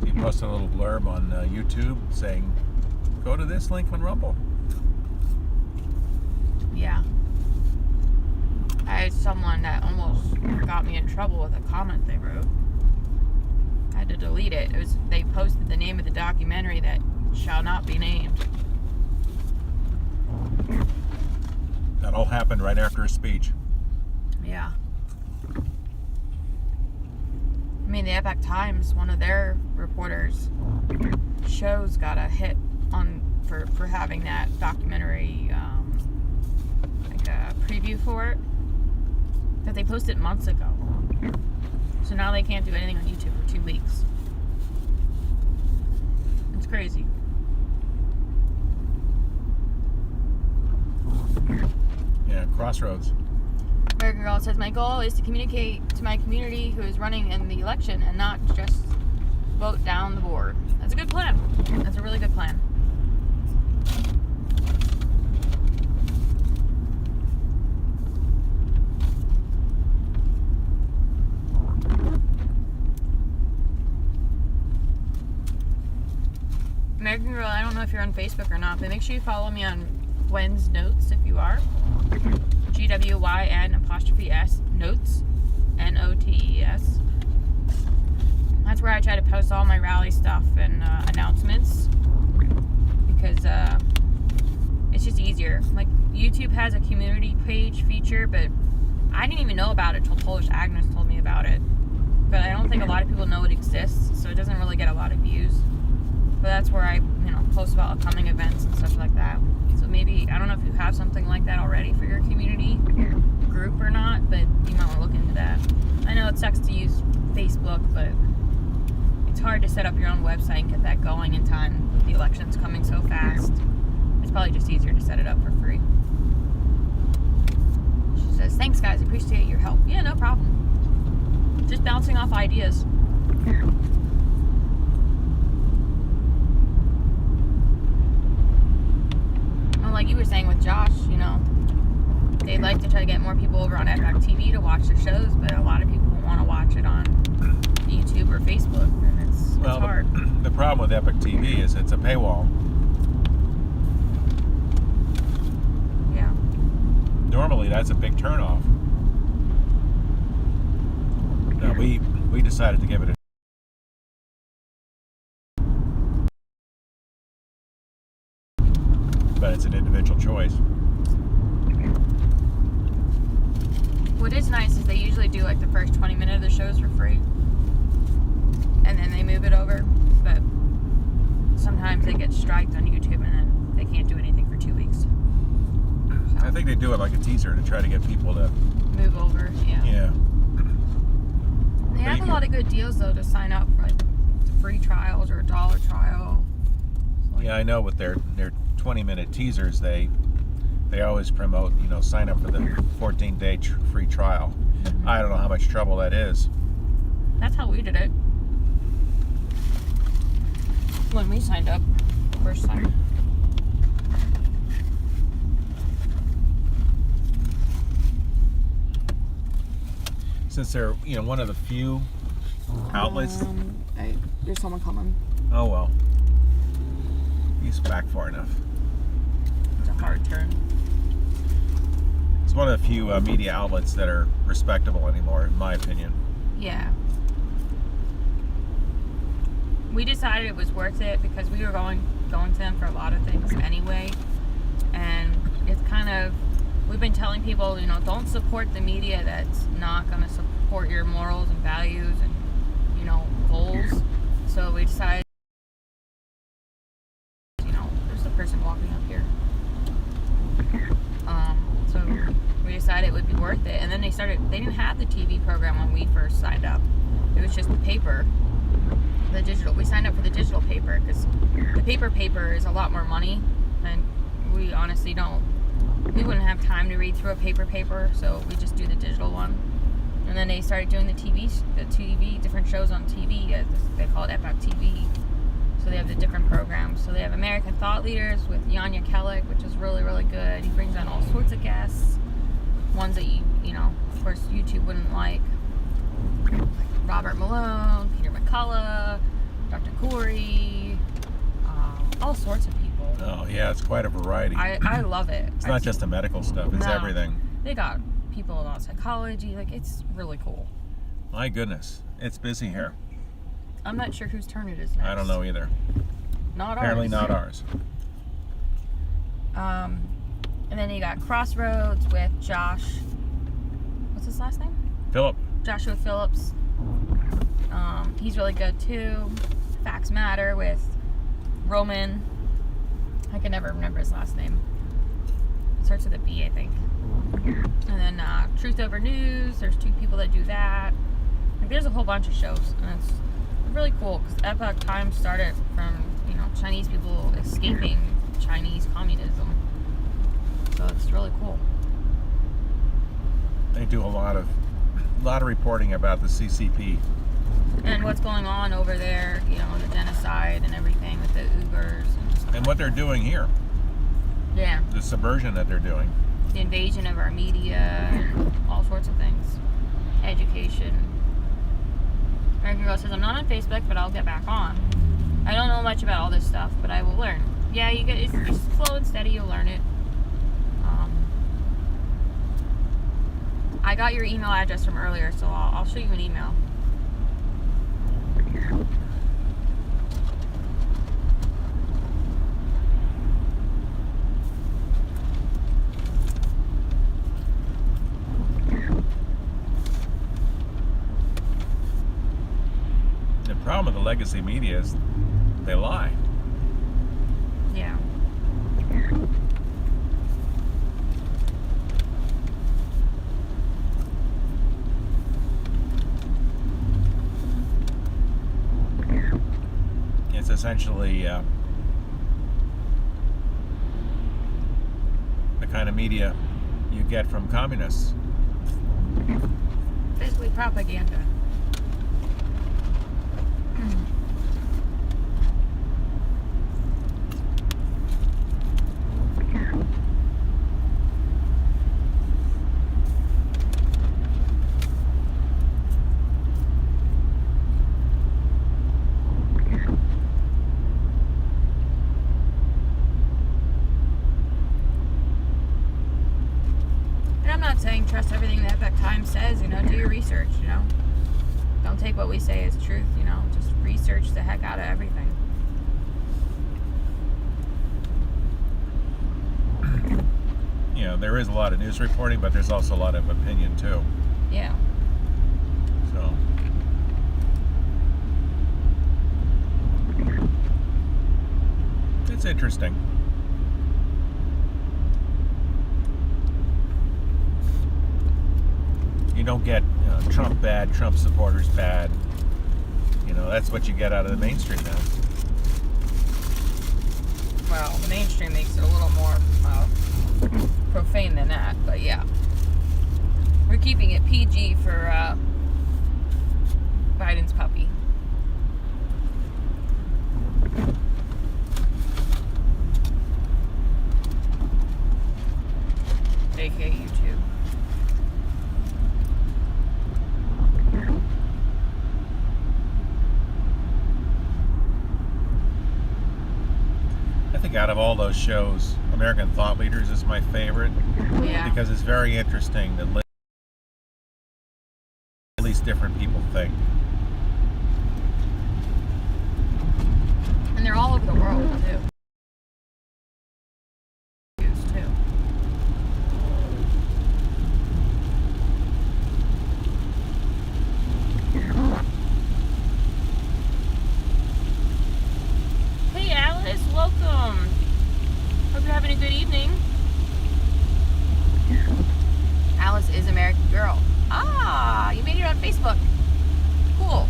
You post a little blurb on YouTube saying, go to this link on Rumble. Yeah. I had someone that almost got me in trouble with a comment they wrote. I had to delete it. They posted the name of the documentary that shall not be named. That all happened right after a speech. Yeah. I mean, the Epoch Times, one of their reporters' shows got a hit on for having that documentary, like a preview for it, that they posted months ago. So now they can't do anything on YouTube for 2 weeks. It's crazy. Yeah, Crossroads. American Girl says, my goal is to communicate to my community who is running in the election and not just vote down the board. That's a good plan. That's a really good plan. American Girl, I don't know if you're on Facebook or not, but make sure you follow me on Gwen's Notes if you are. GWYN''S Notes. NOTES. That's where I try to post all my rally stuff and announcements, because it's just easier. Like, YouTube has a community page feature, but I didn't even know about it till Polish Agnes told me about it. But I don't think a lot of people know it exists, so it doesn't really get a lot of views. But that's where I, post about upcoming events and stuff like that. So maybe, I don't know if you have something like that already for your community group or not, but you might want to look into that. I know it sucks to use Facebook, but it's hard to set up your own website and get that going in time with the elections coming so fast. It's probably just easier to set it up for free. She says, thanks guys, appreciate your help. Yeah, no problem. Just bouncing off ideas. Well, like you were saying with Josh, you know, they'd like to try to get more people over on Epoch TV to watch the shows, but a lot of people want to watch it on YouTube or Facebook, and it's hard. The problem with Epoch TV is it's a paywall. Yeah. Normally, that's a big turnoff. Now, we decided to give it a but it's an individual choice. What is nice is they usually do like the first 20 minutes of the shows for free, and then they move it over, but sometimes they get striked on YouTube and then they can't do anything for 2 weeks. So, I think they do it like a teaser to try to get people to move over, yeah. Yeah. They have a lot of good deals though to sign up for, like free trials or $1 trial. So, Yeah, I know with their 20-minute teasers, they always promote, you know, sign up for the 14-day free trial. Mm-hmm. I don't know how much trouble that is. That's how we did it when we signed up the first time. Since they're, you know, one of the few outlets. There's someone coming. Oh well. He's back far enough. It's a hard turn. It's one of the few media outlets that are respectable anymore, in my opinion. Yeah. We decided it was worth it because we were going to them for a lot of things anyway, and it's kind of, we've been telling people, you know, don't support the media that's not going to support your morals and values and, you know, goals. So we decided, you know, there's a person walking up here. So we decided it would be worth it, and then they didn't have the TV program when we first signed up. It was just the paper. The digital. We signed up for the digital paper because the paper is a lot more money, and we honestly we wouldn't have time to read through a paper, so we just do the digital one. And then they started doing the TV, different shows on TV. They call it Epoch TV. So they have the different programs. So they have American Thought Leaders with Yanya Kellick, which is really, really good. He brings on all sorts of guests, ones that you know, of course, YouTube wouldn't like Robert Malone, Peter McCullough, Dr. Corey, all sorts of people. Oh yeah, it's quite a variety. I love it. It's not just the medical stuff; it's everything. They got people about psychology. Like, it's really cool. My goodness, it's busy here. I'm not sure whose turn it is next. I don't know either. Not Apparently ours. not ours. And then you got Crossroads with Josh. What's his last name? Philip. Joshua Phillips. He's really good too. Facts Matter with Roman. I can never remember his last name. It starts with a B, I think. And then Truth Over News. There's 2 people that do that. Like, there's a whole bunch of shows, and it's really cool because Epoch Times started from, you know, Chinese people escaping Chinese communism. So it's really cool. They do a lot of reporting about the CCP and what's going on over there, you know, the genocide and everything with the Uyghurs and what they're doing here. Yeah. The subversion that they're doing. The invasion of our media and all sorts of things. Education. American Girl says, I'm not on Facebook, but I'll get back on. I don't know much about all this stuff, but I will learn. Yeah, it's slow and steady, you'll learn it. I got your email address from earlier, so I'll show you an email. The problem with the legacy media is they lie. Yeah. essentially the kind of media you get from communists. Basically propaganda. I'm not saying trust everything the Epoch Times says, do your research, Don't take what we say as truth, just research the heck out of everything. There is a lot of news reporting, but there's also a lot of opinion too. Yeah. So it's interesting. You don't get Trump bad, Trump supporters bad. That's what you get out of the mainstream now. Well, the mainstream makes it a little more profane than that, but yeah. We're keeping it PG for Biden's puppy. AKA YouTube. I think out of all those shows, American Thought Leaders is my favorite. Yeah. Because it's very interesting that at least different people think. And they're all over the world, too. Hey Alice, welcome. Hope you're having a good evening. Alice is American Girl. Ah, you made it on Facebook. Cool.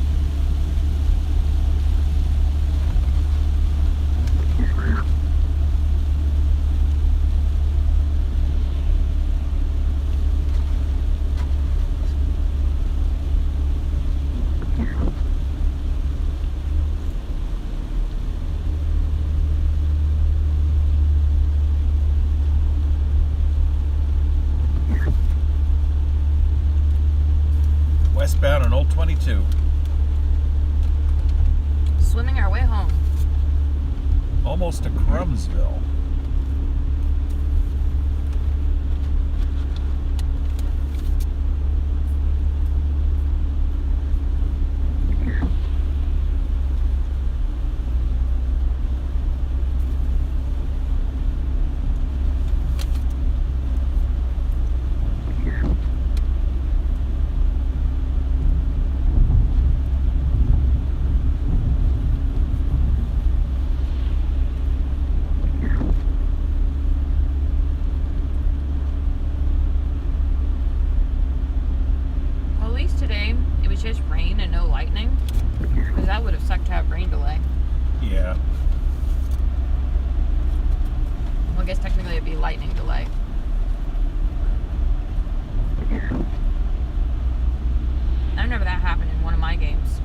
Westbound on Old 22. Swimming our way home. Almost to Crumsville. Today, it was just rain and no lightning. Because that would have sucked to have rain delay. Yeah. Well, I guess technically it'd be lightning delay. I remember that happened in one of my games.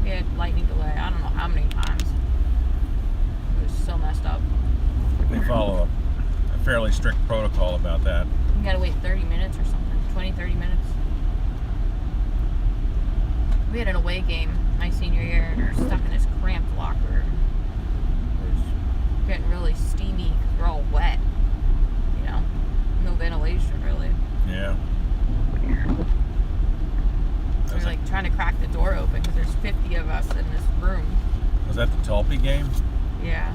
We had lightning delay, I don't know how many times. It was so messed up. They follow a fairly strict protocol about that. You gotta wait 30 minutes or something. 20, 30 minutes. We had an away game my senior year and we were stuck in this cramped locker. It was getting really steamy because we're all wet. No ventilation really. Yeah. We were like trying to crack the door open because there's 50 of us in this room. Was that the Tulpe game? Yeah.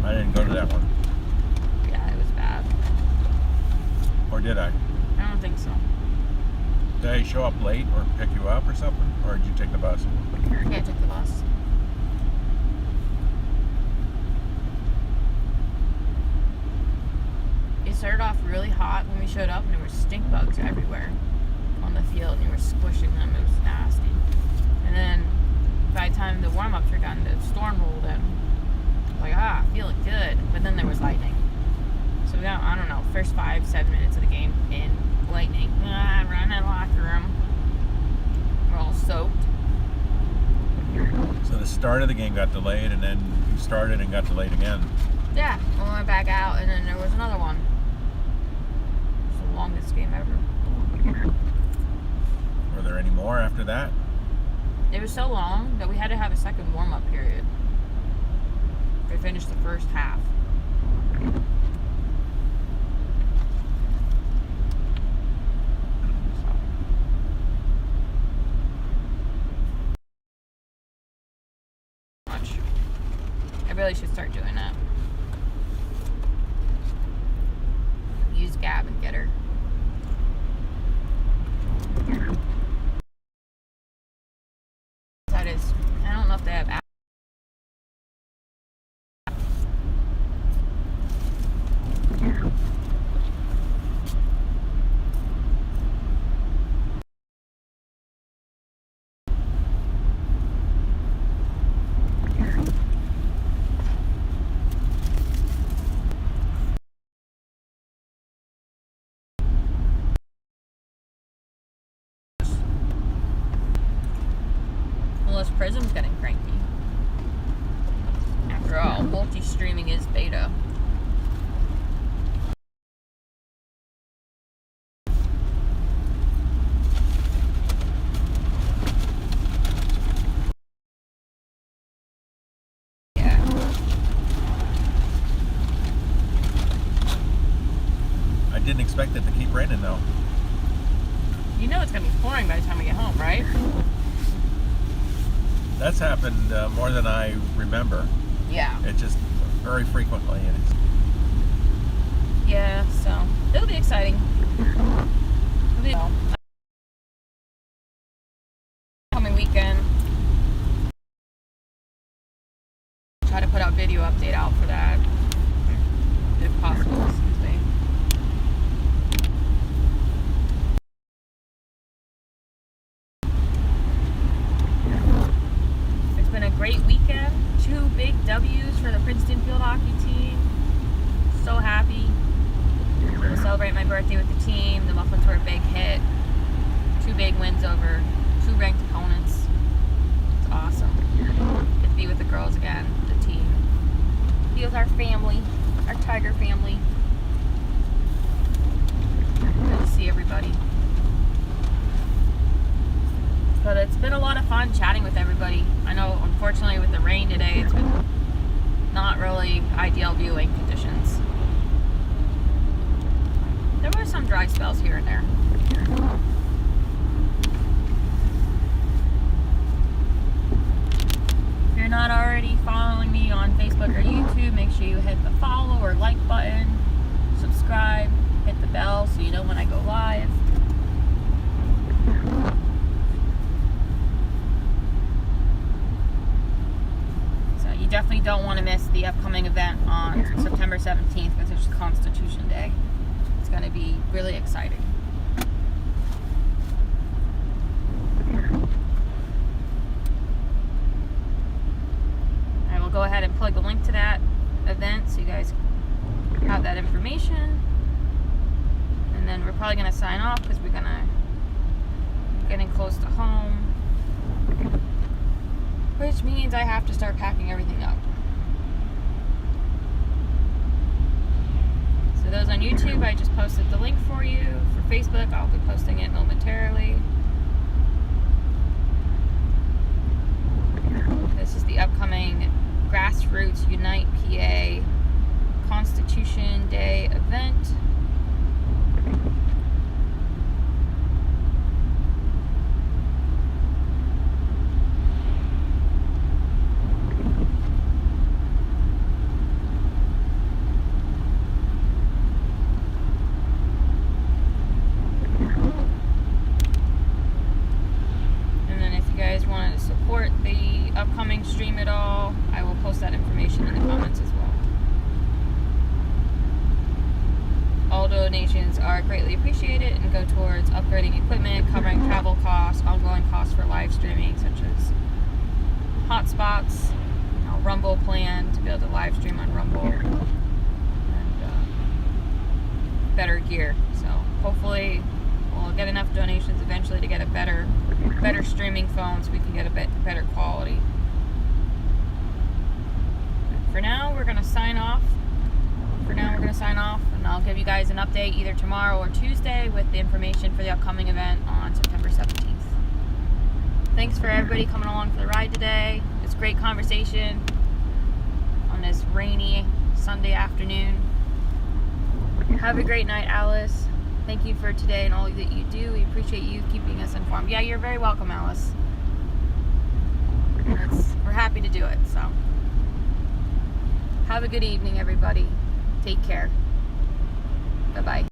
I didn't go to that one. Yeah, it was bad. Or did I? I don't think so. Did I show up late or pick you up or something? Or did you take the bus? Yeah, I took the bus. It started off really hot when we showed up and there were stink bugs everywhere on the field and you were squishing them. It was nasty. And then by the time the warm-ups were done, the storm rolled in. Like, feeling good. But then there was lightning. So we got, I don't know, first 5-7 minutes of the game in lightning. Run in the locker room. We're all soaked. So the start of the game got delayed, and then you started and got delayed again. Yeah, we went back out, and then there was another one. It's the longest game ever. Were there any more after that? It was so long that we had to have a second warm-up period. We finished the first half. Much. I really should start doing that. Use Gab and get her. That is, I don't know if they have apps. Unless Prism's getting cranky. After all, multi-streaming is beta. Yeah. I didn't expect it to keep raining though. You know it's going to be pouring by the time we get home, right? That's happened more than I remember. Yeah. It just very frequently. And it's Yeah, so it'll be exciting. It'll be coming weekend. Try to put out video update out for that, if possible. Excuse me. It's been a great weekend. 2 big W's for the Princeton field hockey team. So happy. We'll celebrate my birthday with the team. The Muffins were a big hit. 2 big wins over 2 ranked opponents. It's awesome. Get to be with the girls again, the team. Be with our family, our Tiger family. Good to see everybody. But it's been a lot of fun chatting with everybody. I know, unfortunately, with the rain today, it's been not really ideal viewing conditions. There were some dry spells here and there. If you're not already following me on Facebook or YouTube, make sure you hit the follow or like button, subscribe, hit the bell so you know when I go live. So you definitely don't want to miss the upcoming event on September 17th, because it's Constitution Day. It's going to be really exciting. I will go ahead and plug the link to that event so you guys have that information. And then we're probably going to sign off because we're going to getting close to home, which means I have to start packing everything up. So those on YouTube, I just posted the link for you. For Facebook, I'll be posting it momentarily. This is the upcoming Grassroots Unite PA Constitution Day event. Support the upcoming stream at all, I will post that information in the comments as well. All donations are greatly appreciated and go towards upgrading equipment, covering travel costs, ongoing costs for live streaming, such as hotspots, Rumble planned to be able to live stream on Rumble, and better gear. So hopefully we'll get enough donations eventually to get a better streaming phone so we can get a bit better quality. For now, we're going to sign off. And I'll give you guys an update either tomorrow or Tuesday with the information for the upcoming event on September 17th. Thanks for everybody coming along for the ride today. It's a great conversation on this rainy Sunday afternoon. Have a great night, Alice. Thank you for today and all that you do. We appreciate you keeping us informed. Yeah, you're very welcome, Alice. We're happy to do it. So have a good evening, everybody. Take care. Bye-bye.